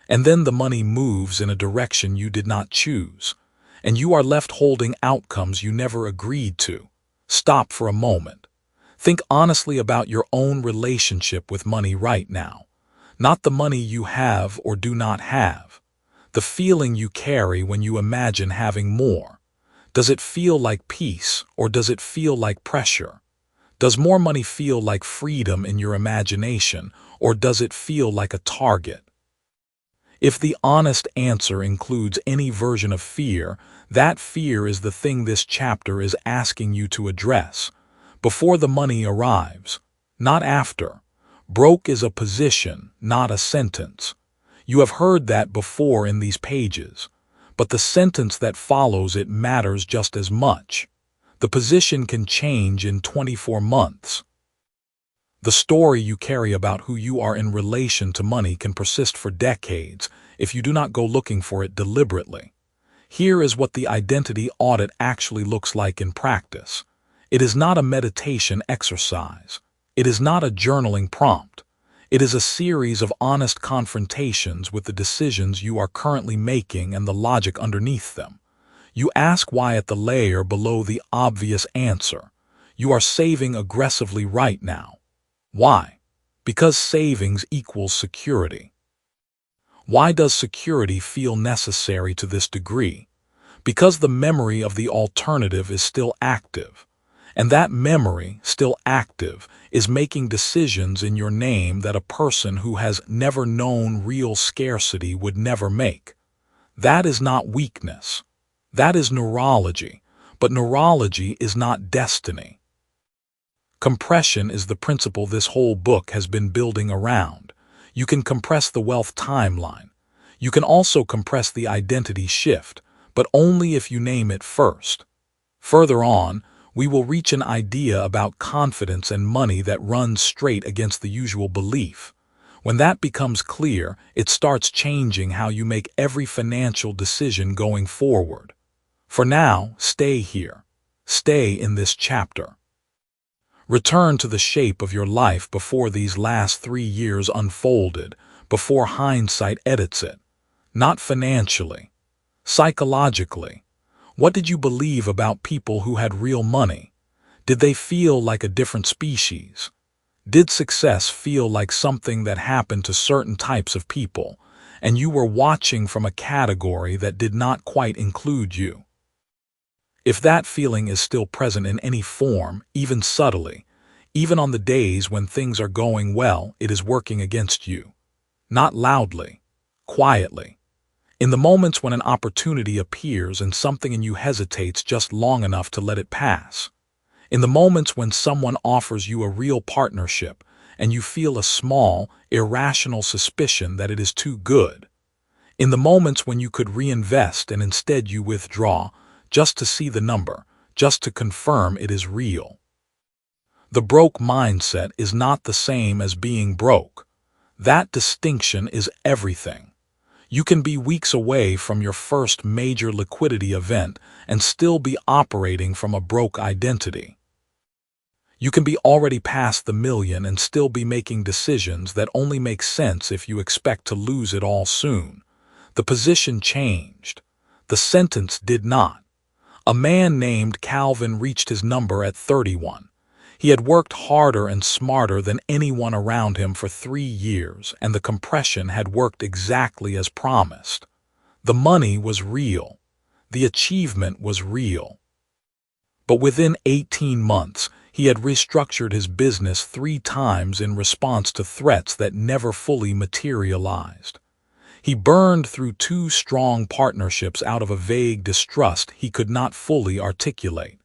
And then the money moves in a direction you did not choose, and you are left holding outcomes you never agreed to. Stop for a moment. Think honestly about your own relationship with money right now. Not the money you have or do not have. The feeling you carry when you imagine having more. Does it feel like peace or does it feel like pressure? Does more money feel like freedom in your imagination or does it feel like a target? If the honest answer includes any version of fear, that fear is the thing this chapter is asking you to address. Before the money arrives, not after. Broke is a position, not a sentence. You have heard that before in these pages, but the sentence that follows it matters just as much. The position can change in 24 months. The story you carry about who you are in relation to money can persist for decades if you do not go looking for it deliberately. Here is what the identity audit actually looks like in practice. It is not a meditation exercise. It is not a journaling prompt. It is a series of honest confrontations with the decisions you are currently making and the logic underneath them. You ask why at the layer below the obvious answer. You are saving aggressively right now. Why? Because savings equals security. Why does security feel necessary to this degree? Because the memory of the alternative is still active. And that memory, still active, is making decisions in your name that a person who has never known real scarcity would never make. That is not weakness. That is neurology, but neurology is not destiny. Compression is the principle this whole book has been building around. You can compress the wealth timeline. You can also compress the identity shift, but only if you name it first. Further on, we will reach an idea about confidence and money that runs straight against the usual belief. When that becomes clear, it starts changing how you make every financial decision going forward. For now, stay here. Stay in this chapter. Return to the shape of your life before these last 3 years unfolded, before hindsight edits it. Not financially. Psychologically. What did you believe about people who had real money? Did they feel like a different species? Did success feel like something that happened to certain types of people, and you were watching from a category that did not quite include you? If that feeling is still present in any form, even subtly, even on the days when things are going well, it is working against you. Not loudly, quietly. In the moments when an opportunity appears and something in you hesitates just long enough to let it pass. In the moments when someone offers you a real partnership and you feel a small, irrational suspicion that it is too good. In the moments when you could reinvest and instead you withdraw, just to see the number, just to confirm it is real. The broke mindset is not the same as being broke. That distinction is everything. You can be weeks away from your first major liquidity event and still be operating from a broke identity. You can be already past the million and still be making decisions that only make sense if you expect to lose it all soon. The position changed. The sentence did not. A man named Calvin reached his number at 31. He had worked harder and smarter than anyone around him for 3 years, and the compression had worked exactly as promised. The money was real. The achievement was real. But within 18 months, he had restructured his business 3 times in response to threats that never fully materialized. He burned through 2 strong partnerships out of a vague distrust he could not fully articulate.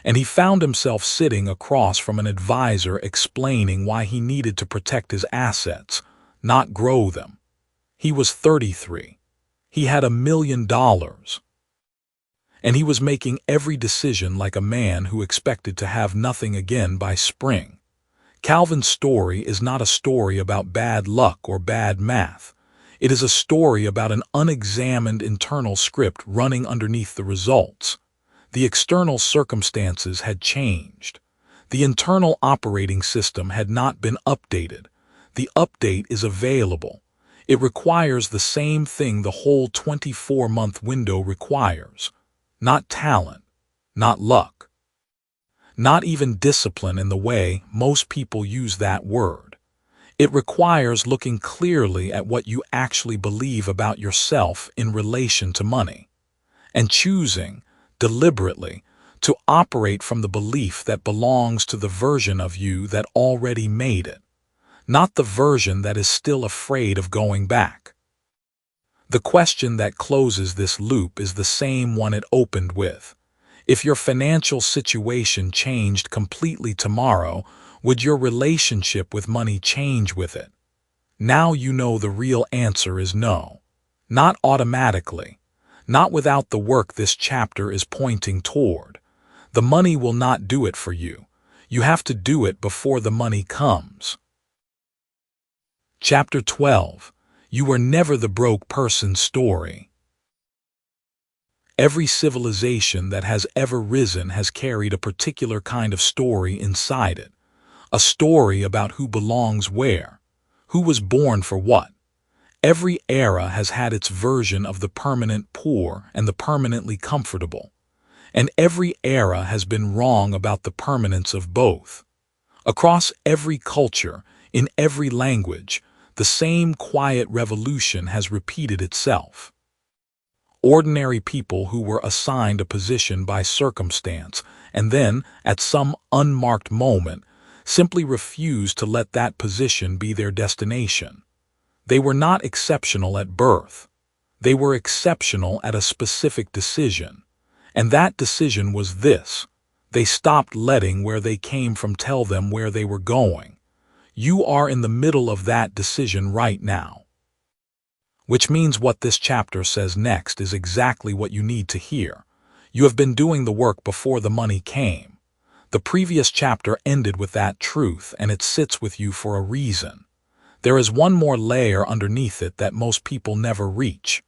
And he found himself sitting across from an advisor explaining why he needed to protect his assets, not grow them. He was 33. He had $1 million. And he was making every decision like a man who expected to have nothing again by spring. Calvin's story is not a story about bad luck or bad math. It is a story about an unexamined internal script running underneath the results. The external circumstances had changed. The internal operating system had not been updated. The update is available. It requires the same thing the whole 24-month window requires. Not talent, not luck, not even discipline in the way most people use that word. It requires looking clearly at what you actually believe about yourself in relation to money, and choosing, deliberately, to operate from the belief that belongs to the version of you that already made it, not the version that is still afraid of going back. The question that closes this loop is the same one it opened with. If your financial situation changed completely tomorrow, would your relationship with money change with it? Now you know the real answer is no. Not automatically. Not without the work this chapter is pointing toward. The money will not do it for you. You have to do it before the money comes. Chapter 12. You were never the broke person's story. Every civilization that has ever risen has carried a particular kind of story inside it. A story about who belongs where, who was born for what. Every era has had its version of the permanent poor and the permanently comfortable. And every era has been wrong about the permanence of both. Across every culture, in every language, the same quiet revolution has repeated itself. Ordinary people who were assigned a position by circumstance and then, at some unmarked moment, simply refused to let that position be their destination. They were not exceptional at birth. They were exceptional at a specific decision. And that decision was this: they stopped letting where they came from tell them where they were going. You are in the middle of that decision right now. Which means what this chapter says next is exactly what you need to hear. You have been doing the work before the money came. The previous chapter ended with that truth, and it sits with you for a reason. There is one more layer underneath it that most people never reach.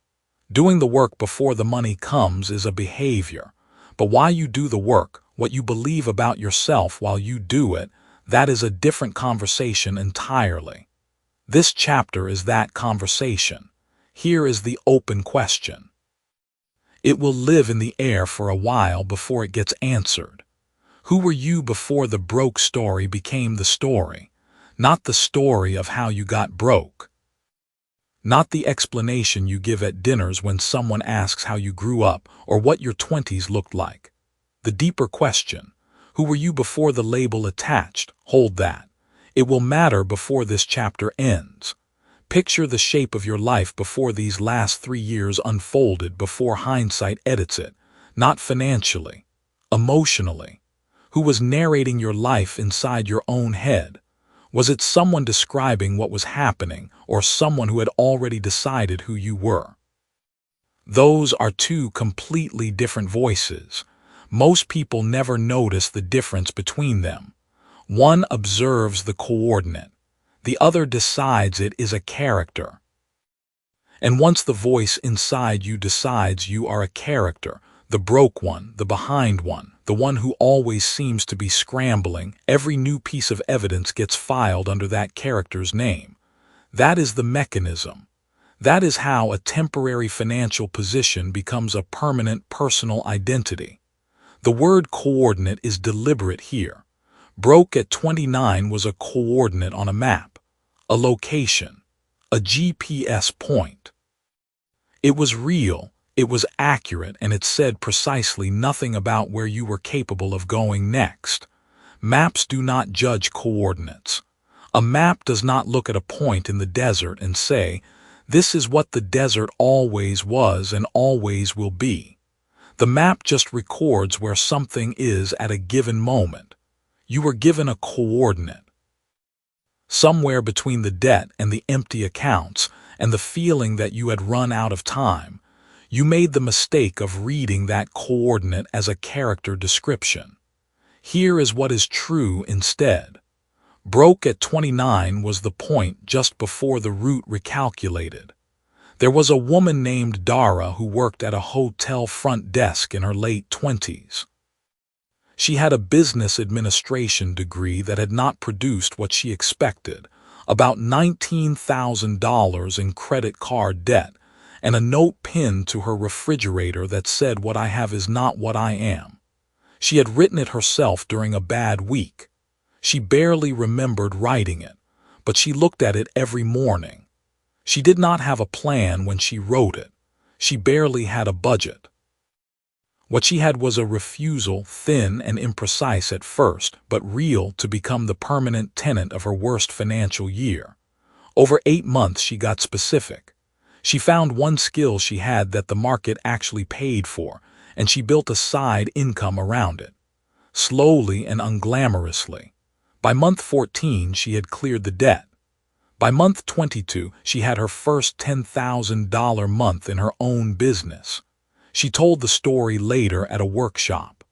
Doing the work before the money comes is a behavior. But while you do the work, what you believe about yourself while you do it, that is a different conversation entirely. This chapter is that conversation. Here is the open question. It will live in the air for a while before it gets answered. Who were you before the broke story became the story? Not the story of how you got broke. Not the explanation you give at dinners when someone asks how you grew up or what your 20s looked like. The deeper question: who were you before the label attached? Hold that. It will matter before this chapter ends. Picture the shape of your life before these last 3 years unfolded, before hindsight edits it. Not financially, emotionally. Who was narrating your life inside your own head? Was it someone describing what was happening, or someone who had already decided who you were? Those are 2 completely different voices. Most people never notice the difference between them. One observes the coordinate. The other decides it is a character. And once the voice inside you decides you are a character, the broke one, the behind one, the one who always seems to be scrambling. Every new piece of evidence gets filed under that character's name. That is the mechanism. That is how a temporary financial position becomes a permanent personal identity. The word coordinate is deliberate here. Broke at 29 was a coordinate on a map, a location, a GPS point. It was real, it was accurate, and it said precisely nothing about where you were capable of going next. Maps do not judge coordinates. A map does not look at a point in the desert and say, "This is what the desert always was and always will be." The map just records where something is at a given moment. You were given a coordinate. Somewhere between the debt and the empty accounts and the feeling that you had run out of time, you made the mistake of reading that coordinate as a character description. Here is what is true instead. Broke at 29 was the point just before the route recalculated. There was a woman named Dara who worked at a hotel front desk in her late 20s. She had a business administration degree that had not produced what she expected, about $19,000 in credit card debt, and a note pinned to her refrigerator that said, "What I have is not what I am." She had written it herself during a bad week. She barely remembered writing it, but she looked at it every morning. She did not have a plan when she wrote it. She barely had a budget. What she had was a refusal, thin and imprecise at first, but real, to become the permanent tenant of her worst financial year. Over 8 months she got specific. She found one skill she had that the market actually paid for, and she built a side income around it. Slowly and unglamorously. By month 14 she had cleared the debt. By month 22 she had her first $10,000 month in her own business. She told the story later at a workshop.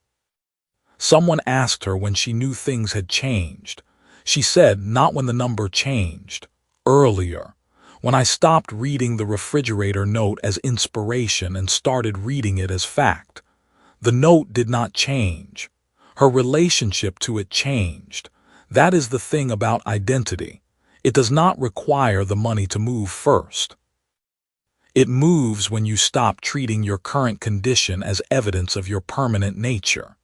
Someone asked her when she knew things had changed. She said, "Not when the number changed. Earlier. When I stopped reading the refrigerator note as inspiration and started reading it as fact." The note did not change. Her relationship to it changed. That is the thing about identity. It does not require the money to move first. It moves when you stop treating your current condition as evidence of your permanent nature.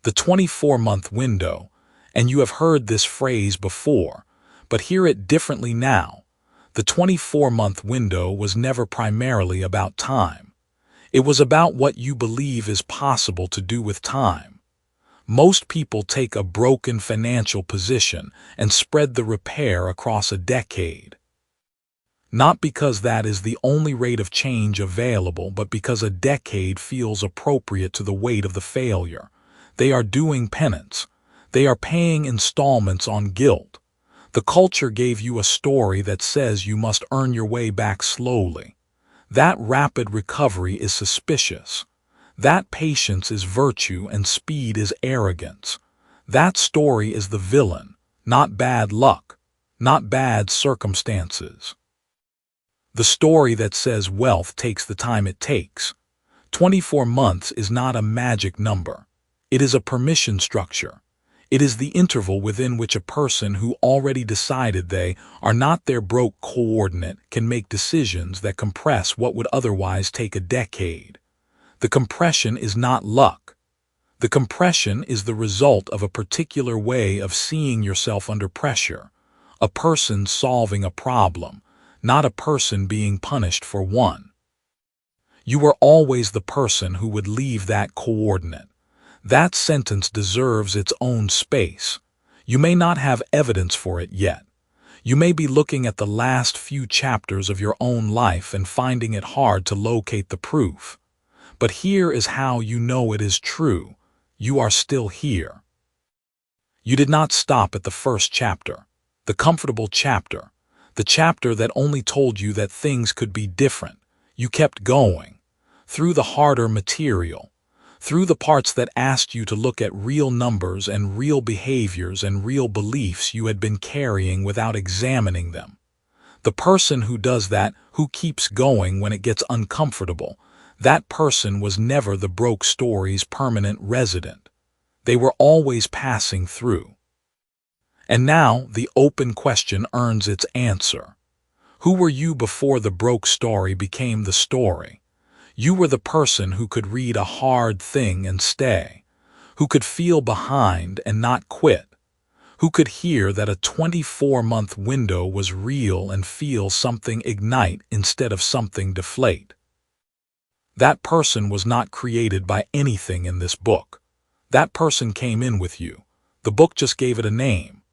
The 24-month window, and you have heard this phrase before, but hear it differently now. The 24-month window was never primarily about time. It was about what you believe is possible to do with time. Most people take a broken financial position and spread the repair across a decade. Not because that is the only rate of change available, but because a decade feels appropriate to the weight of the failure. They are doing penance. They are paying installments on guilt. The culture gave you a story that says you must earn your way back slowly. That rapid recovery is suspicious. That patience is virtue and speed is arrogance. That story is the villain, not bad luck, not bad circumstances. The story that says wealth takes the time it takes. 24 months is not a magic number. It is a permission structure. It is the interval within which a person who already decided they are not their broke coordinate can make decisions that compress what would otherwise take a decade. The compression is not luck. The compression is the result of a particular way of seeing yourself under pressure, a person solving a problem, not a person being punished for one. You were always the person who would leave that coordinate. That sentence deserves its own space. You may not have evidence for it yet. You may be looking at the last few chapters of your own life and finding it hard to locate the proof. But here is how you know it is true. You are still here. You did not stop at the first chapter, the comfortable chapter, the chapter that only told you that things could be different. You kept going, through the harder material, through the parts that asked you to look at real numbers and real behaviors and real beliefs you had been carrying without examining them. The person who does that, who keeps going when it gets uncomfortable, that person was never the broke story's permanent resident. They were always passing through. And now the open question earns its answer. Who were you before the broke story became the story? You were the person who could read a hard thing and stay, who could feel behind and not quit, who could hear that a 24-month window was real and feel something ignite instead of something deflate. That person was not created by anything in this book. That person came in with you. The book just gave it a name.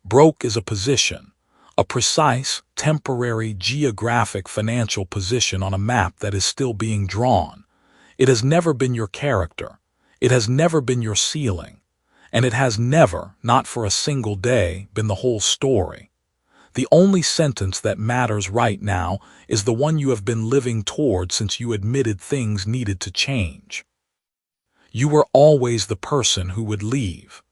Broke is a position, a precise, temporary, geographic financial position on a map that is still being drawn. It has never been your character. It has never been your ceiling. And it has never, not for a single day, been the whole story. The only sentence that matters right now is the one you have been living toward since you admitted things needed to change. You were always the person who would leave.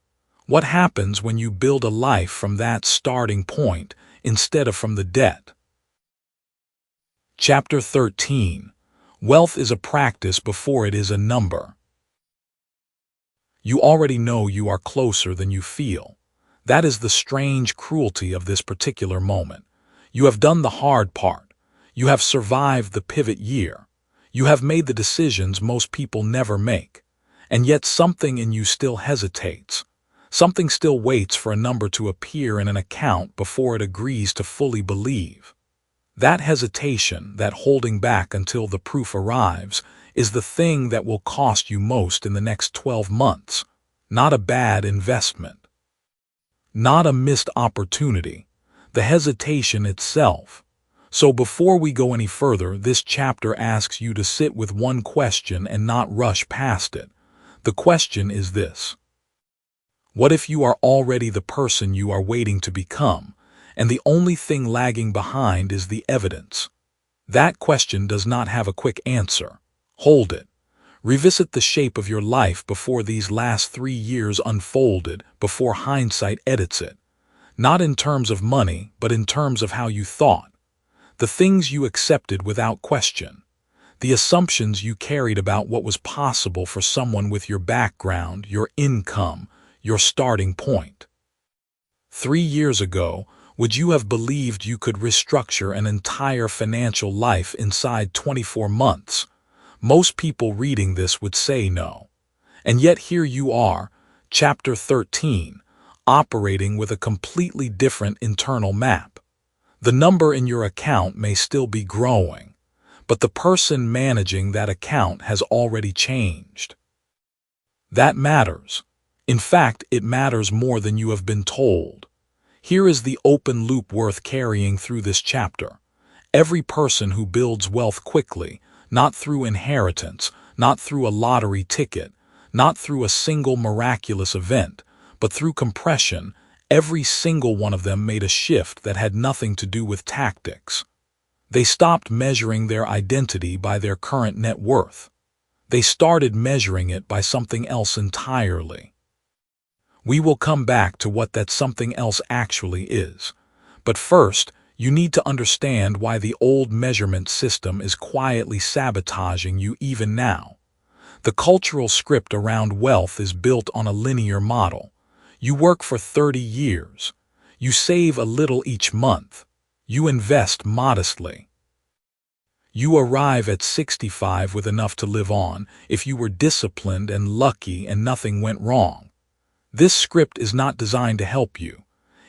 What happens when you build a life from that starting point instead of from the debt? Chapter 13. Wealth is a practice before it is a number. You already know you are closer than you feel. That is the strange cruelty of this particular moment. You have done the hard part. You have survived the pivot year. You have made the decisions most people never make. And yet something in you still hesitates. Something still waits for a number to appear in an account before it agrees to fully believe. That hesitation, that holding back until the proof arrives, is the thing that will cost you most in the next 12 months. Not a bad investment. Not a missed opportunity. The hesitation itself. So before we go any further, this chapter asks you to sit with one question and not rush past it. The question is this: what if you are already the person you are waiting to become, and the only thing lagging behind is the evidence? That question does not have a quick answer. Hold it. Revisit the shape of your life before these last 3 years unfolded, before hindsight edits it. Not in terms of money, but in terms of how you thought. The things you accepted without question. The assumptions you carried about what was possible for someone with your background, your income, your starting point. 3 years ago, would you have believed you could restructure an entire financial life inside 24 months? Most people reading this would say no. And yet here you are, Chapter 13, operating with a completely different internal map. The number in your account may still be growing, but the person managing that account has already changed. That matters. In fact, it matters more than you have been told. Here is the open loop worth carrying through this chapter. Every person who builds wealth quickly, not through inheritance, not through a lottery ticket, not through a single miraculous event, but through compression, every single one of them made a shift that had nothing to do with tactics. They stopped measuring their identity by their current net worth. They started measuring it by something else entirely. We will come back to what that something else actually is. But first, you need to understand why the old measurement system is quietly sabotaging you even now. The cultural script around wealth is built on a linear model. You work for 30 years. You save a little each month. You invest modestly. You arrive at 65 with enough to live on if you were disciplined and lucky and nothing went wrong. This script is not designed to help you.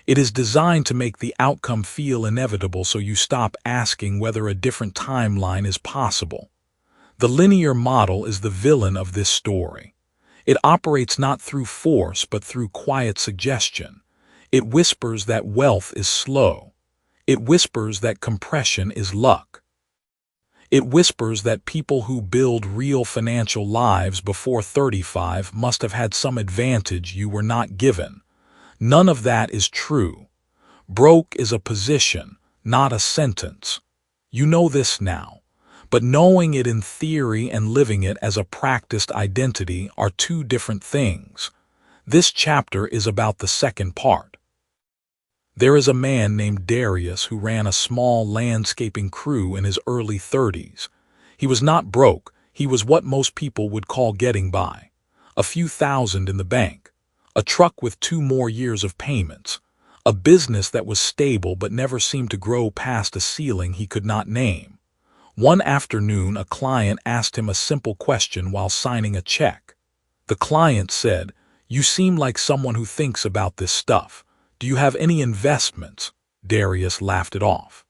It is designed to make the outcome feel inevitable so you stop asking whether a different timeline is possible. The linear model is the villain of this story. It operates not through force but through quiet suggestion. It whispers that wealth is slow. It whispers that compression is luck. It whispers that people who build real financial lives before 35 must have had some advantage you were not given. None of that is true. Broke is a position, not a sentence. You know this now, but knowing it in theory and living it as a practiced identity are two different things. This chapter is about the second part. There is a man named Darius who ran a small landscaping crew in his early 30s. He was not broke, he was what most people would call getting by. a few thousand in the bank, a truck with 2 more years of payments, a business that was stable but never seemed to grow past a ceiling he could not name. One afternoon, a client asked him a simple question while signing a check. The client said, "You seem like someone who thinks about this stuff. Do you have any investments?" Darius laughed it off.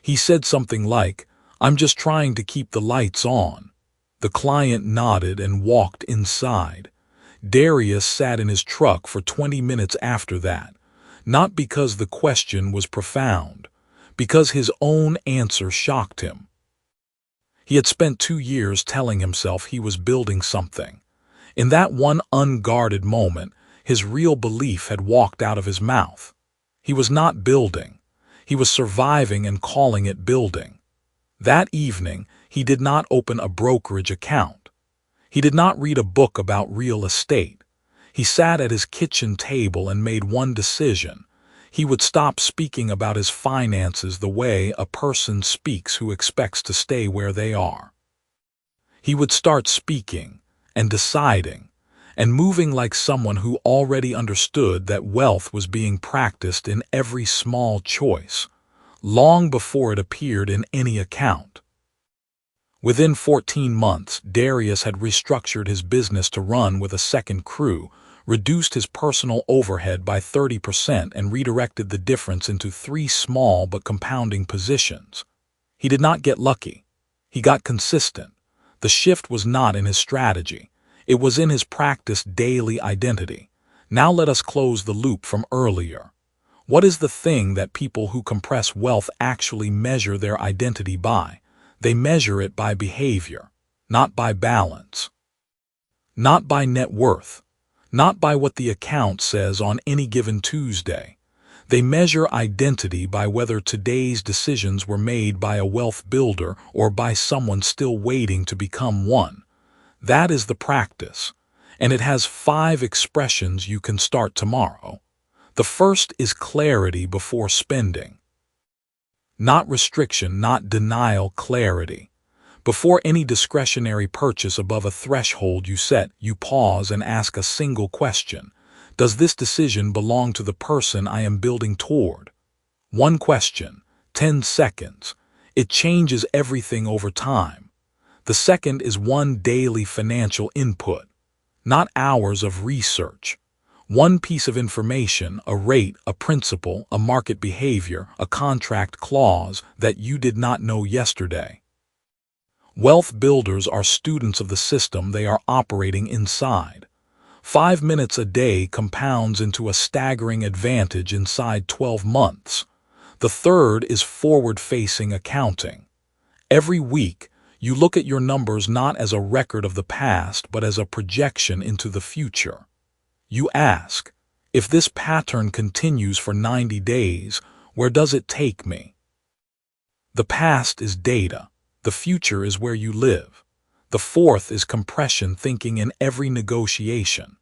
He said something like, "I'm just trying to keep the lights on." The client nodded and walked inside. Darius sat in his truck for 20 minutes after that, not because the question was profound, because his own answer shocked him. He had spent 2 years telling himself he was building something. In that one unguarded moment, his real belief had walked out of his mouth. He was not building. He was surviving and calling it building. That evening, he did not open a brokerage account. He did not read a book about real estate. He sat at his kitchen table and made one decision. He would stop speaking about his finances the way a person speaks who expects to stay where they are. He would start speaking and deciding and moving like someone who already understood that wealth was being practiced in every small choice, long before it appeared in any account. Within 14 months, Darius had restructured his business to run with a second crew, reduced his personal overhead by 30% and redirected the difference into 3 small but compounding positions. He did not get lucky. He got consistent. The shift was not in his strategy. It was in his practiced daily identity. Now let us close the loop from earlier. What is the thing that people who compress wealth actually measure their identity by? They measure it by behavior, not by balance, not by net worth, not by what the account says on any given Tuesday. They measure identity by whether today's decisions were made by a wealth builder or by someone still waiting to become one. That is the practice, and it has 5 expressions you can start tomorrow. The first is clarity before spending. Not restriction, not denial, clarity. Before any discretionary purchase above a threshold you set, you pause and ask a single question. Does this decision belong to the person I am building toward? One question, 10 seconds. It changes everything over time. The second is one daily financial input, not hours of research. One piece of information, a rate, a principle, a market behavior, a contract clause that you did not know yesterday. Wealth builders are students of the system they are operating inside. 5 minutes a day compounds into a staggering advantage inside 12 months. The third is forward-facing accounting. Every week, you look at your numbers not as a record of the past but as a projection into the future. You ask, if this pattern continues for 90 days, where does it take me? The past is data. The future is where you live. The fourth is compression thinking in every negotiation.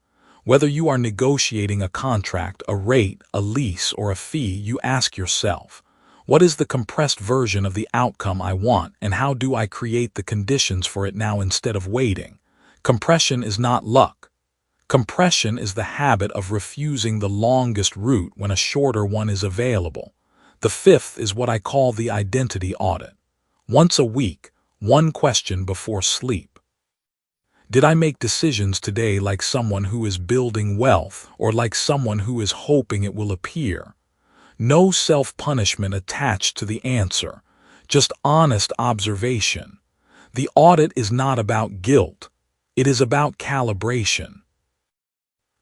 Whether you are negotiating a contract, a rate, a lease, or a fee, you ask yourself, what is the compressed version of the outcome I want, and how do I create the conditions for it now instead of waiting? Compression is not luck. Compression is the habit of refusing the longest route when a shorter one is available. The fifth is what I call the identity audit. Once a week, one question before sleep. Did I make decisions today like someone who is building wealth or like someone who is hoping it will appear? No self-punishment attached to the answer, just honest observation. The audit is not about guilt. It is about calibration.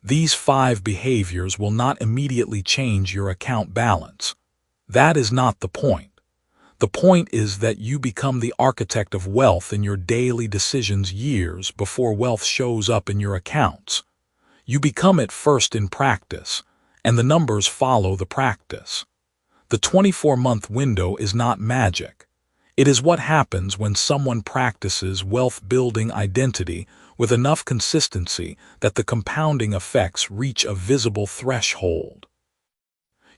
These 5 behaviors will not immediately change your account balance. That is not the point. The point is that you become the architect of wealth in your daily decisions years before wealth shows up in your accounts. You become it first in practice, and the numbers follow the practice. The 24-month window is not magic. It is what happens when someone practices wealth-building identity with enough consistency that the compounding effects reach a visible threshold.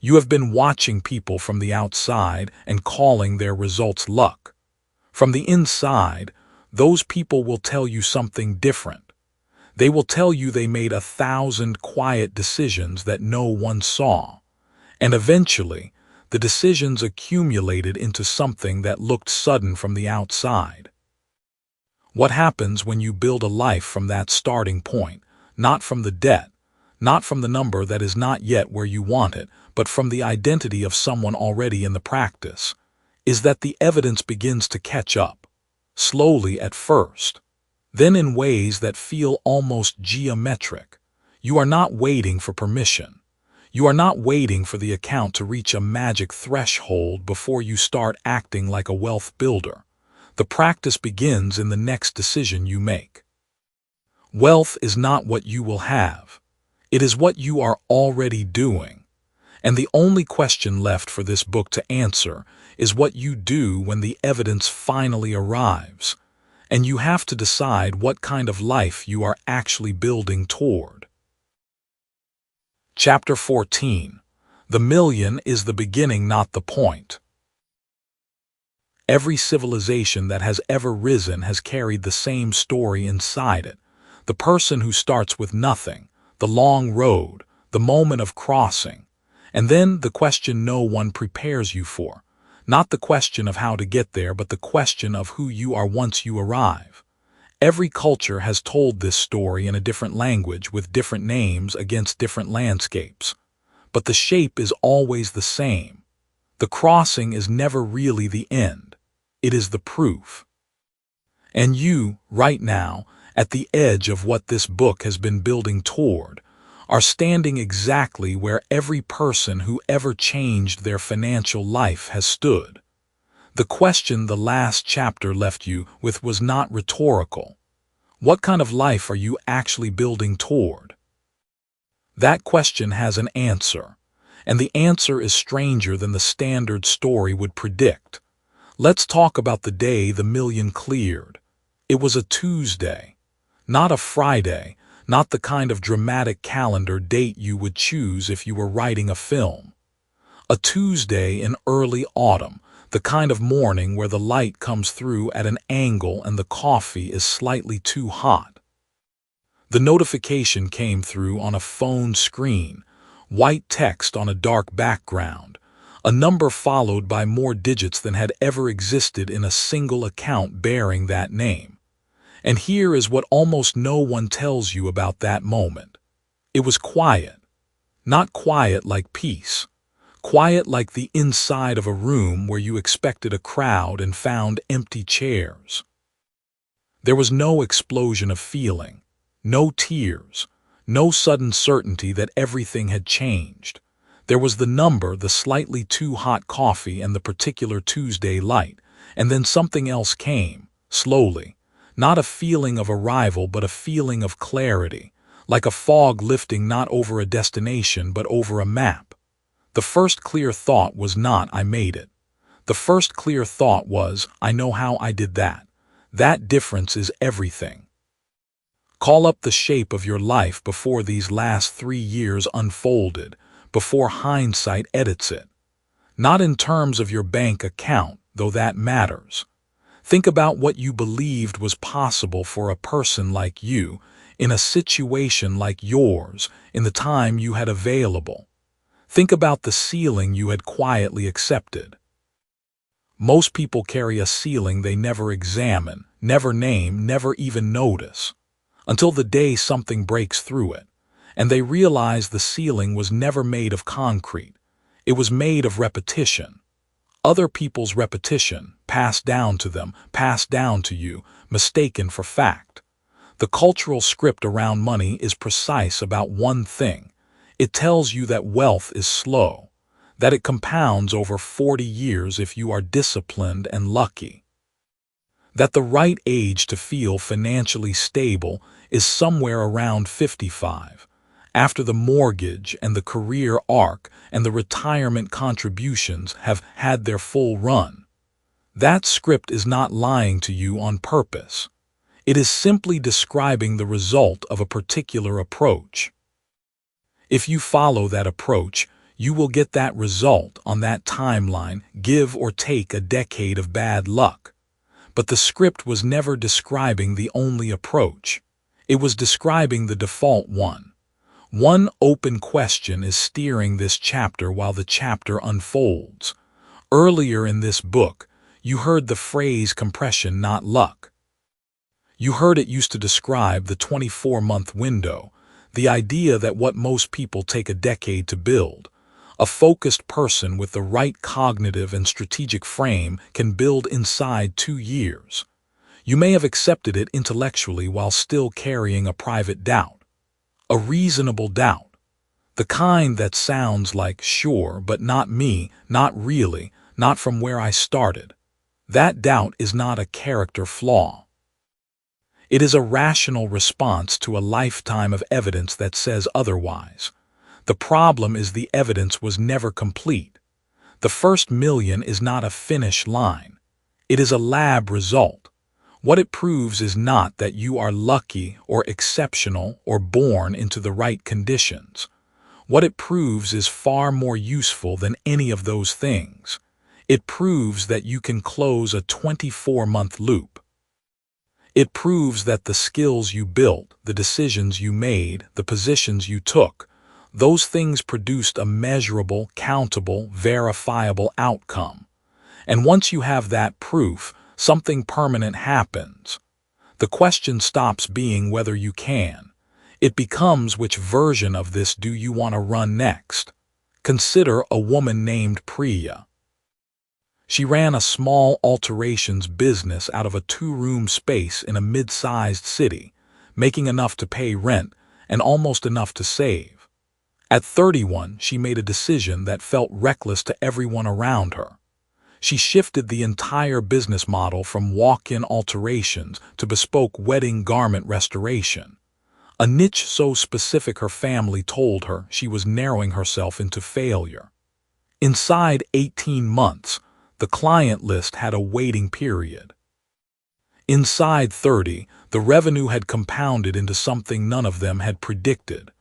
You have been watching people from the outside and calling their results luck. From the inside, those people will tell you something different. They will tell you they made 1,000 quiet decisions that no one saw. And eventually, the decisions accumulated into something that looked sudden from the outside. What happens when you build a life from that starting point, not from the debt, not from the number that is not yet where you want it, but from the identity of someone already in the practice, is that the evidence begins to catch up, slowly at first, then in ways that feel almost geometric. You are not waiting for permission. You are not waiting for the account to reach a magic threshold before you start acting like a wealth builder. The practice begins in the next decision you make. Wealth is not what you will have. It is what you are already doing. And the only question left for this book to answer is what you do when the evidence finally arrives, and you have to decide what kind of life you are actually building toward. Chapter 14. The million is the beginning, not the point. Every civilization that has ever risen has carried the same story inside it. The person who starts with nothing, the long road, the moment of crossing, and then the question no one prepares you for. Not the question of how to get there, but the question of who you are once you arrive. Every culture has told this story in a different language with different names against different landscapes. But the shape is always the same. The crossing is never really the end. It is the proof. And you, right now, at the edge of what this book has been building toward, are standing exactly where every person who ever changed their financial life has stood. The question the last chapter left you with was not rhetorical. What kind of life are you actually building toward? That question has an answer, and the answer is stranger than the standard story would predict. Let's talk about the day the million cleared. It was a Tuesday, not a Friday, not the kind of dramatic calendar date you would choose if you were writing a film. A Tuesday in early autumn, the kind of morning where the light comes through at an angle and the coffee is slightly too hot. The notification came through on a phone screen, white text on a dark background, a number followed by more digits than had ever existed in a single account bearing that name. And here is what almost no one tells you about that moment. It was quiet. Not quiet like peace. Quiet like the inside of a room where you expected a crowd and found empty chairs. There was no explosion of feeling, no tears, no sudden certainty that everything had changed. There was the number, the slightly too hot coffee, and the particular Tuesday light, and then something else came, slowly. Not a feeling of arrival, but a feeling of clarity, like a fog lifting not over a destination, but over a map. The first clear thought was not, "I made it." The first clear thought was, "I know how I did that." That difference is everything. Call up the shape of your life before these last 3 years unfolded, before hindsight edits it. Not in terms of your bank account, though that matters. Think about what you believed was possible for a person like you, in a situation like yours, in the time you had available. Think about the ceiling you had quietly accepted. Most people carry a ceiling they never examine, never name, never even notice, until the day something breaks through it, and they realize the ceiling was never made of concrete. It was made of repetition. Other people's repetition, passed down to them, passed down to you, mistaken for fact. The cultural script around money is precise about one thing. It tells you that wealth is slow, that it compounds over 40 years if you are disciplined and lucky. That the right age to feel financially stable is somewhere around 55. After the mortgage and the career arc and the retirement contributions have had their full run. That script is not lying to you on purpose. It is simply describing the result of a particular approach. If you follow that approach, you will get that result on that timeline, give or take a decade of bad luck. But the script was never describing the only approach. It was describing the default one. One open question is steering this chapter while the chapter unfolds. Earlier in this book, you heard the phrase compression, not luck. You heard it used to describe the 24-month window, the idea that what most people take a decade to build. A focused person with the right cognitive and strategic frame can build inside 2 years. You may have accepted it intellectually while still carrying a private doubt. A reasonable doubt. The kind that sounds like, sure, but not me, not really, not from where I started. That doubt is not a character flaw. It is a rational response to a lifetime of evidence that says otherwise. The problem is the evidence was never complete. The first million is not a finish line. It is a lab result. What it proves is not that you are lucky or exceptional or born into the right conditions. What it proves is far more useful than any of those things. It proves that you can close a 24-month loop. It proves that the skills you built, the decisions you made, the positions you took, those things produced a measurable, countable, verifiable outcome. And once you have that proof, something permanent happens. The question stops being whether you can. It becomes which version of this do you want to run next. Consider a woman named Priya. She ran a small alterations business out of a 2-room space in a mid-sized city, making enough to pay rent and almost enough to save. At 31, she made a decision that felt reckless to everyone around her. She shifted the entire business model from walk-in alterations to bespoke wedding garment restoration. A niche so specific her family told her she was narrowing herself into failure. Inside 18 months, the client list had a waiting period. Inside 30, the revenue had compounded into something none of them had predicted.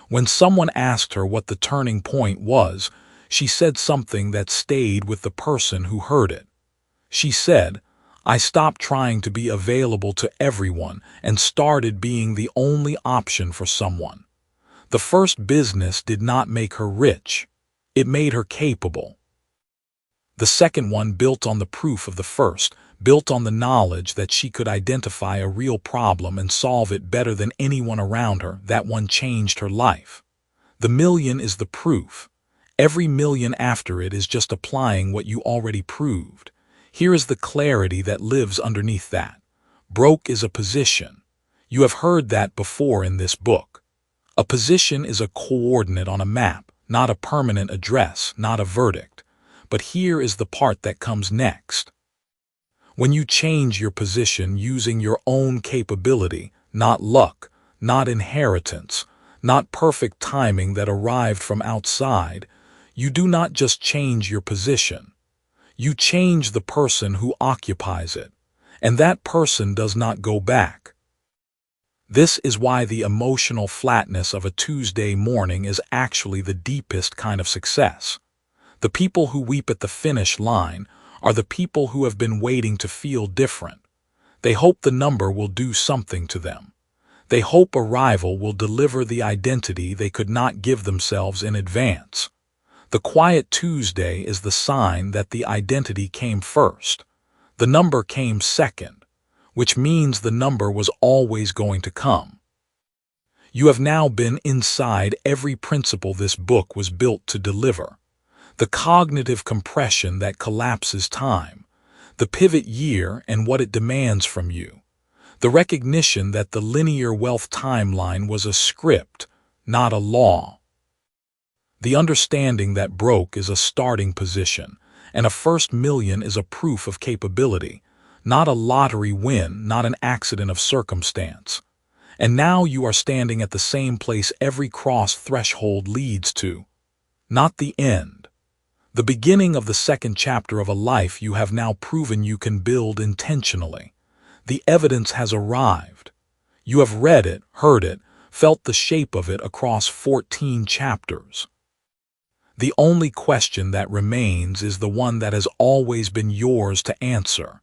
When someone asked her what the turning point was, she said something that stayed with the person who heard it. She said, "I stopped trying to be available to everyone and started being the only option for someone." The first business did not make her rich. It made her capable. The second one built on the proof of the first, built on the knowledge that she could identify a real problem and solve it better than anyone around her. That one changed her life. The million is the proof. Every million after it is just applying what you already proved. Here is the clarity that lives underneath that. Broke is a position. You have heard that before in this book. A position is a coordinate on a map, not a permanent address, not a verdict. But here is the part that comes next. When you change your position using your own capability, not luck, not inheritance, not perfect timing that arrived from outside, you do not just change your position. You change the person who occupies it, and that person does not go back. This is why the emotional flatness of a Tuesday morning is actually the deepest kind of success. The people who weep at the finish line are the people who have been waiting to feel different. They hope the number will do something to them. They hope arrival will deliver the identity they could not give themselves in advance. The quiet Tuesday is the sign that the identity came first. The number came second, which means the number was always going to come. You have now been inside every principle this book was built to deliver. The cognitive compression that collapses time, the pivot year and what it demands from you, the recognition that the linear wealth timeline was a script, not a law, the understanding that broke is a starting position, and a first million is a proof of capability, not a lottery win, not an accident of circumstance. And now you are standing at the same place every cross threshold leads to, not the end. The beginning of the second chapter of a life you have now proven you can build intentionally. The evidence has arrived. You have read it, heard it, felt the shape of it across 14 chapters. The only question that remains is the one that has always been yours to answer.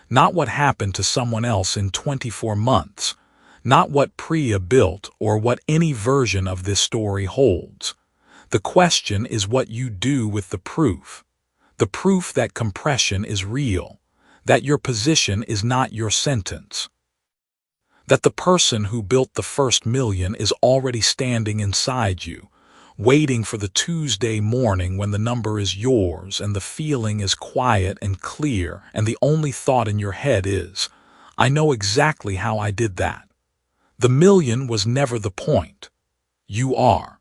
Not what happened to someone else in 24 months, not what 𝗓𝗢𝗧𝗔𝗡 built or what any version of this story holds. The question is what you do with the proof that compression is real, that your position is not your sentence, that the person who built the first million is already standing inside you, waiting for the Tuesday morning when the number is yours and the feeling is quiet and clear and the only thought in your head is, I know exactly how I did that. The million was never the point. You are.